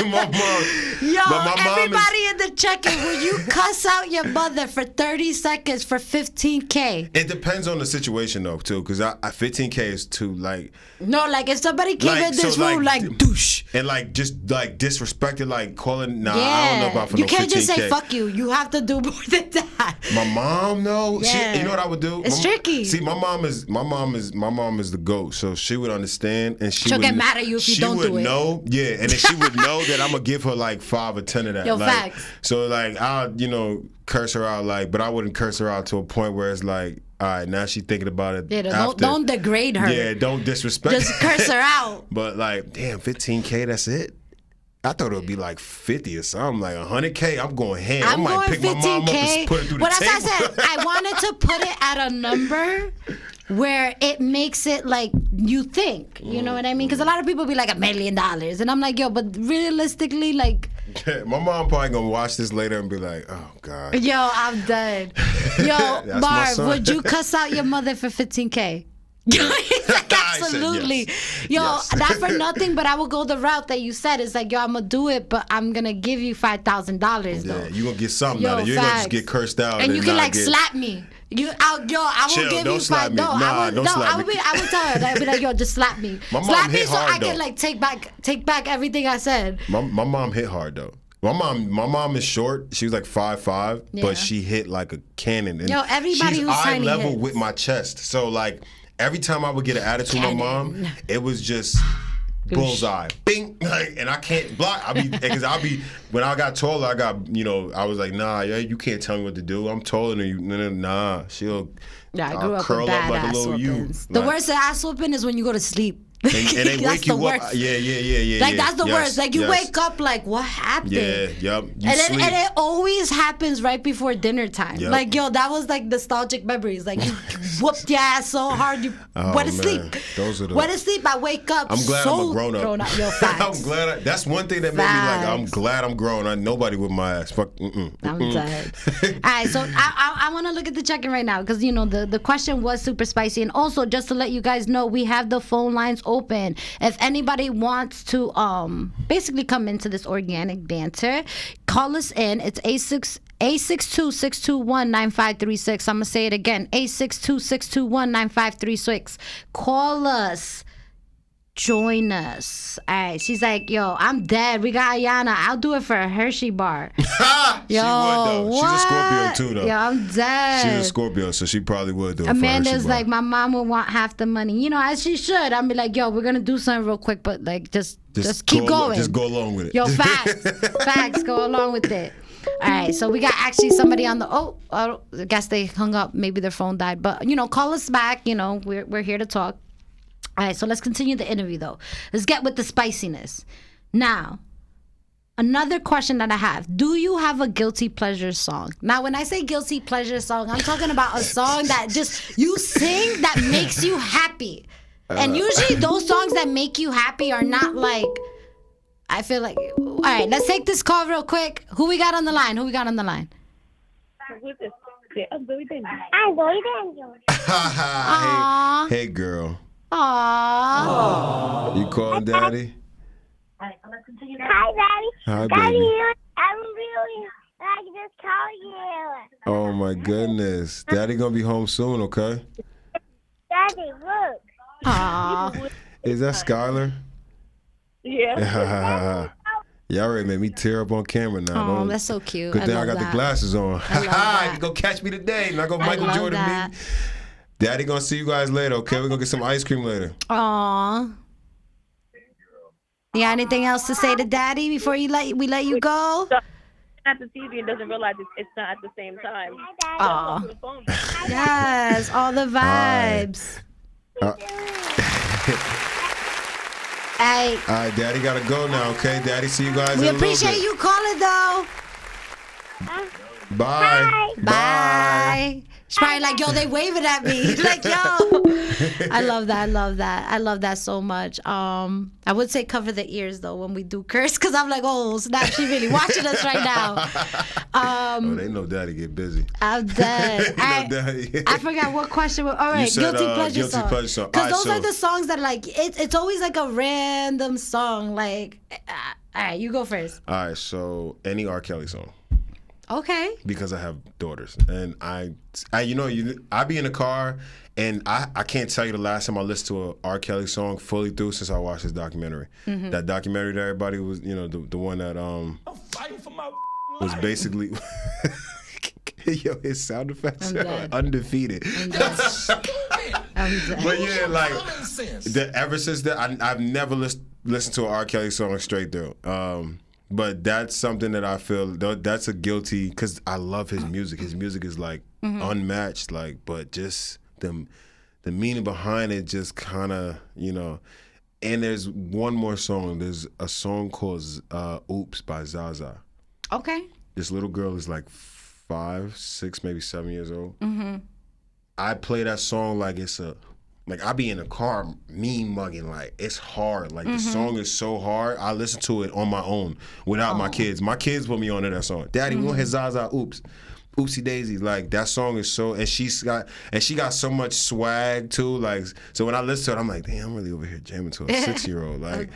Speaker 3: my mom.
Speaker 4: Yo,
Speaker 3: but my
Speaker 4: everybody in the check-in, will you cuss out your mother for 30 seconds for $15K?
Speaker 3: It depends on the situation though, too, because 15K is too like.
Speaker 4: No, like if somebody came in this room like douche
Speaker 3: and like just like disrespected, like calling. Nah, I don't know about for
Speaker 4: you
Speaker 3: no 15K.
Speaker 4: can't just say fuck you. You have to do more than that.
Speaker 3: My mom, no.
Speaker 4: Yeah.
Speaker 3: You know what I would do?
Speaker 4: It's tricky.
Speaker 3: See, my mom is the GOAT, so she would understand, and
Speaker 4: she'll get mad at you if you don't do it.
Speaker 3: She would know, yeah, and then she would know that I'm gonna give her like 5 or 10 of that.
Speaker 4: Yo,
Speaker 3: like,
Speaker 4: facts.
Speaker 3: So like I'll curse her out, like, but I wouldn't curse her out to a point where it's like, all right, now she's thinking about it.
Speaker 4: Yeah, don't degrade her.
Speaker 3: Yeah, don't disrespect.
Speaker 4: Just curse her out.
Speaker 3: But like, damn, 15K, that's it. I thought it would be like 50 or something, like 100K. I'm going ham. I might pick
Speaker 4: 15K.
Speaker 3: my mom up and put it through the table.
Speaker 4: As I said, I wanted to put it at a number where it makes it like you think. You know what I mean? Because a lot of people be like $1 million, and I'm like, yo, but realistically, like.
Speaker 3: My mom probably gonna watch this later and be like, oh God.
Speaker 4: Yo, I'm dead. Yo, Marv, would you cuss out your mother for 15K? Like, absolutely.
Speaker 3: Yes.
Speaker 4: Yo,
Speaker 3: Yes.
Speaker 4: not for nothing, but I will go the route that you said. It's like, yo, I'm gonna do it, but I'm gonna give you $5,000 though.
Speaker 3: Yeah, you gonna get something out of it. You're gonna just get cursed out.
Speaker 4: And you can like slap me. I will give you $5. No, I will tell her. I'll be like, yo, just slap me. Slap me so I can like take back everything I said.
Speaker 3: My mom hit hard though. My mom is short. She was like 5'5", but she hit like a cannon. And
Speaker 4: yo, everybody
Speaker 3: she's
Speaker 4: who's
Speaker 3: eye
Speaker 4: tiny
Speaker 3: level
Speaker 4: hits.
Speaker 3: with my chest. So like every time I would get an attitude with my mom, it was just bullseye, bing, like, and I can't block. Because when I got taller, I was like, nah, you can't tell me what to do. I'm taller than you. Nah, she'll.
Speaker 4: Yeah, I grew up
Speaker 3: curl
Speaker 4: with
Speaker 3: up
Speaker 4: bad
Speaker 3: like a
Speaker 4: ass
Speaker 3: little you.
Speaker 4: whoopings. The worst ass whooping is when you go to sleep.
Speaker 3: And they wake you
Speaker 4: worst.
Speaker 3: up. Yeah.
Speaker 4: Like that's the worst. Like you wake up like, what happened?
Speaker 3: Yeah, yep.
Speaker 4: And it always happens right before dinner time.
Speaker 3: Yep.
Speaker 4: Like, yo, that was like nostalgic memories. Like you whooped your ass so hard you went to sleep.
Speaker 3: Those are the.
Speaker 4: Went to sleep. I wake up.
Speaker 3: I'm glad I'm a grown up.
Speaker 4: Yo, facts.
Speaker 3: I'm glad. That's one thing that made me like. I'm glad I'm grown. Nobody with my ass. Fuck.
Speaker 4: I'm dead. All right, so I want to look at the check-in right now because the question was super spicy, and also just to let you guys know, we have the phone lines open. If anybody wants to basically come into this organic banter, call us in. It's A62-621-9536. I'm going to say it again. A62-621-9536. Call us. Join us. All right. She's like, yo, I'm dead. We got Ayana. I'll do it for a Hershey bar.
Speaker 3: Yo, she would though.
Speaker 4: What?
Speaker 3: She's a Scorpio too though.
Speaker 4: Yo, I'm dead.
Speaker 3: She's a Scorpio, so she probably would do it
Speaker 4: Amanda's
Speaker 3: for a Hershey bar.
Speaker 4: like, my mom would want half the money. As she should. I'd be like, yo, we're going to do something real quick, but like, just keep going.
Speaker 3: Just go along with it.
Speaker 4: Yo, facts. Go along with it. All right, so we got actually somebody on the, I guess they hung up. Maybe their phone died. But, call us back. We're here to talk. All right, so let's continue the interview, though. Let's get with the spiciness. Now, another question that I have. Do you have a guilty pleasure song? Now, when I say guilty pleasure song, I'm talking about a song that just you sing that makes you happy. And usually those songs that make you happy are not like, I feel like, all right, let's take this call real quick. Who we got on the line?
Speaker 6: Who's this? I'm Billy Daniels. I'm Billy Daniels.
Speaker 3: Hey, girl.
Speaker 4: Aww.
Speaker 3: You calling Daddy?
Speaker 6: Hi, Daddy.
Speaker 3: Hi,
Speaker 6: Daddy,
Speaker 3: baby.
Speaker 6: I'm really like just call you.
Speaker 3: Oh my goodness. Daddy gonna be home soon, okay?
Speaker 6: Daddy, look.
Speaker 4: Aww.
Speaker 3: Is that Skylar?
Speaker 6: Yeah.
Speaker 3: Y'all already made me tear up on camera now.
Speaker 4: Oh, that's so cute.
Speaker 3: Good thing I got
Speaker 4: love
Speaker 3: the
Speaker 4: that.
Speaker 3: glasses on.
Speaker 4: that.
Speaker 3: You go catch me today. And I go Michael
Speaker 4: love
Speaker 3: Jordan
Speaker 4: that.
Speaker 3: me. Daddy gonna see you guys later, okay? We're gonna get some ice cream later.
Speaker 4: Aww. You got anything else to say to Daddy before we let you go?
Speaker 6: At the TV and doesn't realize it's not at the same time.
Speaker 4: Aw. Yes, all the vibes. Hey.
Speaker 3: All right, Daddy gotta go now, okay? Daddy, see you guys
Speaker 4: We
Speaker 3: in a little
Speaker 4: appreciate
Speaker 3: bit.
Speaker 4: you calling, though.
Speaker 3: Bye.
Speaker 4: Bye. She's probably like, yo, they waving at me. Like, yo. I love that so much. I would say cover the ears though when we do curse, because I'm like, oh snap, she really watching us right now.
Speaker 3: Oh, they know daddy get busy.
Speaker 4: I'm dead.
Speaker 3: Daddy.
Speaker 4: I forgot what question. All right,
Speaker 3: said,
Speaker 4: guilty pleasure
Speaker 3: guilty
Speaker 4: song.
Speaker 3: pleasure song.
Speaker 4: Because
Speaker 3: All
Speaker 4: those
Speaker 3: right,
Speaker 4: are the songs that like it's always like a random song. Like, all right, you go first.
Speaker 3: All right, so any R. Kelly song.
Speaker 4: Okay.
Speaker 3: Because I have daughters, and I be in the car, and I can't tell you the last time I listened to a R. Kelly song fully through since I watched his documentary.
Speaker 4: Mm-hmm.
Speaker 3: That documentary that everybody was, the one that
Speaker 7: I'm fighting for my
Speaker 3: was
Speaker 7: life.
Speaker 3: basically. Yo, his sound effects
Speaker 4: I'm
Speaker 3: are
Speaker 4: dead.
Speaker 3: undefeated.
Speaker 4: I'm dead.
Speaker 3: But yeah, like
Speaker 7: Common sense.
Speaker 3: ever since that, I've never listened to an R. Kelly song straight through. But that's something that I feel that's a guilty, because I love his music. His music is like unmatched, like, but just the meaning behind it just kind of, And there's one more song. There's a song called "Oops" by Zaza.
Speaker 4: Okay.
Speaker 3: This little girl is like 5, 6, maybe 7 years old. I play that song like it's like I be in the car mean mugging, like it's hard. Like the song is so hard. I listen to it on my own without my kids. My kids put me on to that song. Daddy, we want to hit Zaza, oops. Oopsie Daisy, like that song is so, and she got so much swag too. Like, so when I listen to it, I'm like, damn, I'm really over here jamming to a 6-year-old. Like,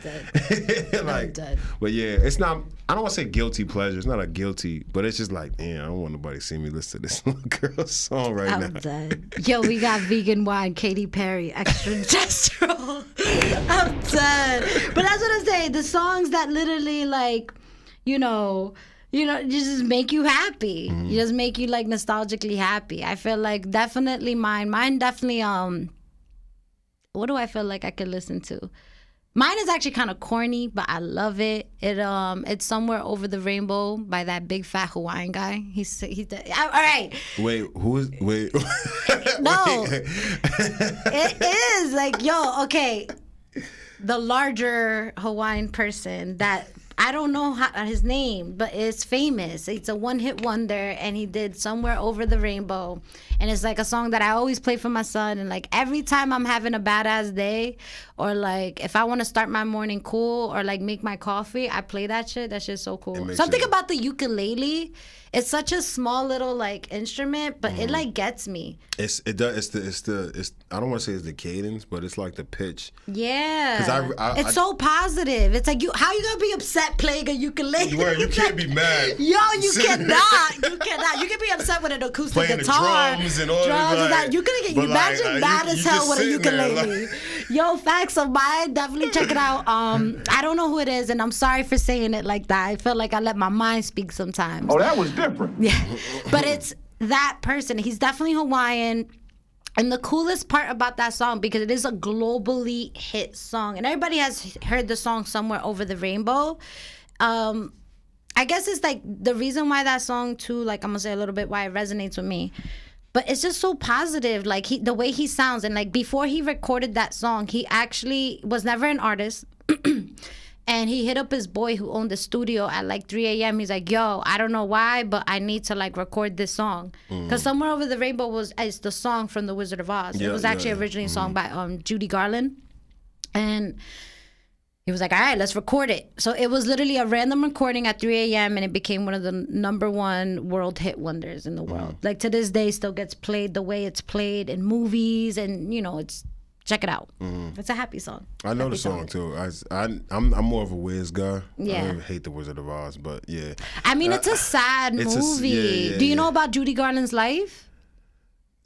Speaker 4: I'm dead.
Speaker 3: But yeah, it's not. I don't want to say guilty pleasure. It's not a guilty, but it's just like, damn, I don't want nobody to see me listen to this little girl's song right now.
Speaker 4: I'm dead. Yo, we got vegan wine, Katy Perry, extra gestural. I'm dead. But that's what I'm saying. The songs that literally like, just make you happy. You just make you like nostalgically happy. I feel like definitely mine definitely what do I feel like I could listen to? Mine is actually kind of corny, but I love it. It's Somewhere Over the Rainbow by that big fat Hawaiian guy. All right.
Speaker 3: Wait.
Speaker 4: No. It is like, okay. The larger Hawaiian person that I don't know his name, but it's famous. It's a one-hit wonder, and he did Somewhere Over the Rainbow. And it's like a song that I always play for my son. And like every time I'm having a badass day, or like if I want to start my morning cool, or like make my coffee, I play that shit. That shit's so cool. Something about the ukulele. It's such a small little like instrument, but it like gets me.
Speaker 3: I don't want to say it's the cadence, but it's like the pitch.
Speaker 4: Yeah.
Speaker 3: 'Cause
Speaker 4: it's so positive. It's like how you gonna be upset playing a ukulele?
Speaker 3: Where you can't be mad.
Speaker 4: Yo, you cannot. You cannot. You can be upset with an acoustic
Speaker 3: Playing
Speaker 4: guitar.
Speaker 3: the drums and all
Speaker 4: that. You can get imagine mad as hell with a ukulele. Yo, facts of mine. Definitely check it out. I don't know who it is, and I'm sorry for saying it like that. I feel like I let my mind speak sometimes.
Speaker 5: Oh, that was different.
Speaker 4: Yeah, but it's that person. He's definitely Hawaiian. And the coolest part about that song, because it is a globally hit song, and everybody has heard the song Somewhere Over the Rainbow. I guess it's like the reason why that song too, like I'm gonna say a little bit why it resonates with me. But it's just so positive, like the way he sounds. And like before he recorded that song, he actually was never an artist. And he hit up his boy who owned the studio at like 3 a.m. He's like, yo, I don't know why, but I need to like record this song. Because Somewhere Over the Rainbow is the song from The Wizard of Oz. It was actually originally a song by Judy Garland. And he was like, all right, let's record it. So it was literally a random recording at 3 a.m. and it became one of the #1 world hit wonders in the world. Like to this day, still gets played the way it's played in movies, and it's. Check it out. It's a happy song.
Speaker 3: I know the song too. I'm more of a Wiz guy.
Speaker 4: Yeah.
Speaker 3: I hate The Wizard of Oz, but yeah.
Speaker 4: I mean, it's a sad movie.
Speaker 3: Yeah,
Speaker 4: Do you know about Judy Garland's life?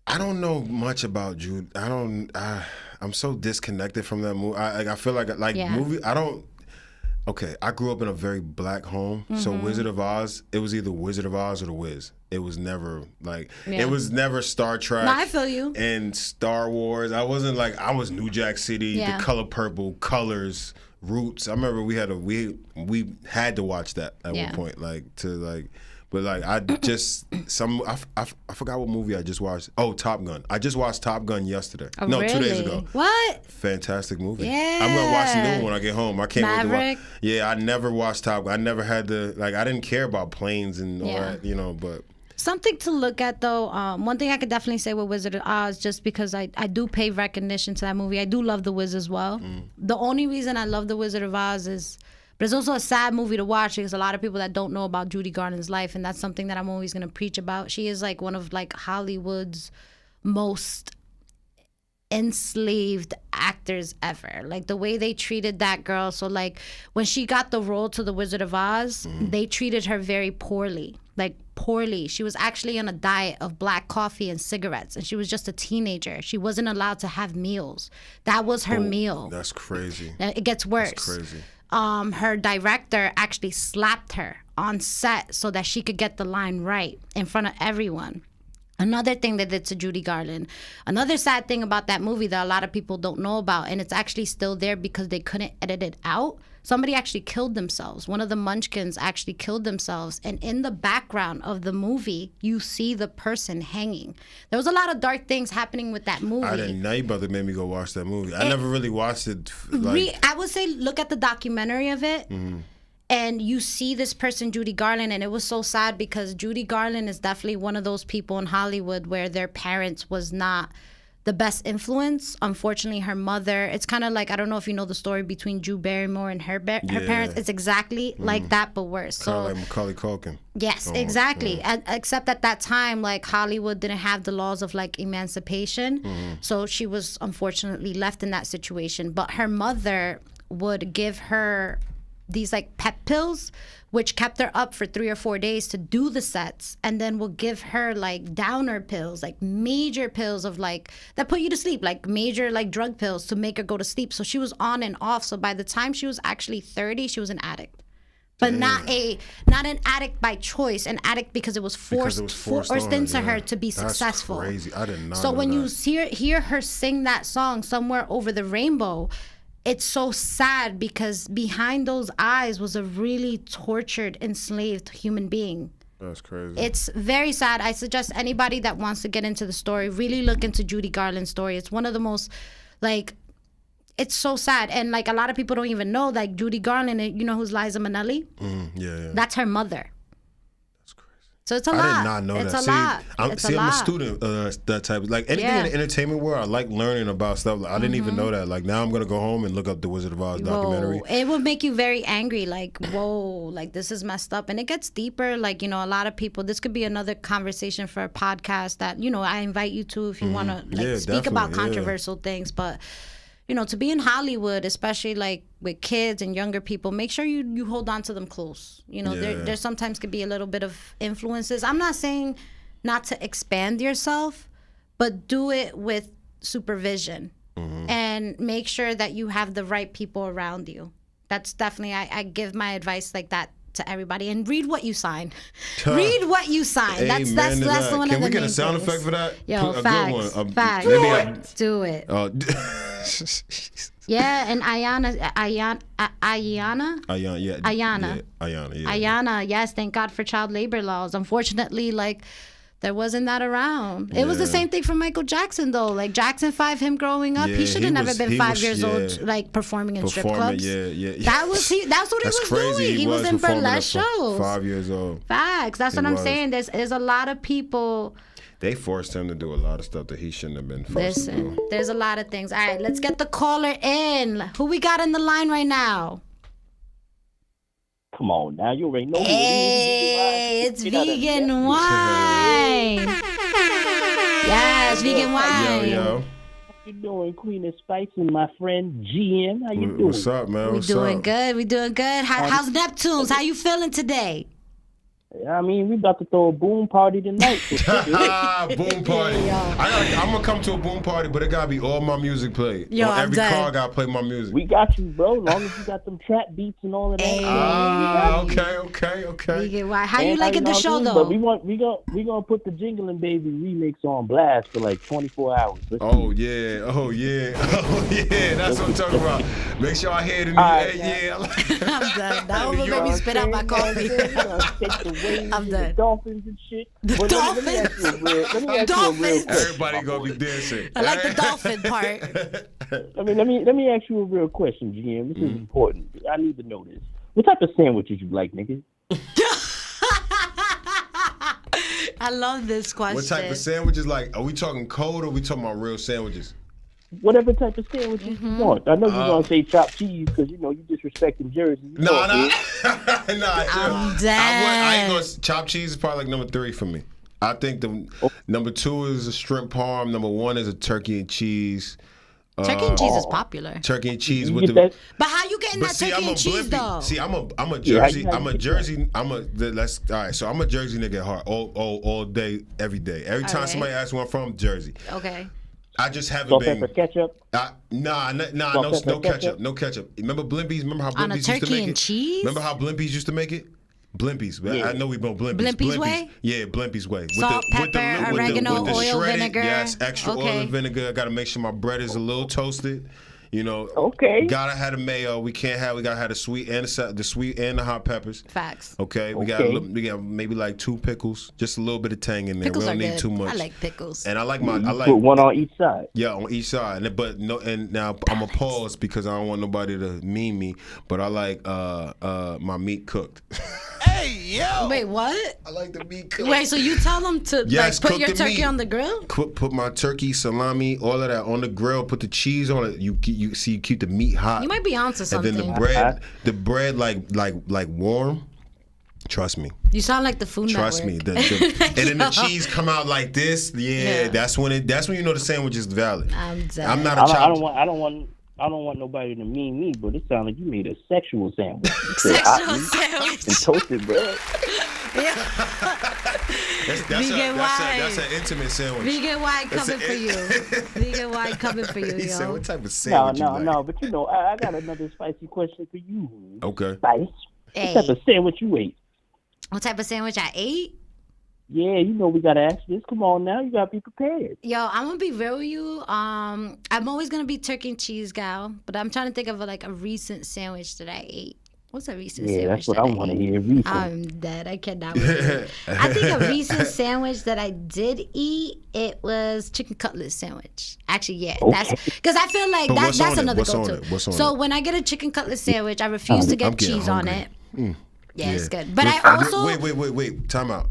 Speaker 3: I don't know much about Judy. I'm so disconnected from that movie. I feel like movie. I don't. Okay, I grew up in a very black home, so Wizard of Oz. It was either Wizard of Oz or The Wiz. It was never it was never Star Trek.
Speaker 4: No, I feel you.
Speaker 3: And Star Wars. I wasn't like, I was New Jack City, The Color Purple, Colors, Roots. I remember we had to watch that at one point, but I just I forgot what movie I just watched. Oh, Top Gun. I just watched Top Gun yesterday.
Speaker 4: Oh,
Speaker 3: no,
Speaker 4: really?
Speaker 3: 2 days ago.
Speaker 4: What?
Speaker 3: Fantastic movie.
Speaker 4: Yeah.
Speaker 3: I'm gonna watch the new one when I get home. I can't wait to
Speaker 4: Maverick?
Speaker 3: watch. Yeah, I never watched Top Gun. I never had I didn't care about planes and all that, but
Speaker 4: Something to look at, though. One thing I could definitely say with Wizard of Oz, just because I do pay recognition to that movie. I do love The Wiz as well. The only reason I love The Wizard of Oz is, but it's also a sad movie to watch because a lot of people that don't know about Judy Garland's life, and that's something that I'm always going to preach about. She is like one of like Hollywood's most enslaved actors ever. Like the way they treated that girl. So like when she got the role to the Wizard of Oz, they treated her very poorly. Like poorly. She was actually on a diet of black coffee and cigarettes, and she was just a teenager. She wasn't allowed to have meals. That was her meal.
Speaker 3: That's crazy.
Speaker 4: It gets worse.
Speaker 3: That's crazy.
Speaker 4: Her director actually slapped her on set so that she could get the line right in front of everyone. Another thing they did to Judy Garland. Another sad thing about that movie that a lot of people don't know about, and it's actually still there because they couldn't edit it out. Somebody actually killed themselves. One of the Munchkins actually killed themselves. And in the background of the movie, you see the person hanging. There was a lot of dark things happening with that movie.
Speaker 3: I didn't know. You about to make me go watch that movie. I never really watched it. Like,
Speaker 4: I would say look at the documentary of it. And you see this person, Judy Garland, and it was so sad because Judy Garland is definitely one of those people in Hollywood where their parents was not the best influence. Unfortunately, her mother, it's kind of like, I don't know if you know the story between Drew Barrymore and her parents. It's exactly like that, but worse.
Speaker 3: Kind of
Speaker 4: So
Speaker 3: like Macaulay Culkin.
Speaker 4: yes, exactly. Except at that time, like Hollywood didn't have the laws of like emancipation. So she was unfortunately left in that situation. But her mother would give her these like pep pills, which kept her up for 3 or 4 days to do the sets, and then will give her like downer pills, like major pills of like that put you to sleep, like major like drug pills to make her go to sleep. So she was on and off. So by the time she was actually 30, she was an addict. But not an addict by choice, an addict because it was forced into her to be successful.
Speaker 3: That's crazy. I did not
Speaker 4: So
Speaker 3: know
Speaker 4: when
Speaker 3: that.
Speaker 4: you hear her sing that song, Somewhere Over the Rainbow, it's so sad because behind those eyes was a really tortured, enslaved human being.
Speaker 3: That's crazy.
Speaker 4: It's very sad. I suggest anybody that wants to get into the story, really look into Judy Garland's story. It's one of the most, like, it's so sad. And, like, a lot of people don't even know, like, Judy Garland, you know who's Liza Minnelli?
Speaker 3: Yeah.
Speaker 4: That's her mother.
Speaker 3: That's crazy.
Speaker 4: So it's a lot.
Speaker 3: I did not know
Speaker 4: it's
Speaker 3: that.
Speaker 4: A lot.
Speaker 3: I'm
Speaker 4: it's
Speaker 3: a
Speaker 4: lot.
Speaker 3: student that type of, like anything in the entertainment world. I like learning about stuff. Like, I didn't even know that. Like now I'm gonna go home and look up the Wizard of Oz documentary.
Speaker 4: Whoa. It will make you very angry. Like, whoa, like this is messed up. And it gets deeper. Like, you know, a lot of people, this could be another conversation for a podcast that, you know, I invite you to if you want to like speak about controversial things. But, you know, to be in Hollywood, especially like with kids and younger people, make sure you hold on to them close. You know, there sometimes could be a little bit of influences. I'm not saying not to expand yourself, but do it with supervision and make sure that you have the right people around you. That's definitely, I give my advice like that to everybody. And read what you sign. Read what you sign. That's one of the main things.
Speaker 3: Can we get a sound effect for that?
Speaker 4: Yo,
Speaker 3: a
Speaker 4: facts.
Speaker 3: good one.
Speaker 4: Facts. Do it. Yeah, and
Speaker 3: Ayana,
Speaker 4: Ayana, yes, thank God for child labor laws. Unfortunately, like, there wasn't that around. It was the same thing for Michael Jackson, though. Like, Jackson 5, him growing up, he should have never been 5 years old, like, performing in strip clubs. That's what he was doing. He was in burlesque shows.
Speaker 3: 5 years old.
Speaker 4: Facts. That's what I'm saying. There's a lot of people.
Speaker 3: They forced him to do a lot of stuff that he shouldn't have been forced to do.
Speaker 4: There's a lot of things. All right, let's get the caller in. Who we got in the line right now?
Speaker 8: Come on now, you already know.
Speaker 4: Hey, it's vegan wine. Yes, vegan wine.
Speaker 3: Yo.
Speaker 8: How you doing, Queen of Spice and my friend GM? How you doing?
Speaker 3: What's up, man?
Speaker 4: We doing good. We doing good. How's Neptunes? How you feeling today?
Speaker 8: I mean, we about to throw a boom party tonight.
Speaker 3: Boom party. I'm going to come to a boom party, but it got to be all my music played.
Speaker 4: Yo,
Speaker 3: every
Speaker 4: I'm
Speaker 3: car got to play my music.
Speaker 8: We got you, bro. As long as you got them trap beats and all of that.
Speaker 3: Okay.
Speaker 4: Vegan wine. How you liking the show, though?
Speaker 8: But we gonna put the Jingling Baby remix on blast for like 24 hours.
Speaker 3: Oh yeah. That's what I'm talking about. Make sure I hear it in the
Speaker 4: I'm done. That one made me spit out my coffee. I'm done.
Speaker 8: The dolphins and shit.
Speaker 4: Dolphins?
Speaker 8: Let me ask you a real question.
Speaker 3: Everybody gonna be dancing.
Speaker 4: I like the dolphin part.
Speaker 8: Let me ask you a real question, GM. This is important. I need to know this. What type of sandwiches you like, nigga?
Speaker 4: I love this question.
Speaker 3: What type of sandwiches? Like, are we talking cold or are we talking about real sandwiches?
Speaker 8: Whatever type of sandwiches you want. I know you're gonna say chopped cheese because you disrespecting Jersey.
Speaker 3: Nah.
Speaker 4: I'm dead.
Speaker 3: I ain't gonna. Chopped cheese is probably like number 3 for me. I think the number 2 is a shrimp parm. Number 1 is a turkey and cheese.
Speaker 4: Turkey and cheese is popular.
Speaker 3: Turkey and cheese
Speaker 8: You
Speaker 3: with
Speaker 8: get
Speaker 3: the.
Speaker 8: that?
Speaker 4: But how you getting that turkey and cheese though?
Speaker 3: See, I'm a
Speaker 8: Yeah,
Speaker 3: Jersey.
Speaker 8: how you
Speaker 3: I'm a
Speaker 8: get
Speaker 3: Jersey. Let's all right. So I'm a Jersey nigga at heart, all day, every day. Every time
Speaker 4: right.
Speaker 3: somebody asks where I'm from, Jersey.
Speaker 4: Okay.
Speaker 3: I just haven't
Speaker 8: Salt,
Speaker 3: been.
Speaker 8: pepper, ketchup.
Speaker 3: No
Speaker 8: pepper,
Speaker 3: ketchup. No ketchup. Remember Blimpies? Remember how
Speaker 4: On a
Speaker 3: Blimpies used to
Speaker 4: turkey
Speaker 3: make
Speaker 4: and
Speaker 3: it?
Speaker 4: cheese?
Speaker 3: Remember how Blimpies used to make it? Blimpies.
Speaker 8: Yeah.
Speaker 3: I know we both Blimpies.
Speaker 4: Blimpies way?
Speaker 3: Yeah, Blimpies way.
Speaker 4: Salt, pepper, oregano, oil, vinegar.
Speaker 3: Yes, extra oil
Speaker 4: Okay.
Speaker 3: and vinegar. I got to make sure my bread is a little toasted.
Speaker 8: Okay.
Speaker 3: Gotta have the mayo. We gotta have the sweet and the hot peppers.
Speaker 4: Facts.
Speaker 3: Okay. We got maybe like 2 pickles, just a little bit of tang in there.
Speaker 4: Pickles
Speaker 3: we
Speaker 4: are
Speaker 3: don't need
Speaker 4: good.
Speaker 3: too much.
Speaker 4: I like pickles.
Speaker 3: And I like
Speaker 8: Put one on each side.
Speaker 3: Yeah, on each side. And now I'm a pause because I don't want nobody to meme me. But I like my meat cooked.
Speaker 4: Wait, what?
Speaker 3: I like the meat cooked.
Speaker 4: Wait, so you tell them to
Speaker 3: Yes,
Speaker 4: put
Speaker 3: cook
Speaker 4: your
Speaker 3: the
Speaker 4: turkey
Speaker 3: meat.
Speaker 4: on the grill?
Speaker 3: Put my turkey, salami, all of that on the grill. Put the cheese on it. You keep the meat hot.
Speaker 4: You might be onto
Speaker 3: and
Speaker 4: something.
Speaker 3: then the bread like warm. Trust me.
Speaker 4: You sound like the Food
Speaker 3: Trust
Speaker 4: Network.
Speaker 3: me. And then the cheese come out like this. Yeah. That's when you know the sandwich is valid.
Speaker 4: I'm dead.
Speaker 3: I'm not a
Speaker 8: I
Speaker 3: chop.
Speaker 8: don't want nobody to mean me, but it sounds like you made a sexual sandwich. You said
Speaker 4: Sexual
Speaker 8: hot meat
Speaker 4: sandwich.
Speaker 8: and toasted bread.
Speaker 3: That's an intimate sandwich.
Speaker 4: Vegan wine coming for you. Vegan wine coming for you,
Speaker 3: He said,
Speaker 4: yo.
Speaker 3: "What type of sandwich?"
Speaker 8: No. But I got another spicy question for you.
Speaker 3: Okay.
Speaker 8: Spice.
Speaker 4: Hey.
Speaker 8: What type of sandwich you ate?
Speaker 4: What type of sandwich I ate?
Speaker 8: Yeah, we gotta ask this. Come on now, you gotta be prepared.
Speaker 4: Yo, I'm gonna be real with you. I'm always gonna be turkey and cheese gal, but I'm trying to think of a recent sandwich that I ate. What's a recent sandwich?
Speaker 8: Yeah, that's what
Speaker 4: that
Speaker 8: I want to hear. Recent.
Speaker 4: I'm dead. I cannot. With you. I think a recent sandwich that I did eat, it was chicken cutlet sandwich. Actually, yeah, that's because I feel like that's another go-to.
Speaker 3: What's on
Speaker 4: So
Speaker 3: it?
Speaker 4: when I get a chicken cutlet sandwich, I refuse to
Speaker 3: I'm
Speaker 4: get
Speaker 3: getting
Speaker 4: cheese on
Speaker 3: hungry.
Speaker 4: it. Yeah, it's good. But I also
Speaker 3: wait. Time out.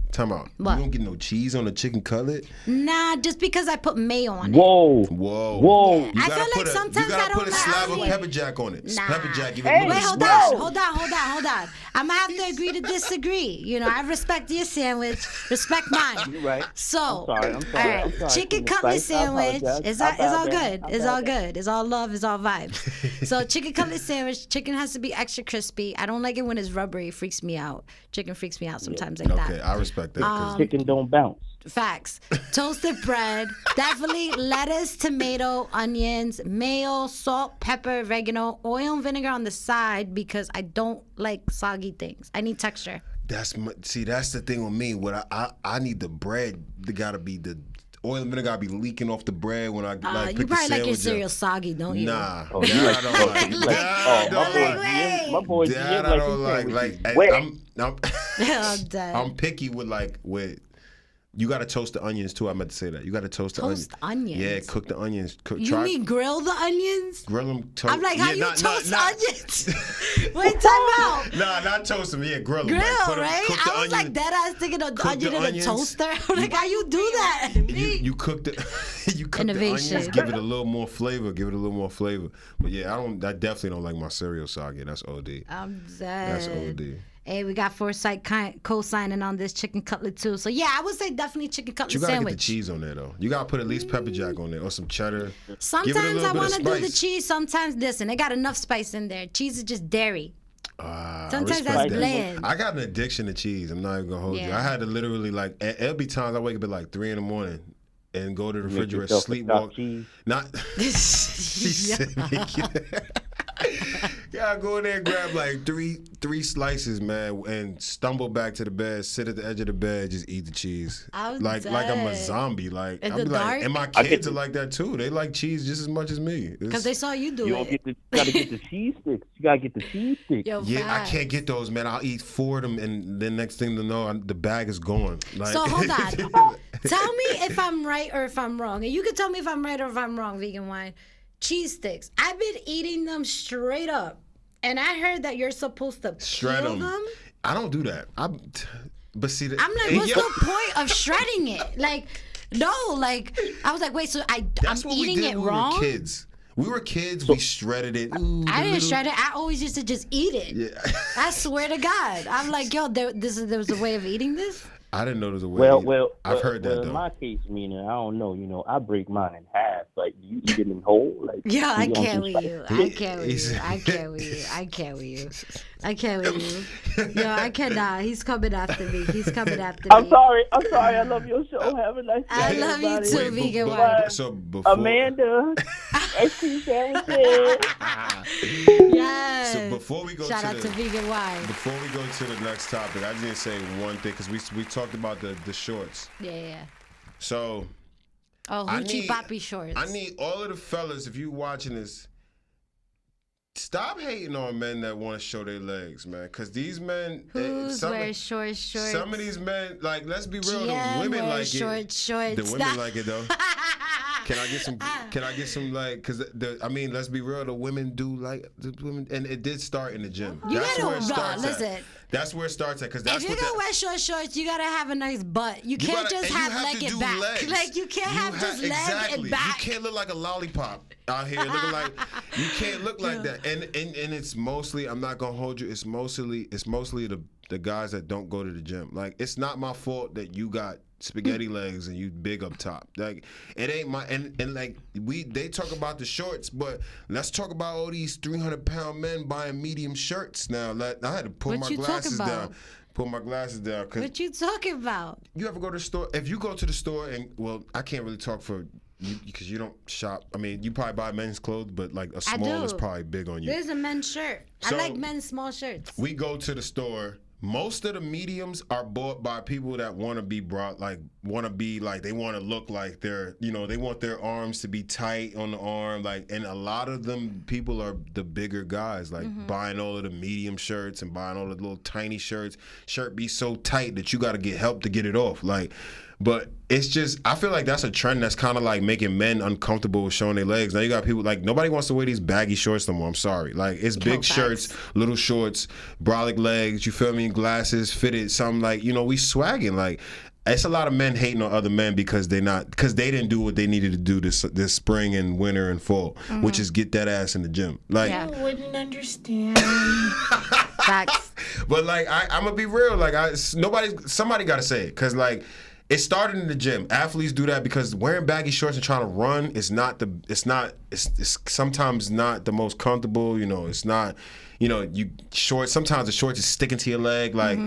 Speaker 4: What?
Speaker 3: You don't get no cheese on a chicken cutlet?
Speaker 4: Nah, just because I put mayo on it.
Speaker 8: Whoa.
Speaker 3: You
Speaker 4: I
Speaker 3: gotta
Speaker 4: feel like sometimes
Speaker 3: you gotta
Speaker 4: I don't
Speaker 3: put a slab of
Speaker 4: like-
Speaker 3: pepper jack on it.
Speaker 4: Nah.
Speaker 3: Pepper jack, give it
Speaker 8: Hey,
Speaker 3: a little
Speaker 4: Wait, hold
Speaker 3: spice.
Speaker 4: on. I'm gonna have to agree to disagree. I respect your sandwich, respect mine.
Speaker 8: You're right.
Speaker 4: So,
Speaker 8: I'm sorry.
Speaker 4: all right,
Speaker 8: I'm sorry.
Speaker 4: chicken
Speaker 8: Spice,
Speaker 4: cutlet
Speaker 8: I
Speaker 4: sandwich
Speaker 8: apologize.
Speaker 4: is
Speaker 8: I
Speaker 4: all
Speaker 8: apologize.
Speaker 4: good.
Speaker 8: I
Speaker 4: It's all
Speaker 8: apologize.
Speaker 4: good. It's all love. It's all vibes. So, chicken cutlet sandwich. Chicken has to be extra crispy. I don't like it when it's rubbery. It freaks me out. Chicken freaks me out sometimes like
Speaker 3: Okay,
Speaker 4: that.
Speaker 3: I respect that. 'cause
Speaker 8: Chicken don't bounce.
Speaker 4: Facts. Toasted bread. Definitely lettuce, tomato, onions, mayo, salt, pepper, oregano, oil and vinegar on the side because I don't like soggy things. I need texture.
Speaker 3: that's the thing with me. What I need the bread. They gotta be the oil and vinegar gotta be leaking off the bread when I pick
Speaker 4: You
Speaker 3: the
Speaker 4: probably
Speaker 3: sandwich
Speaker 4: like your
Speaker 3: up.
Speaker 4: cereal soggy, don't you?
Speaker 3: Nah,
Speaker 8: Oh,
Speaker 3: that
Speaker 8: you like-
Speaker 3: I don't like.
Speaker 8: You like-
Speaker 3: That I
Speaker 8: oh,
Speaker 3: don't
Speaker 8: my boy
Speaker 3: like.
Speaker 8: GM
Speaker 3: That I
Speaker 8: like
Speaker 3: don't
Speaker 8: his
Speaker 3: like.
Speaker 8: sandwiches
Speaker 3: Like
Speaker 8: wet.
Speaker 4: I'm dead.
Speaker 3: I'm picky with. You gotta toast the onions too. I meant to say that. You gotta toast the onions.
Speaker 4: Toast onions?
Speaker 3: Yeah, cook the onions.
Speaker 4: You mean grill the onions?
Speaker 3: grill them. Toast.
Speaker 4: I'm like, how you toast
Speaker 3: nah.
Speaker 4: onions? Wait, time out.
Speaker 3: Nah, not toast them. Yeah, grill them.
Speaker 4: Grill,
Speaker 3: like, put 'em-
Speaker 4: right?
Speaker 3: Cook the
Speaker 4: I was like dead ass thinking of
Speaker 3: cook
Speaker 4: onion
Speaker 3: the
Speaker 4: in a
Speaker 3: onions.
Speaker 4: toaster. I'm like, how you do that?
Speaker 3: You cook the you cook
Speaker 4: Innovation.
Speaker 3: the onions, give it a little more flavor. But yeah, I definitely don't like my cereal soggy. That's OD.
Speaker 4: I'm dead.
Speaker 3: That's OD.
Speaker 4: Hey, we got Foresight co-signing on this chicken cutlet too. So yeah, I would say definitely chicken cutlet
Speaker 3: You gotta
Speaker 4: sandwich.
Speaker 3: get the cheese on there though. You gotta put at least pepper jack on there or some cheddar.
Speaker 4: Sometimes I want to do the
Speaker 3: cheese.
Speaker 4: cheese. Sometimes listen, they got enough spice in there. Cheese is just dairy. Sometimes
Speaker 3: Respect
Speaker 4: that's
Speaker 3: that.
Speaker 4: bland.
Speaker 3: I got an addiction to cheese. I'm not even gonna hold you.
Speaker 4: Yeah.
Speaker 3: I had to literally there'll be times I wake up at like 3 a.m. and go to the
Speaker 8: Make
Speaker 3: refrigerator,
Speaker 8: yourself a
Speaker 3: sleepwalk.
Speaker 8: chopped cheese.
Speaker 3: Not. He said, yeah, I go in there and grab like three slices, man, and stumble back to the bed, sit at the edge of the bed, just eat the cheese.
Speaker 4: I'm
Speaker 3: like I'm a
Speaker 4: dead.
Speaker 3: zombie. Like
Speaker 4: In
Speaker 3: I'm
Speaker 4: the
Speaker 3: like,
Speaker 4: dark?
Speaker 3: and my kids are like that too. They like cheese just as much as me.
Speaker 4: Because they saw you do
Speaker 8: You don't
Speaker 4: it.
Speaker 8: gotta get the cheese sticks. You gotta get the cheese sticks.
Speaker 4: Yo,
Speaker 3: Yeah,
Speaker 4: facts.
Speaker 3: I can't get those, man. I'll eat 4 of them, and then next thing to know, the bag is gone. Like,
Speaker 4: So hold on. Tell me if I'm right or if I'm wrong. And you can tell me if I'm right or if I'm wrong, vegan wine. Cheese sticks. I've been eating them straight up. And I heard that you're supposed to
Speaker 3: Shred
Speaker 4: peel
Speaker 3: them.
Speaker 4: them.
Speaker 3: I don't do that. But see,
Speaker 4: I'm like, what's the point of shredding it? Like, no, like I was like, wait, so I'm eating it wrong?
Speaker 3: We were kids. We were kids. We shredded it. Ooh,
Speaker 4: I didn't shred it. I always used to just eat it.
Speaker 3: Yeah.
Speaker 4: I swear to God, I'm like, yo, there was a way of eating this.
Speaker 3: I didn't know there was a way. I've heard that though.
Speaker 8: In my case, Mina, I don't know. You know, I break mine in half. Like, do you eat it in whole? Like,
Speaker 4: yeah, I can't with you. I can't with you. I can't with you. I can't with you. I can't with you. Yo, I cannot. He's coming after me. He's coming after me.
Speaker 8: I'm sorry. I love your show. Have a nice day.
Speaker 4: I love you too,
Speaker 8: everybody.
Speaker 4: vegan wife.
Speaker 3: So before,
Speaker 8: Amanda, ice cream sandwiches.
Speaker 4: Yes.
Speaker 3: So before we go
Speaker 4: Shout out to vegan wife.
Speaker 3: Before we go to the next topic, I just need to say one thing because we talked about the shorts.
Speaker 4: Yeah.
Speaker 3: So.
Speaker 4: Oh, hoochie poppy shorts.
Speaker 3: I need all of the fellas, if you watching this, stop hating on men that want to show their legs, man. Because these men,
Speaker 4: who's wear shorts?
Speaker 3: Some of these men, like, let's be real,
Speaker 4: GM
Speaker 3: the women like
Speaker 4: shorts.
Speaker 3: it. The women like it though. Can I get some like? Because let's be real, the women do like the women, and it did start in the gym. That's where it starts at. That's where it starts at. Because that's
Speaker 4: if you're gonna wear shorts, you gotta have a nice butt. You can't just have leg and back.
Speaker 3: Legs.
Speaker 4: Like you can't have just leg and back.
Speaker 3: You can't look like a lollipop out here looking like. You can't look like that. And it's mostly. I'm not gonna hold you. It's mostly the guys that don't go to the gym. Like it's not my fault that you got spaghetti legs and you big up top. Like it ain't my and like they talk about the shorts, but let's talk about all these 300-pound men buying medium shirts now. Like I had to pull my glasses down. Pull my glasses down.
Speaker 4: What you talking about?
Speaker 3: You ever go to the store? If you go to the store and I can't really talk for you because you don't shop. I mean, you probably buy men's clothes, but like a small is probably big on you.
Speaker 4: There's a men's shirt. I like men's small shirts.
Speaker 3: We go to the store. Most of the mediums are bought by people that want to be they want to look like they want their arms to be tight on the arm, like, and a lot of them people are the bigger guys, like buying all of the medium shirts and buying all the little tiny shirts. Shirt be so tight that you got to get help to get it off, like. But it's just, I feel like that's a trend that's kind of like making men uncomfortable with showing their legs. Now you got people like, nobody wants to wear these baggy shorts no more. I'm sorry. Like, it's big shirts, little shorts, brolic legs, you feel me, glasses, fitted, something like, we swagging. Like, it's a lot of men hating on other men because they didn't do what they needed to do this spring and winter and fall, which is get that ass in the gym. Like,
Speaker 7: I wouldn't understand.
Speaker 4: Facts.
Speaker 3: But like, I'm gonna be real. Like, somebody got to say it, cause like. It started in the gym. Athletes do that because wearing baggy shorts and trying to run is it's sometimes not the most comfortable. It's not, sometimes the shorts is sticking to your leg. Like,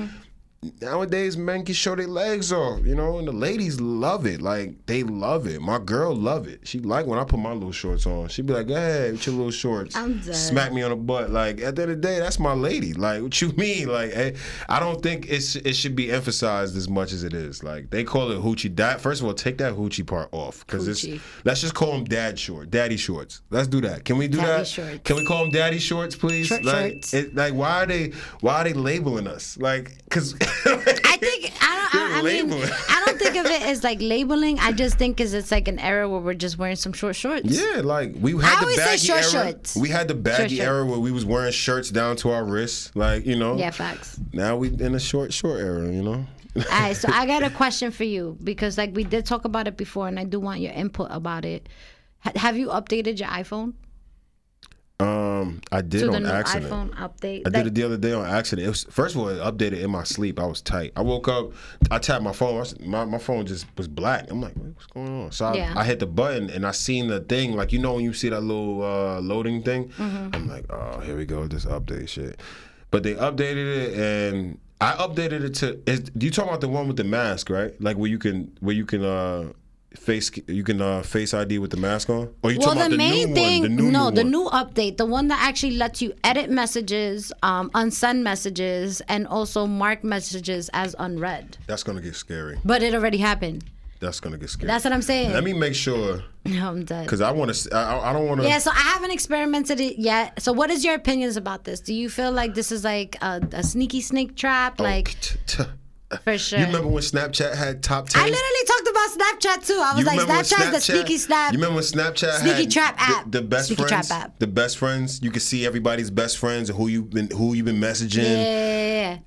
Speaker 3: nowadays men can show their legs off, and the ladies love it. Like, they love it. My girl love it. She like when I put my little shorts on. She be like, hey, with your little shorts.
Speaker 4: I'm done.
Speaker 3: Smack me on the butt. Like, at the end of the day, that's my lady. Like, what you mean? Like, I don't think it should be emphasized as much as it is. Like, they call it hoochie. First of all, take that hoochie part off. Because let's just call them daddy shorts. Let's do that. Can we do
Speaker 4: daddy
Speaker 3: that?
Speaker 4: Shorts.
Speaker 3: Can we call them daddy shorts, please?
Speaker 4: Shorts.
Speaker 3: Why are they labeling us? Like, because...
Speaker 4: I don't think of it as like labeling. I just think it's like an era where we're just wearing some short shorts.
Speaker 3: Yeah, like we had the baggy era. Shorts. We had the baggy era where we was wearing shirts down to our wrists, like
Speaker 4: Yeah, facts.
Speaker 3: Now we in a short era,
Speaker 4: All right, so I got a question for you because like we did talk about it before, and I do want your input about it. Have you updated your iPhone?
Speaker 3: I did on accident.
Speaker 4: iPhone update.
Speaker 3: I did it the other day on accident. First of all, it updated in my sleep. I was tight. I woke up, I tapped my phone. My phone just was black. I'm like, what's going on? So I hit the button and I seen the thing. Like, when you see that little loading thing, I'm like, oh, here we go, this update shit. But they updated it and I updated it to. You talking about the one with the mask, right? Like where you can face ID with the mask on? Or you talking about the main thing?
Speaker 4: The new update, the one that actually lets you edit messages, unsend messages, and also mark messages as unread.
Speaker 3: That's gonna get scary.
Speaker 4: But it already happened.
Speaker 3: That's gonna get scary.
Speaker 4: That's what I'm saying.
Speaker 3: Let me make sure.
Speaker 4: I'm done.
Speaker 3: Because I want to. I don't want to.
Speaker 4: Yeah, so I haven't experimented it yet. So what is your opinions about this? Do you feel like this is like a sneaky snake trap? For sure.
Speaker 3: You remember when Snapchat had top 10?
Speaker 4: I literally talked about Snapchat too. I was like, Snapchat's the sneaky snap.
Speaker 3: You remember when Snapchat
Speaker 4: sneaky
Speaker 3: had
Speaker 4: trap app.
Speaker 3: The best
Speaker 4: sneaky
Speaker 3: friends?
Speaker 4: Trap app.
Speaker 3: The best friends. You could see everybody's best friends and who you've been messaging.
Speaker 4: Yeah.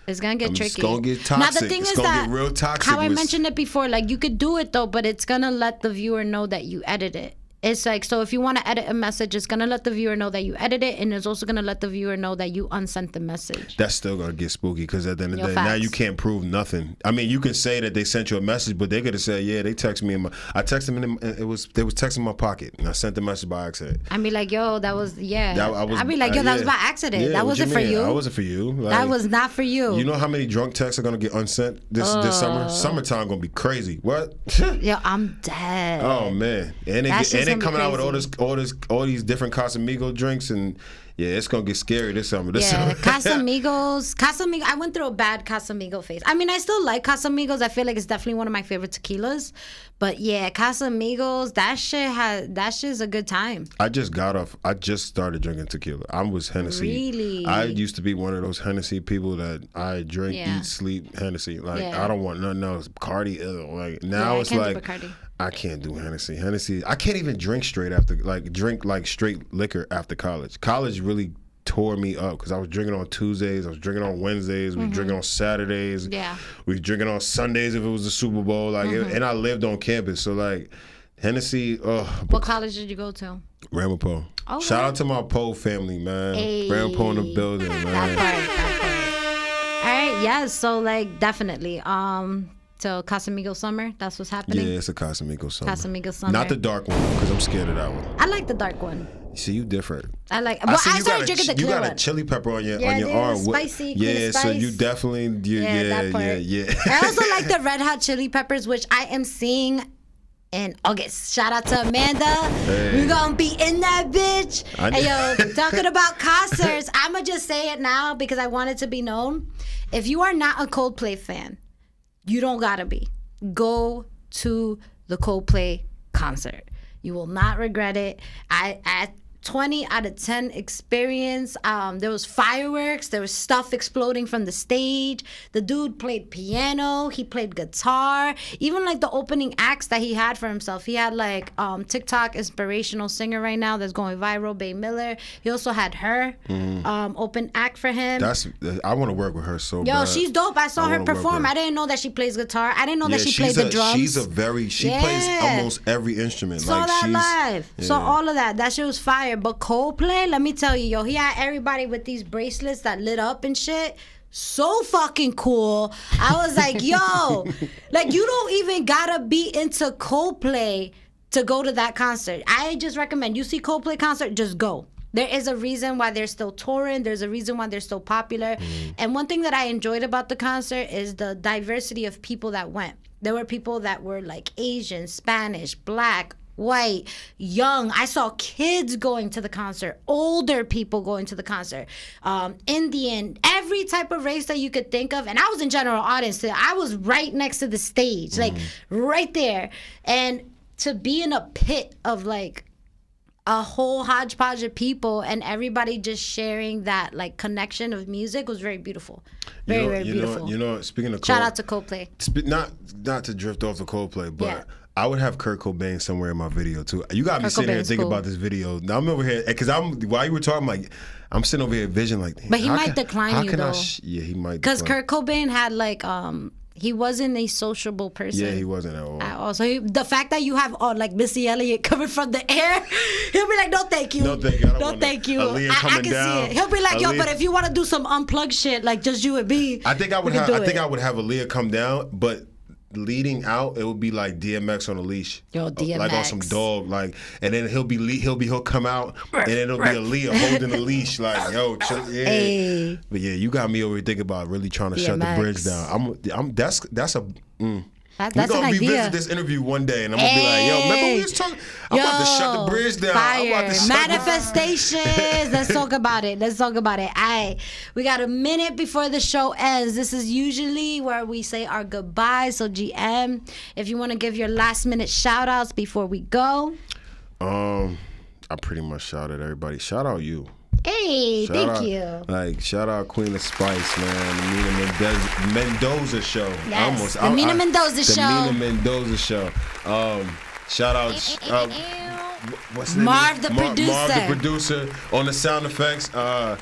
Speaker 4: It's gonna get tricky.
Speaker 3: It's gonna get toxic.
Speaker 4: Now the thing
Speaker 3: it's
Speaker 4: is
Speaker 3: gonna
Speaker 4: that
Speaker 3: get real toxic.
Speaker 4: how I mentioned it before, like you could do it though, but it's gonna let the viewer know that you edit it. It's like, so if you want to edit a message, it's going to let the viewer know that you edit it, and it's also going to let the viewer know that you unsent the message.
Speaker 3: That's still going to get spooky because at the end of the day,
Speaker 4: facts.
Speaker 3: now you can't prove nothing. I mean, you can say that they sent you a message, but they could have said, yeah, they texted me. I texted them, and they was texting my pocket, and I sent the message by accident.
Speaker 4: I'd be like, yo, that was, I'd be like, yo, that was by accident.
Speaker 3: Yeah,
Speaker 4: that wasn't for you.
Speaker 3: That wasn't for you. Like,
Speaker 4: that was not for you.
Speaker 3: You know how many drunk texts are going to get unsent this summer? Summertime going to be crazy. What?
Speaker 4: Yo, I'm dead.
Speaker 3: Oh, man. And they coming out with all these different Casamigo drinks, and yeah, it's gonna get scary this summer.
Speaker 4: Casamigo. I went through a bad Casamigo phase. I mean, I still like Casamigos. I feel like it's definitely one of my favorite tequilas. But yeah, Casamigos, that shit's a good time.
Speaker 3: I just started drinking tequila. I was Hennessy.
Speaker 4: Really?
Speaker 3: I used to be one of those Hennessy people that I drink, eat, sleep Hennessy. Like I don't want nothing else. Bacardi, like now it's like I can't do Hennessy. I can't even drink straight straight liquor after college. College really tore me up because I was drinking on Tuesdays, I was drinking on Wednesdays, we were drinking on Saturdays, we were drinking on Sundays if it was the Super Bowl, and I lived on campus, so like Hennessy.
Speaker 4: What college did you go to?
Speaker 3: Ramapo.
Speaker 4: Oh,
Speaker 3: shout out to my Poe family, man. Ramapo in the building, man.
Speaker 4: That part. All right, yes. So like definitely. So Casamigo summer, that's what's happening.
Speaker 3: Yeah, it's a Casamigo summer.
Speaker 4: Casamigo summer.
Speaker 3: Not the dark one because I'm scared of that one.
Speaker 4: I like the dark one.
Speaker 3: See, you different.
Speaker 4: I like. Well, I started drinking the clear one.
Speaker 3: You got a chili pepper on your
Speaker 4: dude,
Speaker 3: arm.
Speaker 4: Spicy.
Speaker 3: Yeah, so you definitely.
Speaker 4: That part. I also like the red hot chili peppers, which I am seeing in August. Shout out to Amanda. Hey. We're gonna be in that bitch. Hey yo, talking about concerts, I'ma just say it now because I want it to be known. If you are not a Coldplay fan, you don't gotta be. Go to the Coldplay concert. You will not regret it. I 20 out of 10 experience. There was fireworks. There was stuff exploding from the stage. The dude played piano. He played guitar. Even like the opening acts that he had for himself. He had like TikTok inspirational singer right now that's going viral, Bay Miller. He also had her open act for him.
Speaker 3: I want to work with her so bad.
Speaker 4: Yo, she's dope. I saw her perform. I didn't know that she plays guitar. I didn't know that she played the drums.
Speaker 3: She plays almost every instrument.
Speaker 4: Saw that live. Yeah. Saw all of that. That shit was fire. But Coldplay, let me tell you, yo, he had everybody with these bracelets that lit up and shit. So fucking cool. I was like, yo, like you don't even gotta be into Coldplay to go to that concert. I just recommend you see Coldplay concert, just go. There is a reason why they're still touring. There's a reason why they're still popular. And one thing that I enjoyed about the concert is the diversity of people that went. There were people that were like Asian, Spanish, Black, white, young. I saw kids going to the concert, older people going to the concert, Indian, every type of race that you could think of. And I was in general audience. I was right next to the stage, like right there. And to be in a pit of like a whole hodgepodge of people and everybody just sharing that like connection of music was very beautiful. Very beautiful.
Speaker 3: Speaking of
Speaker 4: shout out to Coldplay.
Speaker 3: Not to drift off of Coldplay, but I would have Kurt Cobain somewhere in my video too. You got me sitting here thinking about this video. Now I'm over here because while you were talking, I'm sitting over here vision like.
Speaker 4: But he might decline you though.
Speaker 3: Yeah, he might.
Speaker 4: Because Kurt Cobain had like he wasn't a sociable person.
Speaker 3: Yeah, he wasn't at all.
Speaker 4: So the fact that you have like Missy Elliott coming from the air, he'll be like, no, thank you.
Speaker 3: No, thank you.
Speaker 4: No, thank you.
Speaker 3: I
Speaker 4: can see it. He'll be like, yo, but if you want to do some unplugged shit, like just you and me,
Speaker 3: I think I would have Aaliyah come down, but leading out, it would be like DMX on a leash.
Speaker 4: Yo, DMX.
Speaker 3: Like on some dog, and then he'll come out, and then it'll be Aaliyah holding the leash, like, yo, chill, yeah. Hey. But yeah, you got me over here thinking about really trying to shut the bridge down. We're going to revisit this interview one day, and I'm going to be like, yo, remember we was talking? I'm about to shut the bridge down.
Speaker 4: Fire. Manifestations. Let's talk about it. We got a minute before the show ends. This is usually where we say our goodbyes. So, GM, if you want to give your last minute shout outs before we go.
Speaker 3: I pretty much shouted everybody. Shout out you.
Speaker 4: Hey, thank you.
Speaker 3: Like, shout out Queen of Spice, man. The Mina Mendoza show.
Speaker 4: Yes, the Mina Mendoza show.
Speaker 3: The Mina Mendoza show. Shout out. What's the name?
Speaker 4: Marv the producer.
Speaker 3: Marv the producer on the sound effects.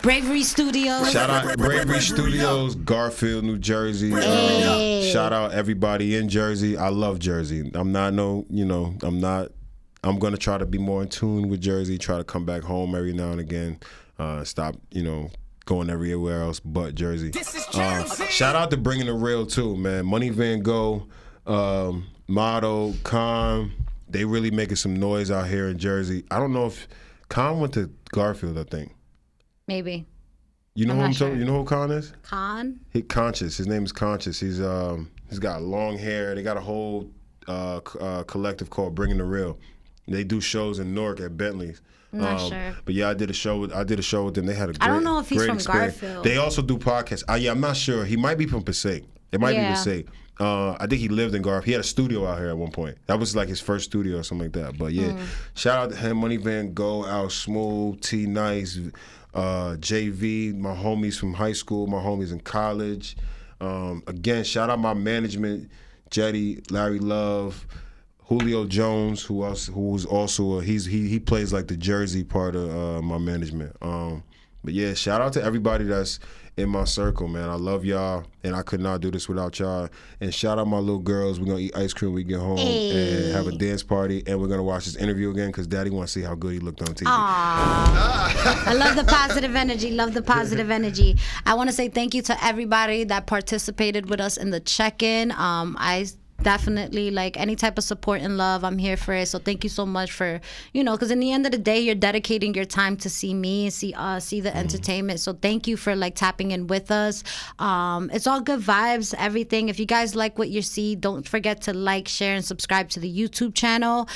Speaker 4: Bravery Studios.
Speaker 3: Shout out Bravery Studios, Garfield, New Jersey.
Speaker 4: Hey.
Speaker 3: Shout out everybody in Jersey. I love Jersey. I'm gonna try to be more in tune with Jersey. Try to come back home every now and again. Stop, going everywhere else but Jersey. Shout out to Bringing the Real too, man. Money Van Gogh, Motto, Khan. They really making some noise out here in Jersey. I don't know if Khan went to Garfield. I think.
Speaker 4: Maybe.
Speaker 3: You know
Speaker 4: I'm
Speaker 3: who
Speaker 4: not sure.
Speaker 3: You know who Khan is?
Speaker 4: Khan?
Speaker 3: Conscious. His name is Conscious. He's got long hair. They got a whole collective called Bringing the Real. They do shows in Newark at Bentley's.
Speaker 4: I'm not sure.
Speaker 3: But yeah, I did a show with them. They had a great,
Speaker 4: I don't know if he's from
Speaker 3: experience.
Speaker 4: Garfield.
Speaker 3: They also do podcasts. I'm not sure. He might be from Passaic. It might be Passaic. I think he lived in Garfield. He had a studio out here at one point. That was like his first studio or something like that. But yeah, shout out to him, Money Van Gogh, Al Smooth, T Nice, JV, my homies from high school, my homies in college. Again, shout out my management, Jetty, Larry Love, Julio Jones, who's also he plays like the Jersey part of my management. But yeah, shout out to everybody that's in my circle, man. I love y'all, and I could not do this without y'all. And shout out my little girls. We're gonna eat ice cream when we get home and have a dance party, and we're gonna watch this interview again because Daddy wants to see how good he looked on TV.
Speaker 4: I love the positive energy. Love the positive energy. I want to say thank you to everybody that participated with us in the check-in. I definitely like any type of support and love. I'm here for it. So thank you so much for, because in the end of the day, you're dedicating your time to see me and see us, see the entertainment. So thank you for like tapping in with us. It's all good vibes, everything. If you guys like what you see, don't forget to like, share, and subscribe to the YouTube channel.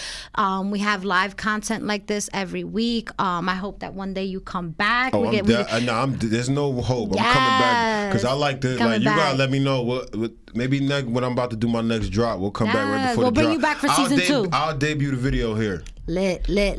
Speaker 4: We have live content like this every week. I hope that one day you come back.
Speaker 3: There's no hope. I'm coming back because I like to. You gotta let me know what maybe when I'm about to do my next drop, we'll come back right before the drop.
Speaker 4: We'll bring you back for season 2.
Speaker 3: I'll debut the video here.
Speaker 4: Lit.
Speaker 3: The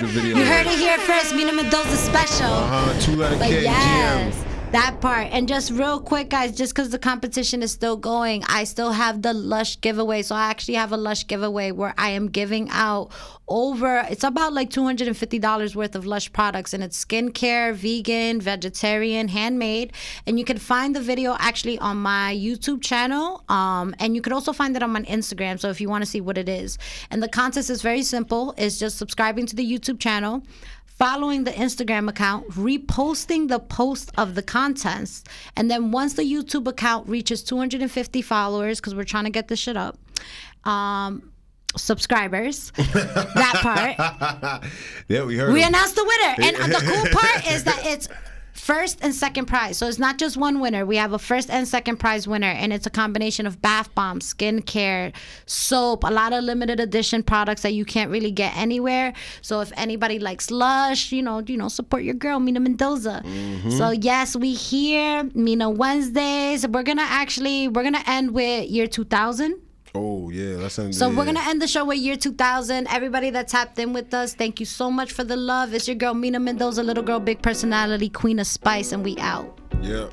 Speaker 3: video
Speaker 4: You heard it here first. Mina Mendoza special.
Speaker 3: 2-letter K,
Speaker 4: yes.
Speaker 3: GM.
Speaker 4: That part. And just real quick, guys, just because the competition is still going, I still have the Lush giveaway. So I actually have a Lush giveaway where I am giving out it's about like $250 worth of Lush products, and it's skincare, vegan, vegetarian, handmade. And you can find the video actually on my YouTube channel, and you can also find it on my Instagram, so if you want to see what it is. And the contest is very simple. It's just subscribing to the YouTube channel, following the Instagram account, reposting the post of the contest, and then once the YouTube account reaches 250 followers, because we're trying to get this shit up, subscribers, that part.
Speaker 3: Yeah, we
Speaker 4: announced the winner. And the cool part is that it's first and second prize. So it's not just one winner. We have a first and second prize winner, and it's a combination of bath bombs, skincare, soap, a lot of limited edition products that you can't really get anywhere. So if anybody likes Lush, support your girl, Mina Mendoza. So yes, we here, Mina Wednesdays. We're gonna end with year 2000.
Speaker 3: Oh, yeah.
Speaker 4: We're going to end the show with year 2000. Everybody that tapped in with us, thank you so much for the love. It's your girl, Mina Mendoza, little girl, big personality, queen of spice, and we out.
Speaker 3: Yeah.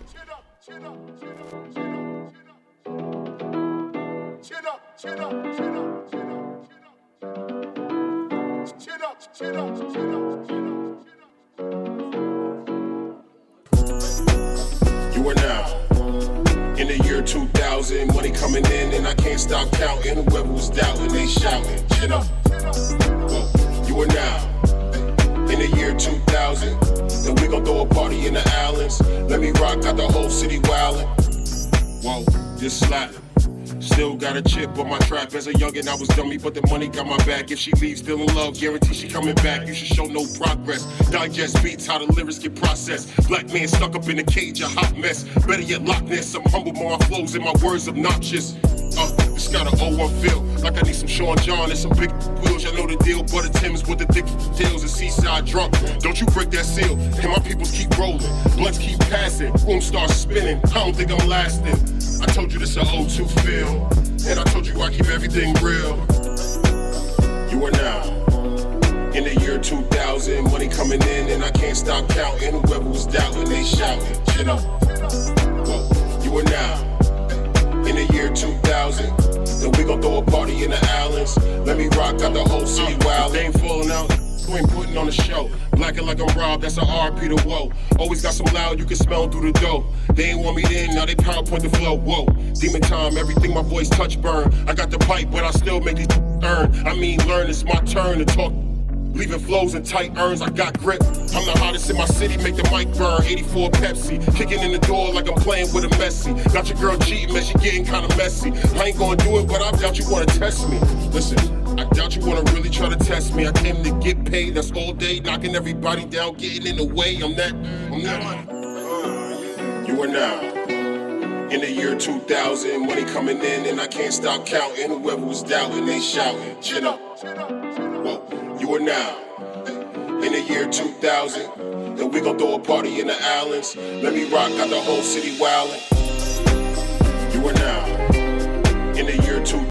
Speaker 1: You are now in the year 2000, money coming in and I can't stop counting. Whoever was doubting, they shouting. Chin up. Whoa. You are now in the year 2000, and we gon' throw a party in the islands. Let me rock, got the whole city wildin'. Whoa, just slap. Still got a chip on my trap. As a youngin', I was dummy, but the money got my back. If she leaves, still in love, guarantee she coming back. You should show no progress. Digest beats, how the lyrics get processed. Black man stuck up in a cage, a hot mess. Better yet, Loch Ness. I'm humble, but my flows and my words obnoxious. It's got an 01 feel, like I need some Sean John and some big wheels. Y'all know the deal, Butter Timbs with the thick tails and seaside drunk. Don't you break that seal, and my peoples keep rolling. Blunts keep passing, room starts spinning. I don't think I'm lasting. I told you this a 02 feel, and I told you I keep everything real. You are now in the year 2000, money coming in and I can't stop counting. Whoever was doubting, they shouting. Chin up. Whoa. You are now in the year 2000, and we we gon' throw a party in the Allens. Let me rock, got the whole city wild. They ain't falling out. You ain't putting on a show. Blacking like I'm Rob, that's a RP to woe. Always got some loud, you can smell through the dough. They ain't want me in, now they PowerPoint the flow. Whoa, demon time, everything my voice touch burn. I got the pipe, but I still make these earn. I mean, learn, it's my turn to talk. Leaving flows in tight urns, I got grip. I'm the hottest in my city, make the mic burn. 84 Pepsi, kicking in the door like I'm playing with a Messi. Got your girl cheating, man, she getting kinda messy. I ain't gonna do it, but I doubt you wanna test me. Listen, I doubt you wanna really try to test me. I came to get paid, that's all day, knocking everybody down, getting in the way. I'm that. You are now in the year 2000, money coming in and I can't stop counting. Whoever was doubting, they shouting. Chin up. Whoa. You are now in the year 2000, and we gon' throw a party in the Allens. Let me rock, got the whole city wildin'.